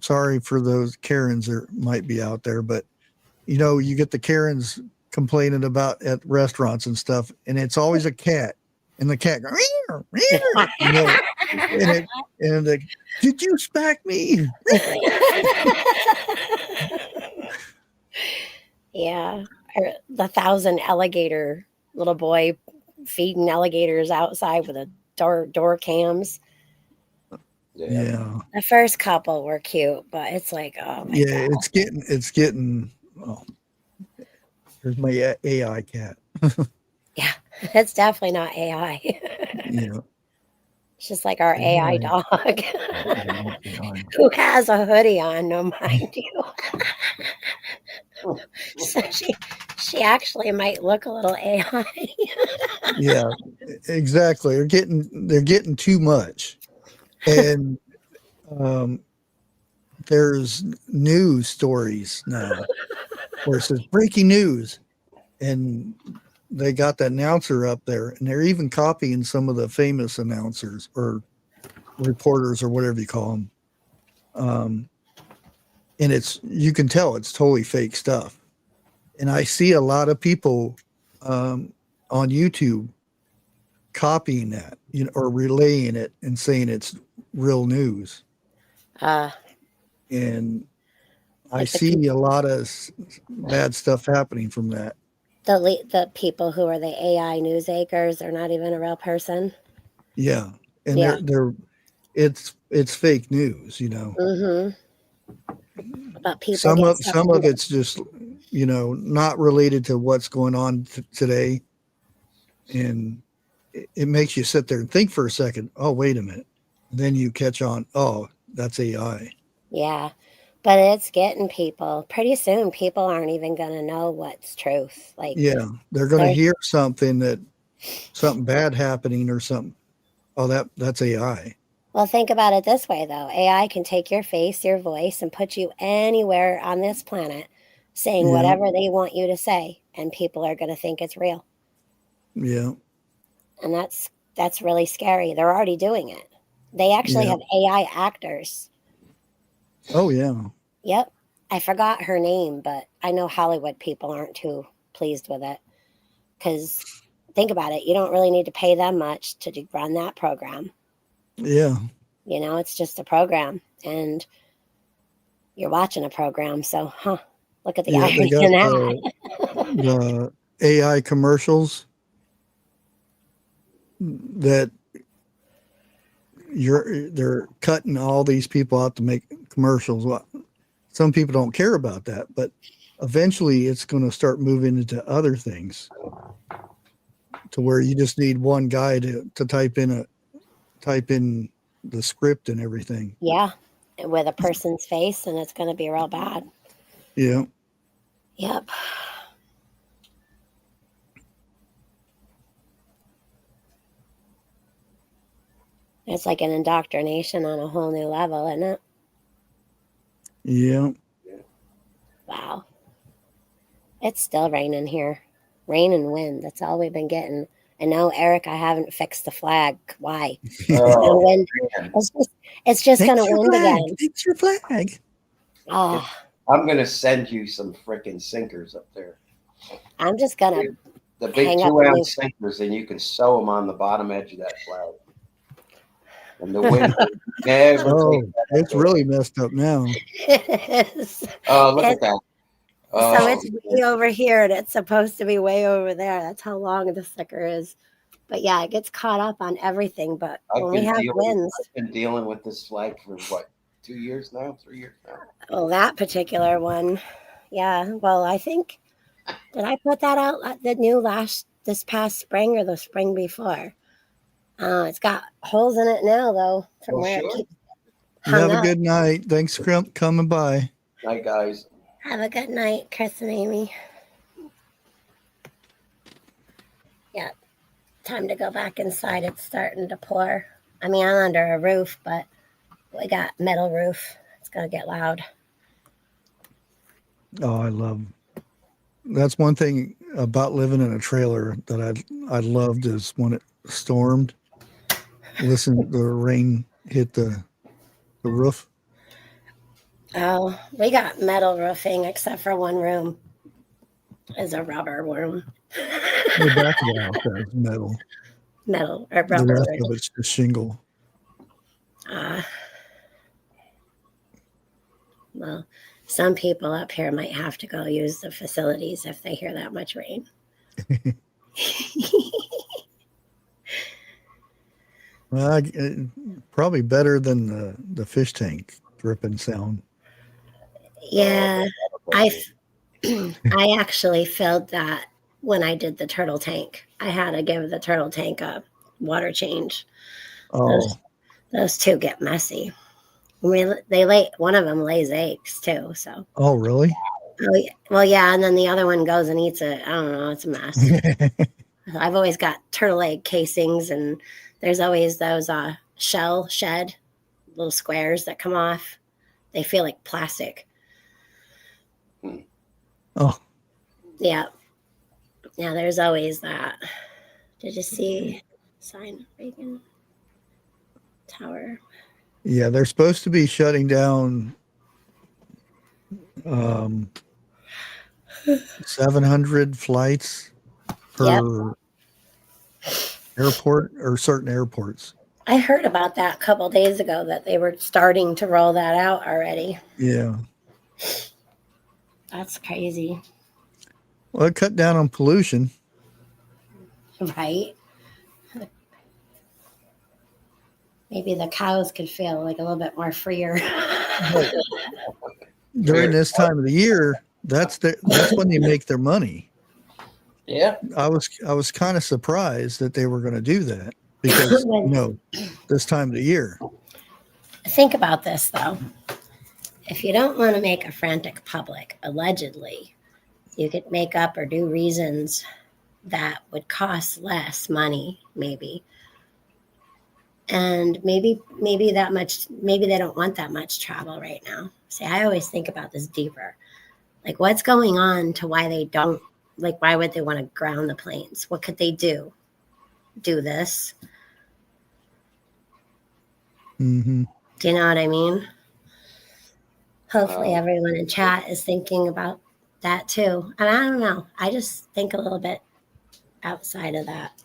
Sorry for those Karens that might be out there, but you know, you get the Karens complaining about at restaurants and stuff, and it's always a cat, and the cat goes, "Meow, meow," you know, and the, did you smack me? Yeah, or the 1,000 alligator little boy feeding alligators outside with a door cams. Yeah. The first couple were cute, but it's like, oh my Yeah, God. it's getting. Oh, there's my AI cat. Yeah, it's definitely not AI. Yeah. It's just like our AI dog AI. who has a hoodie on, no mind you. So she actually might look a little AI. Yeah, exactly. They're getting too much, and there's news stories now where it says breaking news, and they got the announcer up there, and they're even copying some of the famous announcers or reporters or whatever you call them. And you can tell it's totally fake stuff. And I see a lot of people on YouTube copying that, you know, or relaying it and saying it's real news. And I see a lot of bad stuff happening from that. The people who are the AI news anchors, they're not even a real person. Yeah, and it's fake news, you know. Mm-hmm. But people Some of it's just, you know, not related to what's going on today, and it makes you sit there and think for a second. Oh, wait a minute, and then you catch on. Oh, that's AI. Yeah, but it's getting people. Pretty soon, people aren't even going to know what's truth. Like, yeah, they're going to hear something bad happening or something. Oh, that's AI. Well, think about it this way, though. AI can take your face, your voice, and put you anywhere on this planet saying whatever they want you to say, and people are going to think it's real. Yeah. And that's really scary. They're already doing it. They actually have AI actors. Oh, yeah. Yep. I forgot her name, but I know Hollywood people aren't too pleased with it. Because think about it. You don't really need to pay them much to run that program. Yeah. You know, it's just a program, and you're watching a program. So, look at the irony in that. The AI commercials that they're cutting all these people out to make commercials. Well, some people don't care about that, but eventually it's going to start moving into other things to where you just need one guy to type in the script and everything. Yeah, with a person's face, and it's going to be real bad. Yeah. Yep. It's like an indoctrination on a whole new level, isn't it? Yeah. Wow. It's still raining here. Rain and wind. That's all we've been getting. And no, Eric, I haven't fixed the flag. Why? It's gonna wind. Man. It's just Fix gonna your wind flag. again. Fix your flag. Oh, I'm gonna send you some freaking sinkers up there. I'm just gonna The big hang up 2-ounce sinkers, and you can sew them on the bottom edge of that flag. And the wind will never Oh, take that it's really messed up now. Oh, look at that. Oh, So it's way over here, and it's supposed to be way over there. That's how long the sticker is. But yeah, it gets caught up on everything. But when we have winds, I've been dealing with this flag for what, 2 years now, 3 years now. well, that particular one, yeah. Well, I think did I put that out this past spring or the spring before? It's got holes in it now, though, from Well, where sure. it keeps You hung have a up. good night. Thanks for coming by. Night, guys. Have a good night, Chris and Amy. Yeah, time to go back inside. It's starting to pour. I mean, I'm under a roof, but we got metal roof. It's gonna get loud. Oh, that's one thing about living in a trailer that I loved is when it stormed. Listen to the rain hit the roof. Oh, we got metal roofing except for one room is a rubber room. The back of the house has metal. Metal or The rubber. rest of it's just shingle. Well, some people up here might have to go use the facilities if they hear that much rain. Well, probably better than the fish tank dripping sound. Yeah, I actually filled that when I did the turtle tank. I had to give the turtle tank a water change. Oh, Those two get messy. They lay, one of them lays eggs too. So, oh, really? well, yeah, and then the other one goes and eats it. I don't know. It's a mess. I've always got turtle egg casings, and there's always those shell shed little squares that come off. They feel like plastic. Oh, Yeah. Yeah, there's always that. Did you see sign Reagan Tower? yeah. They're supposed to be shutting down 700 flights per airport or certain airports. I heard about that a couple days ago that they were starting to roll that out already. Yeah. That's crazy. Well, it cut down on pollution. Right? Maybe the cows could feel like a little bit more freer. During this time of the year, that's when they make their money. Yeah. I was kind of surprised that they were going to do that because this time of the year. Think about this though. If you don't want to make a frantic public, allegedly, you could make up or do reasons that would cost less money, maybe. And maybe that much, maybe they don't want that much travel right now. See, I always think about this deeper. Like, what's going on to why they don't, like, why would they want to ground the planes? What could they do? Do this? Mm-hmm. Do you know what I mean? Hopefully everyone in chat is thinking about that too. And I don't know. I just think a little bit outside of that.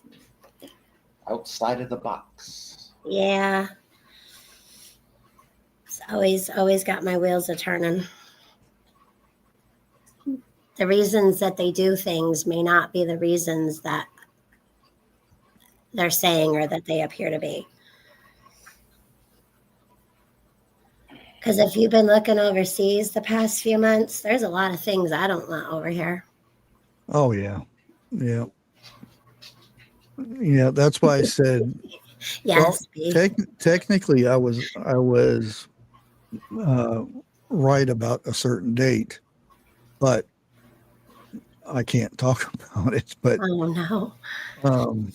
Outside of the box. Yeah. It's always got my wheels a turning. The reasons that they do things may not be the reasons that they're saying or that they appear to be. Because if you've been looking overseas the past few months, there's a lot of things I don't want over here. Oh yeah, yeah, yeah. That's why I said. Yes. Well, technically, I was right about a certain date, but I can't talk about it. But oh no.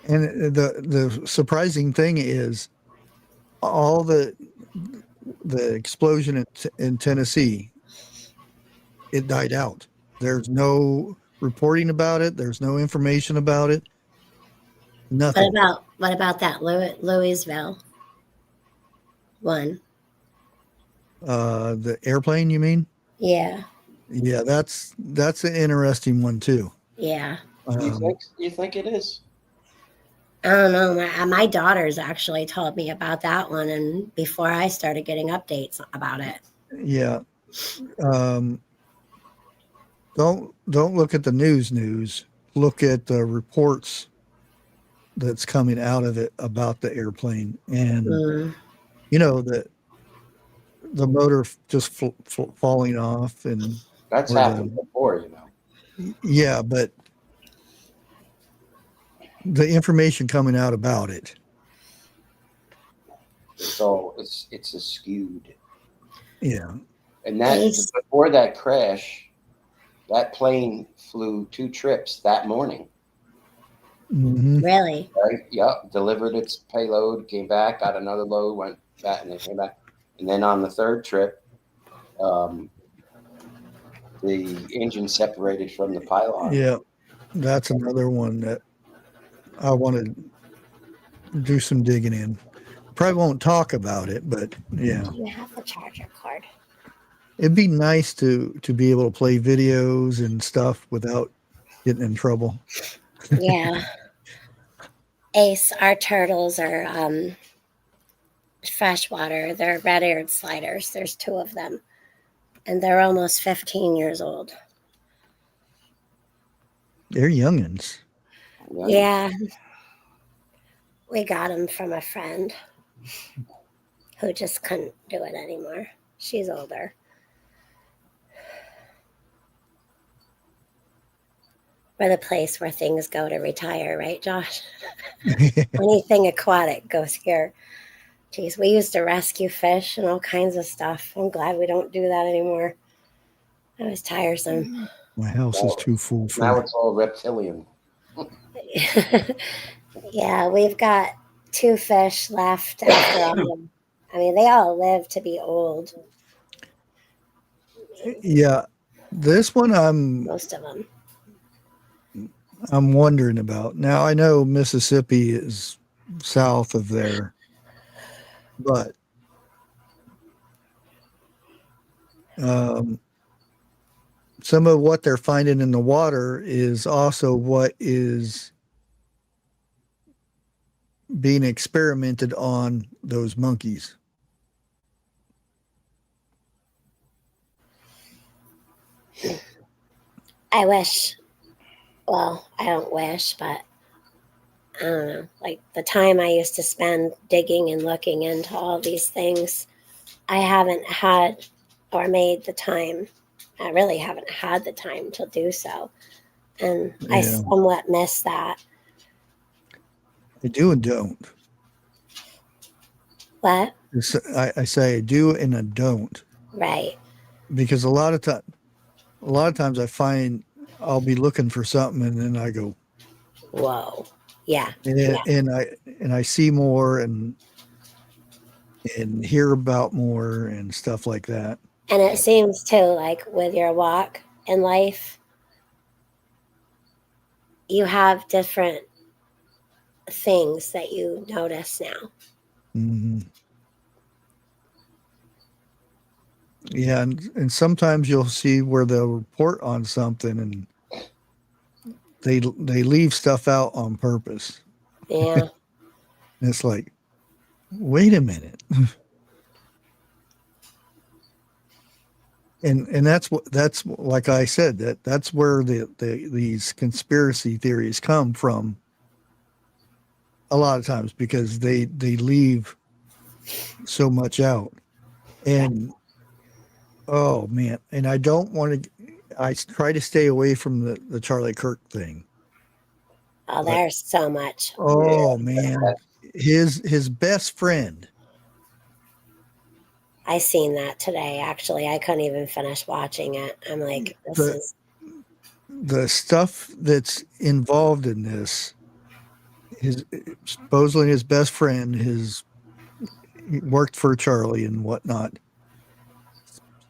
And the surprising thing is, all the explosion in Tennessee, it died out. There's no reporting about it. There's no information about it. Nothing. What about that Louisville one? The airplane, you mean? Yeah. Yeah, that's an interesting one too. Yeah. You think it is? I don't know. My daughters actually told me about that one, and before I started getting updates about it. Yeah. Don't look at the news. Look at the reports that's coming out of it about the airplane, and you know that the motor just falling off, and That's happened before, you know. Yeah, but the information coming out about it. So it's skewed. Yeah. And that before that crash, that plane flew 2 trips that morning. Mm-hmm. Really? Right? Yep. Delivered its payload, came back, got another load, went back, and then came back. And then on the 3rd trip, the engine separated from the pylon. Yeah, that's another one that I want to do some digging in. Probably won't talk about it, but yeah. Do you have the charger cord? It'd be nice to be able to play videos and stuff without getting in trouble. Yeah. Ace, our turtles are freshwater. They're red-eared sliders. There's 2 of them. And they're almost 15 years old. They're youngins. Yeah. We got them from a friend who just couldn't do it anymore. She's older. We're the place where things go to retire, right, Josh? Anything aquatic goes here. Geez, we used to rescue fish and all kinds of stuff. I'm glad we don't do that anymore. That was tiresome. My house is too full for Now it's all reptilian. Yeah, we've got 2 fish left after all of them. I mean, they all live to be old. Yeah, this one Most of them. I'm wondering about. Now I know Mississippi is south of there, but some of what they're finding in the water is also what is being experimented on those monkeys. I wish, well, I don't wish, but I don't know, like the time I used to spend digging and looking into all these things, I haven't had or made the time. I really haven't had the time to do so. And I somewhat miss that. I do and don't. What? I say I do and I don't. Right. Because a lot of times I find I'll be looking for something and then I go, whoa. Yeah. And I see more and hear about more and stuff like that. And it seems too, like with your walk in life, you have different things that you notice now. Mm-hmm. Yeah, and sometimes you'll see where they'll report on something and they leave stuff out on purpose. Yeah. And it's like, wait a minute. And that's like I said, that's where these conspiracy theories come from a lot of times, because they leave so much out. And oh man, and I don't want to, I try to stay away from the Charlie Kirk thing. Oh, there's so much. Oh man, his best friend. I seen that today. Actually, I couldn't even finish watching it. I'm like, this is the stuff that's involved in this. Supposedly his best friend, he worked for Charlie and whatnot.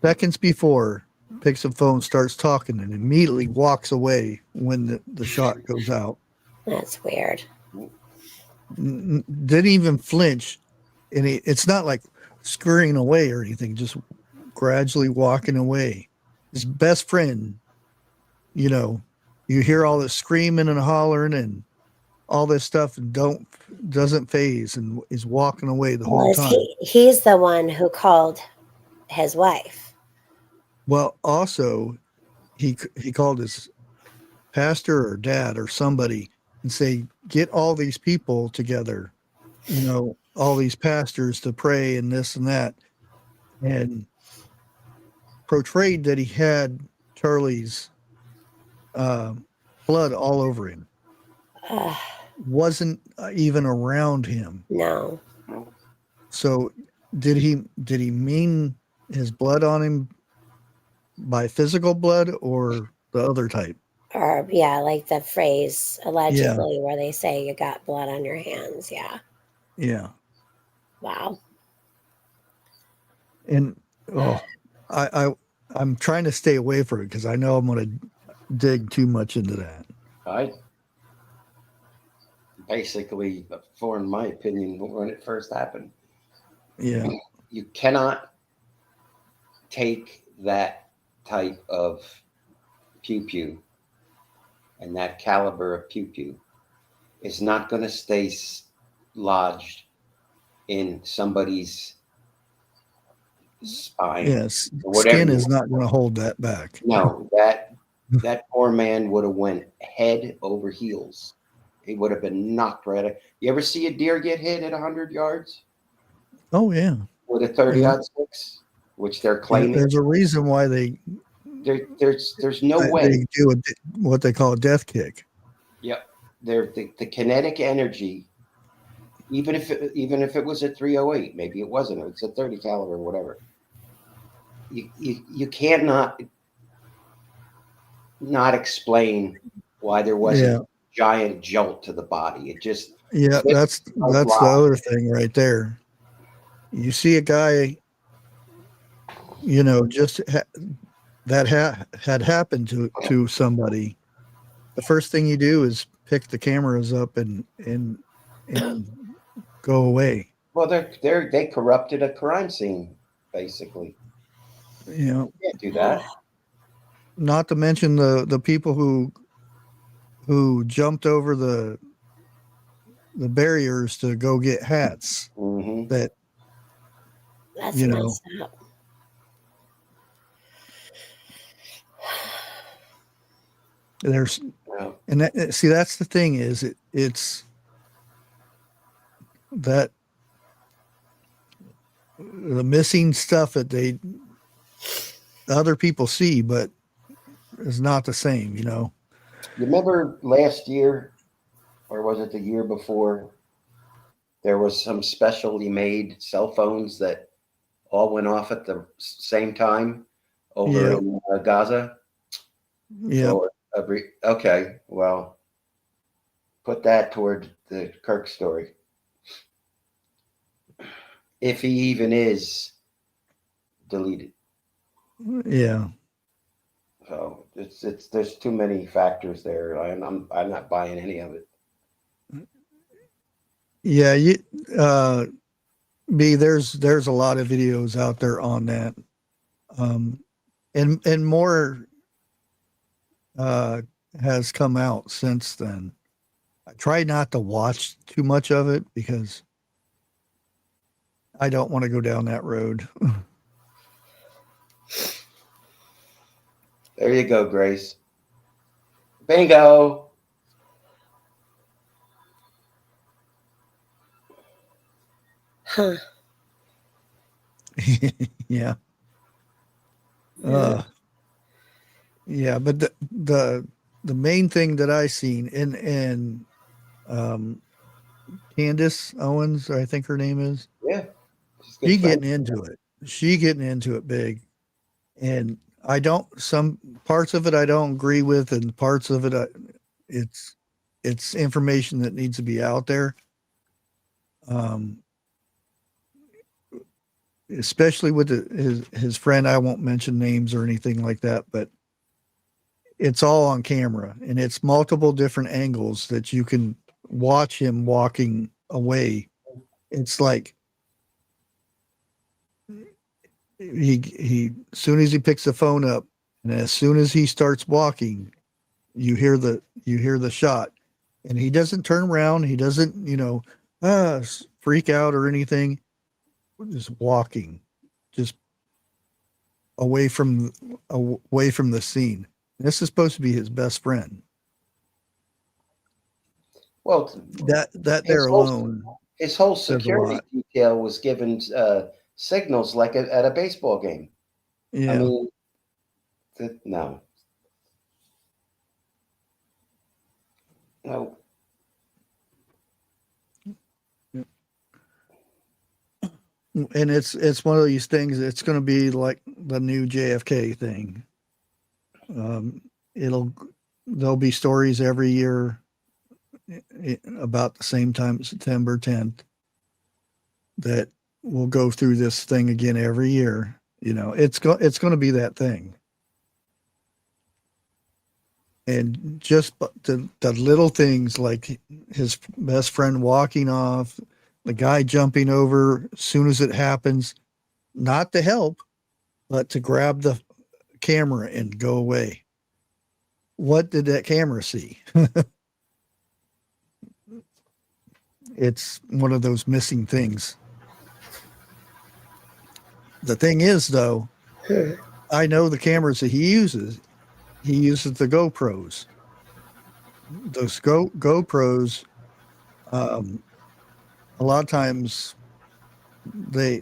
Seconds before, picks up phone, starts talking, and immediately walks away when the shot goes out. That's weird. Didn't even flinch, and it's not like scurrying away or anything, just gradually walking away. His best friend, you know, you hear all this screaming and hollering and all this stuff, and doesn't phase, and is walking away the whole time. He's the one who called his wife. Well, also, he called his pastor or dad or somebody and say, get all these people together, you know, all these pastors to pray and this and that, and portrayed that he had Charlie's blood all over him. Wasn't even around him. No. So did he mean his blood on him by physical blood or the other type? Or yeah, like the phrase allegedly where they say you got blood on your hands. Yeah. Yeah. Wow. And I'm trying to stay away from it because I know I'm going to dig too much into that. I basically formed my opinion when it first happened. Yeah. You cannot take that type of pew-pew and that caliber of pew-pew. It's not going to stay lodged in somebody's spine. Yes. Skin is not going to hold that back. No, that poor man would have went head over heels. He would have been knocked right out. You ever see a deer get hit at 100 yards? Oh, yeah. With a 30-06, which they're claiming. There's a reason why there's no way. They do what they call a death kick. Yep. The kinetic energy, even if it was a 308, maybe it wasn't. It's a 30 caliber, whatever. You cannot not explain why there wasn't a giant jolt to the body. It just that's the other thing right there. You see a guy, you know, just that had happened to somebody. The first thing you do is pick the cameras up and go away. Well, they corrupted a crime scene, basically. You know, You can't do that. Not to mention the people who jumped over the barriers to go get hats. Mm-hmm. That's you know. messed up. There's and that's the thing is it's that the missing stuff that other people see, but is not the same, you know. You remember last year, or was it the year before? There was some specially made cell phones that all went off at the same time over in Gaza. Yeah. Okay. Well, put that toward the Kirk story. If he even is deleted. Yeah. So there's too many factors there. I'm not buying any of it. Yeah, there's a lot of videos out there on that. And more has come out since then. I try not to watch too much of it because I don't want to go down that road. There you go, Grace. Bingo. Huh. Yeah. Yeah, but the main thing that I seen and Candace Owens, I think her name is. Yeah. She getting into it big. And some parts of it I don't agree with, and parts of it it's information that needs to be out there. especially with his friend. I won't mention names or anything like that, but it's all on camera, and it's multiple different angles that you can watch him walking away. It's like he as soon as he picks the phone up, and as soon as he starts walking, you hear the shot, and he doesn't turn around. He doesn't, freak out or anything. Just walking, just away from the scene. This is supposed to be his best friend. Well, That there alone. His whole says a security lot. detail was given signals like at a baseball game. Yeah. I mean, no. No. And it's one of these things. It's going to be like the new JFK thing. There'll be stories every year about the same time, September 10th, that we'll go through this thing again every year. It's going to be that thing. And just the little things like his best friend walking off, the guy jumping over as soon as it happens, not to help, but to grab the camera and go away. What did that camera see? It's one of those missing things. The thing is, though, I know the cameras that he uses. He uses the GoPros. Those GoPros, a lot of times they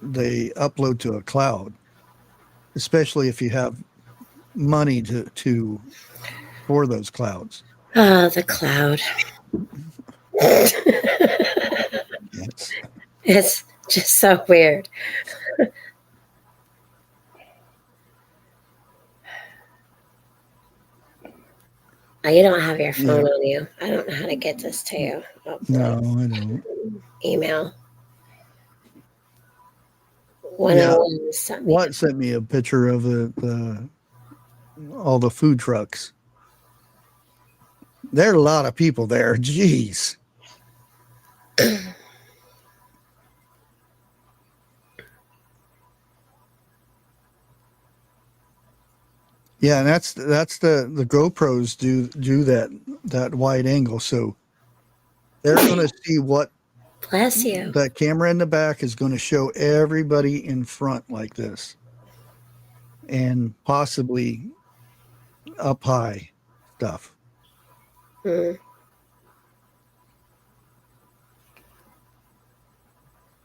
upload to a cloud, especially if you have money to for those clouds. Oh, the cloud. Yes. It's just so weird. Oh, you don't have your phone on you. I don't know how to get this to you. Oh, no, I don't. Email. What sent me a picture of all the food trucks. There are a lot of people there. Jeez. Yeah, and that's the GoPros do that wide angle, so they're going to see what. Bless you. That camera in the back is going to show everybody in front like this, and possibly up high stuff. Mm.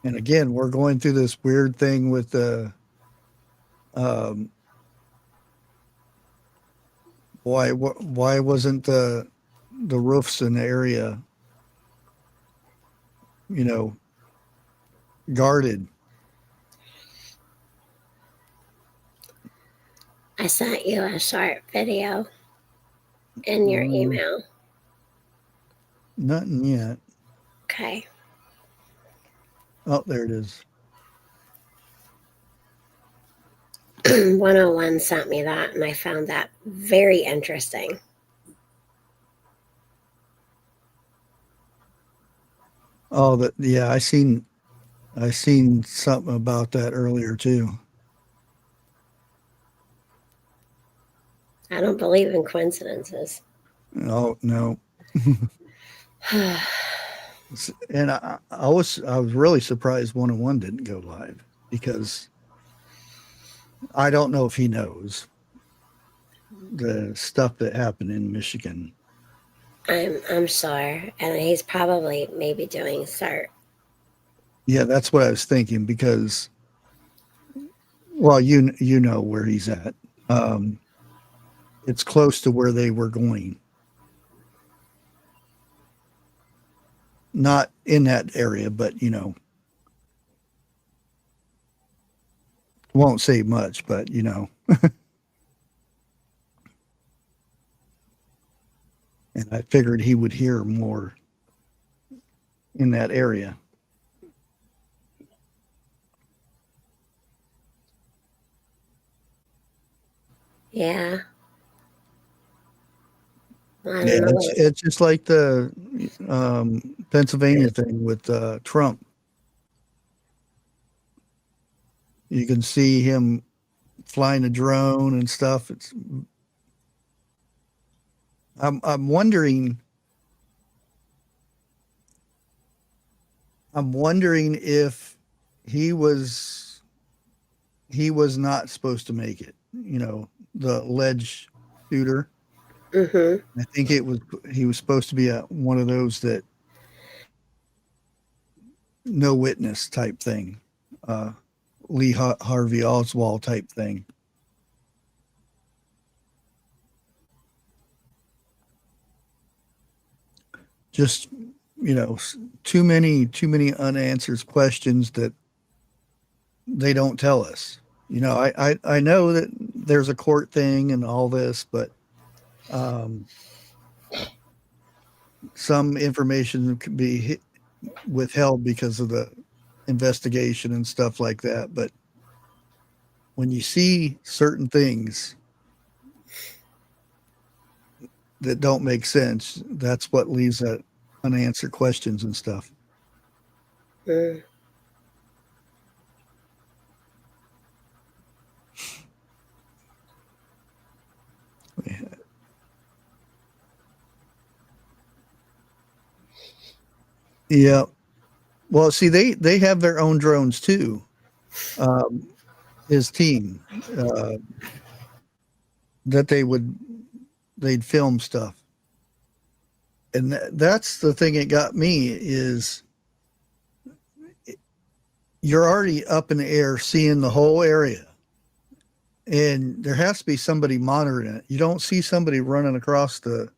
And again, we're going through this weird thing with the why wasn't the roofs in the area, guarded? I sent you a short video in your email. Nothing yet. Okay. Oh, there it is. 101 sent me that, and I found that very interesting. Oh, yeah, I seen something about that earlier too. I don't believe in coincidences. Oh no. And I was really surprised 101 didn't go live, because I don't know if he knows the stuff that happened in Michigan. I'm sure, and he's probably maybe doing CERT. Yeah, that's what I was thinking, because, well, you know where he's at. It's close to where they were going. Not in that area, but won't say much, but and I figured he would hear more in that area. Yeah. I don't Yeah, know. it's just like the Pennsylvania thing with Trump. You can see him flying a drone and stuff. I'm wondering. I'm wondering if he was not supposed to make it. You know, the alleged shooter. Mm-hmm. I think he was supposed to be one of those that no witness type thing, Lee Harvey Oswald type thing. Just, you know, too many unanswered questions that they don't tell us. You know, I know that there's a court thing and all this, but some information can be withheld because of the investigation and stuff like that. But when you see certain things that don't make sense, that's what leaves that unanswered questions and stuff. Mm. Yeah. Well, see, they have their own drones too. His team, that they'd film stuff, and that's the thing that got me is you're already up in the air seeing the whole area, and there has to be somebody monitoring it. You don't see somebody running across the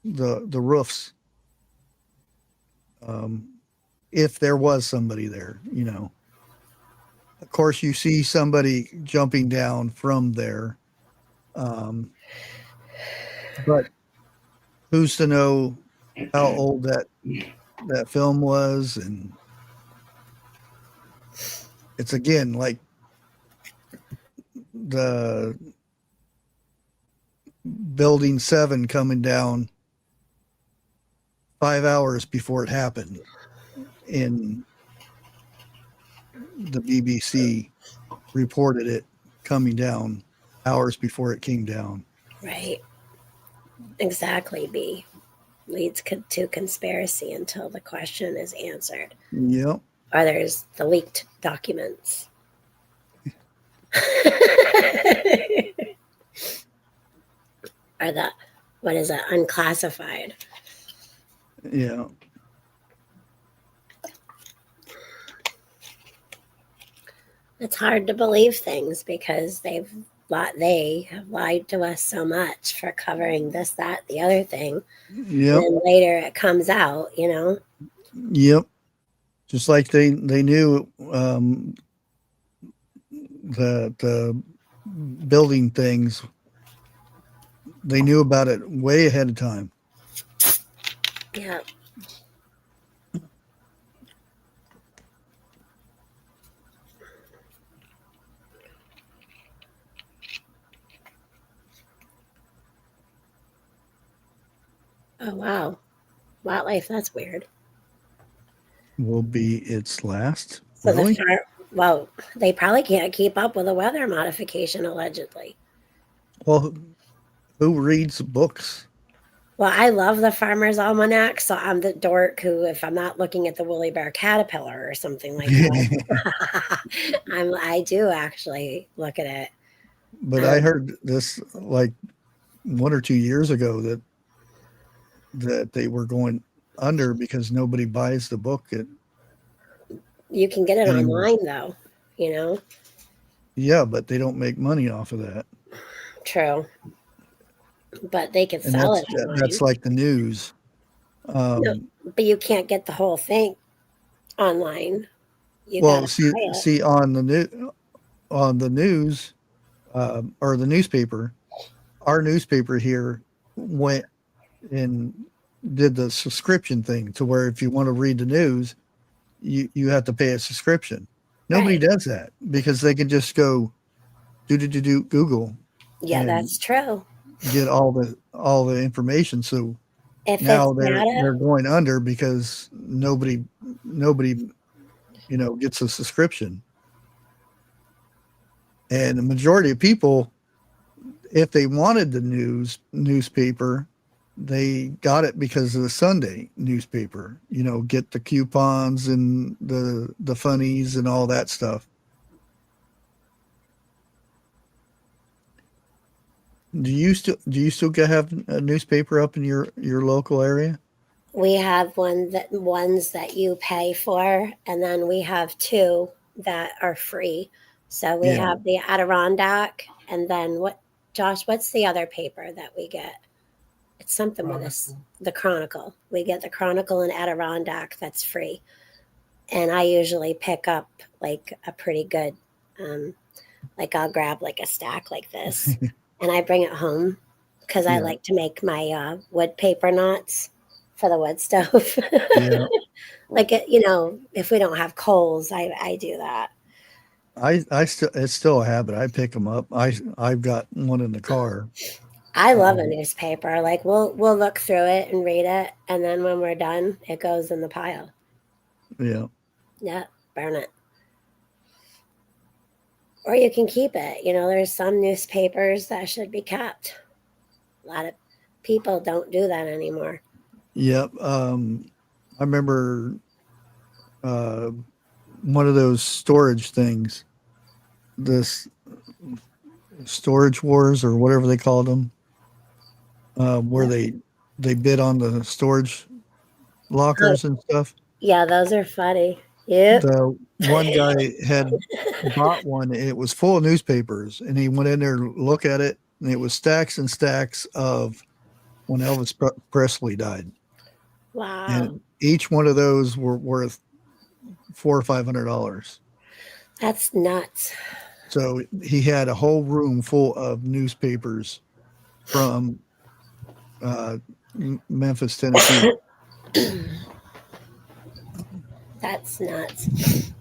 roofs. If there was somebody there, you know. Of course, you see somebody jumping down from there, but who's to know how old that film was? And it's again like the Building 7 coming down 5 hours before it happened in the BBC reported it coming down hours before it came down. Right. Exactly, B. Leads to conspiracy until the question is answered. Yep. Or there's the leaked documents. Or the, what is it, unclassified. Yeah. It's hard to believe things because they have lied to us so much for covering this, that, the other thing. Yep. And then later it comes out, you know? Yep. Just like they knew the building things, they knew about it way ahead of time. Yeah. Oh, wow. Wildlife, that's weird. Will be its last. So Really? Well, they probably can't keep up with the weather modification, allegedly. Well, who reads books? Well, I love the Farmer's Almanac, so I'm the dork who, if I'm not looking at the Woolly Bear Caterpillar or something like that, I do actually look at it. But I heard this like 1 or 2 years ago that they were going under because nobody buys the book. You can get it anymore. online, though, you know? Yeah, but they don't make money off of that. True. But they can And sell it online. that's like the news. No, but you can't get the whole thing online. Well, see on the news or the newspaper, our newspaper here went and did the subscription thing to where if you want to read the news, you have to pay a subscription. Nobody does that because they can just go do Google. Yeah, and that's true. get all the information. So If now it's they're data, going under because nobody gets a subscription. And the majority of people, if they wanted the newspaper, they got it because of the Sunday newspaper. Get the coupons and the funnies and all that stuff. Do you still have a newspaper up in your local area? we have ones that you pay for, and then we have two that are free. So we Yeah. have the Adirondack, and then Josh, what's the other paper that we get? It's something with us. The Chronicle. We get the Chronicle and Adirondack that's free. And I usually pick up like a pretty good, like I'll grab like a stack like this and I bring it home because I like to make my wood paper knots for the wood stove. Yeah. Like, if we don't have coals, I do that. It's still a habit. I pick them up. I've got one in the car. I love a newspaper. Like we'll look through it and read it, and then when we're done, it goes in the pile. Yeah. Yeah, burn it. Or you can keep it. There's some newspapers that should be kept. A lot of people don't do that anymore. Yep. I remember one of those storage things, this storage wars or whatever they called them, where they bid on the storage lockers and stuff. Yeah, those are funny. Yeah. The one guy had bought one. It was full of newspapers, and he went in there to look at it, and it was stacks and stacks of when Elvis Presley died. Wow. And each one of those were worth $400 or $500. That's nuts. So he had a whole room full of newspapers from Memphis, Tennessee. That's nuts.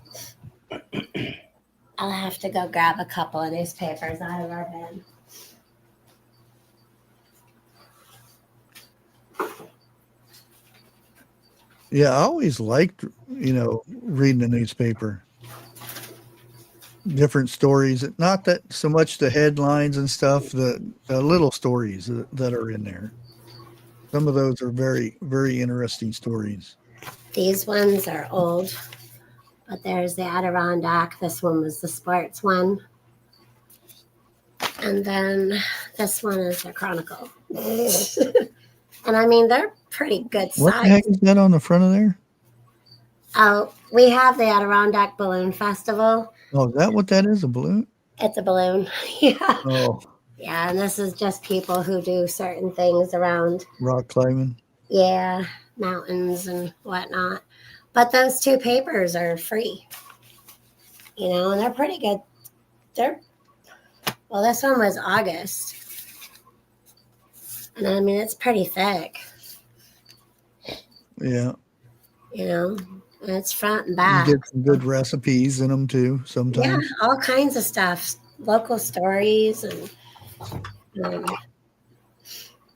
I'll have to go grab a couple of newspapers out of our bin. Yeah, I always liked, reading the newspaper. Different stories, not that so much the headlines and stuff, the little stories that are in there. Some of those are very, very interesting stories. These ones are old, but there's the Adirondack. This one was the sports one. And then this one is the Chronicle. And I mean, they're pretty good size. What the heck is that on the front of there? Oh, we have the Adirondack Balloon Festival. Oh, is that what that is? A balloon? It's a balloon. Yeah. Oh. Yeah, and this is just people who do certain things around. Rock climbing. Yeah, mountains and whatnot. But those two papers are free. And they're pretty good. Well, this one was August. And I mean, it's pretty thick. Yeah. And it's front and back. You get some good recipes in them too sometimes. Yeah, all kinds of stuff. Local stories and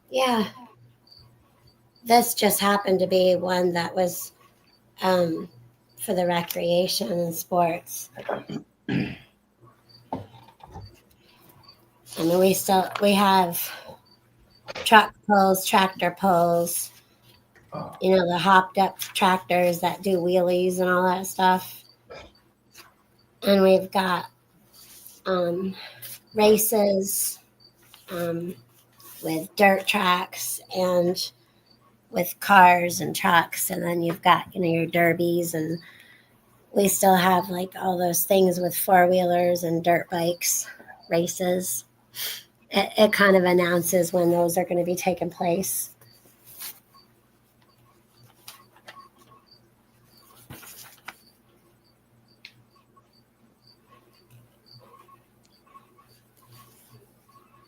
yeah. This just happened to be one that was for the recreation and sports. I mean, we have truck pulls, tractor pulls, the hopped up tractors that do wheelies and all that stuff. And we've got races with dirt tracks and with cars and trucks. And then you've got, your derbies, and we still have like all those things with four-wheelers and dirt bikes races. It kind of announces when those are going to be taking place.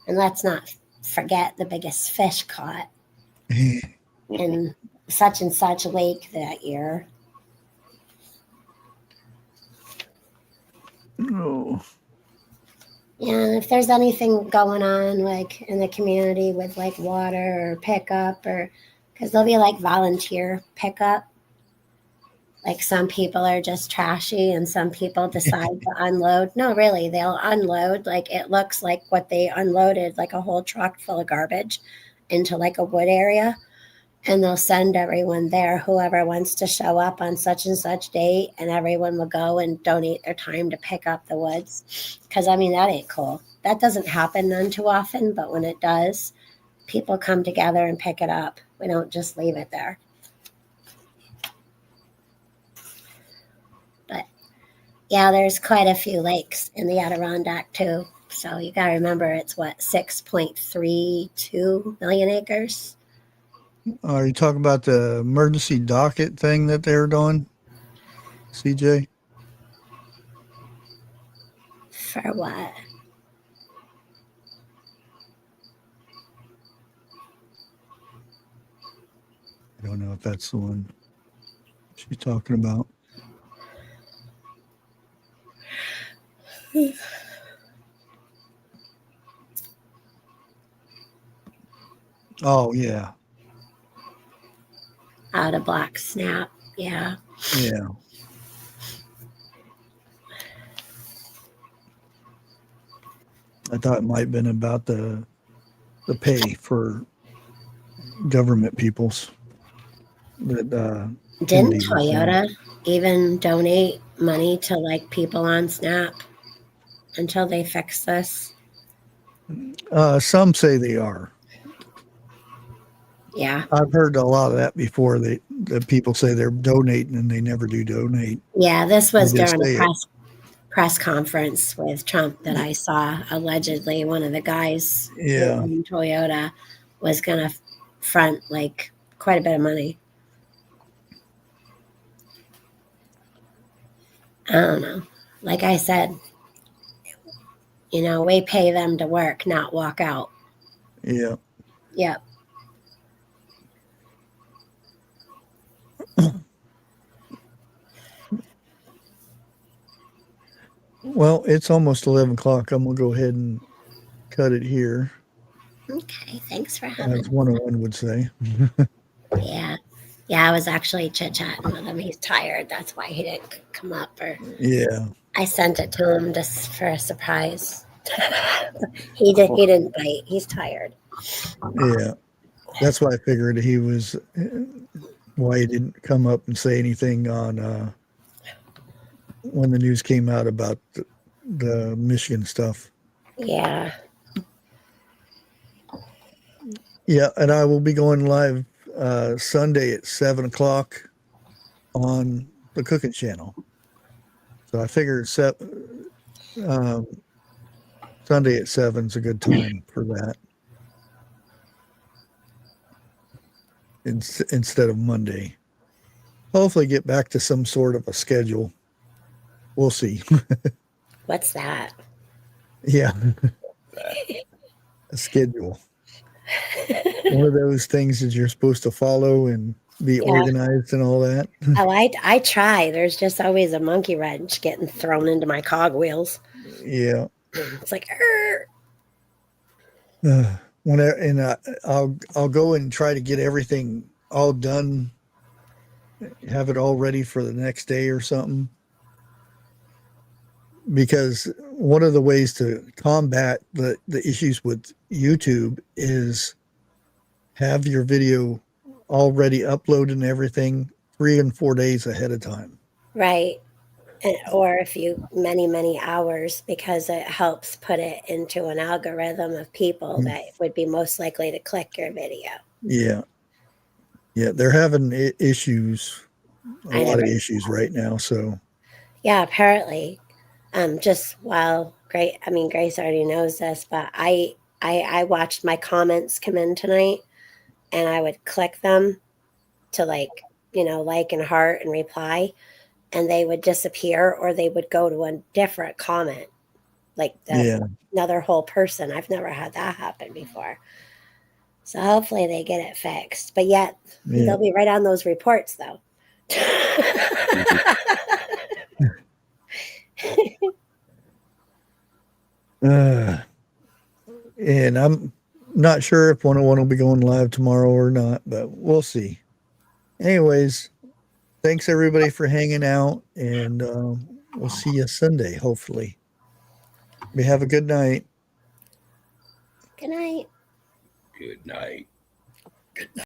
And let's not forget the biggest fish caught in such and such lake that year. Oh. Yeah, if there's anything going on like in the community with like water or pickup, or because there'll be like volunteer pickup. Like some people are just trashy and some people decide to unload. No, really, they'll unload. Like it looks like what they unloaded, like a whole truck full of garbage into like a wood area. And they'll send everyone there, whoever wants to show up on such and such date, and everyone will go and donate their time to pick up the woods. Because, I mean, that ain't cool. That doesn't happen none too often, but when it does, people come together and pick it up. We don't just leave it there. But, yeah, there's quite a few lakes in the Adirondack, too. So you got to remember it's, 6.32 million acres? Are you talking about the emergency docket thing that they're doing, CJ? For what? I don't know if that's the one she's talking about. Oh, yeah. Out of black snap. Yeah. Yeah. I thought it might have been about the pay for government peoples. That Didn't Toyota even donate money to like people on Snap until they fix this? Some say they are. Yeah. I've heard a lot of that before. The people say they're donating and they never do donate. Yeah, this was They just during say a press conference with Trump that I saw. Allegedly, one of the guys Yeah. in Toyota was going to front like quite a bit of money. I don't know. Like I said, we pay them to work, not walk out. Yeah. Yep. Well, it's almost 11 o'clock. I'm going to go ahead and cut it here, Okay, thanks for having as 101 would say. Yeah. Yeah, I was actually chit-chatting with him. He's tired. That's why he didn't come up. Or Yeah. I sent it to him just for a surprise. He didn't bite. He's tired. Yeah. That's why I figured he was, why he didn't come up and say anything on when the news came out about the Michigan stuff. Yeah. Yeah, and I will be going live Sunday at 7 o'clock on the cooking channel. So I figured Sunday at 7 is a good time for that. Instead of Monday. Hopefully get back to some sort of a schedule. We'll see. What's that? Yeah. A schedule. One of those things that you're supposed to follow and be organized and all that. Oh, I try. There's just always a monkey wrench getting thrown into my cogwheels. Yeah. It's like, I'll go and try to get everything all done, have it all ready for the next day or something. Because one of the ways to combat the issues with YouTube is have your video already uploaded and everything 3 and 4 days ahead of time. right. Or if you many hours, because it helps put it into an algorithm of people that would be most likely to click your video. Yeah. Yeah, they're having issues, a lot of issues right now. So yeah, apparently, just while Grace already knows this, but I watched my comments come in tonight, and I would click them to like and heart and reply, and they would disappear, or they would go to a different comment, like another whole person. I've never had that happen before. So hopefully they get it fixed. But yet they'll be right on those reports, though. And I'm not sure if 101 will be going live tomorrow or not, but we'll see. Anyways, thanks everybody for hanging out, and we'll see you Sunday, hopefully. We have a good night. Good night. Good night.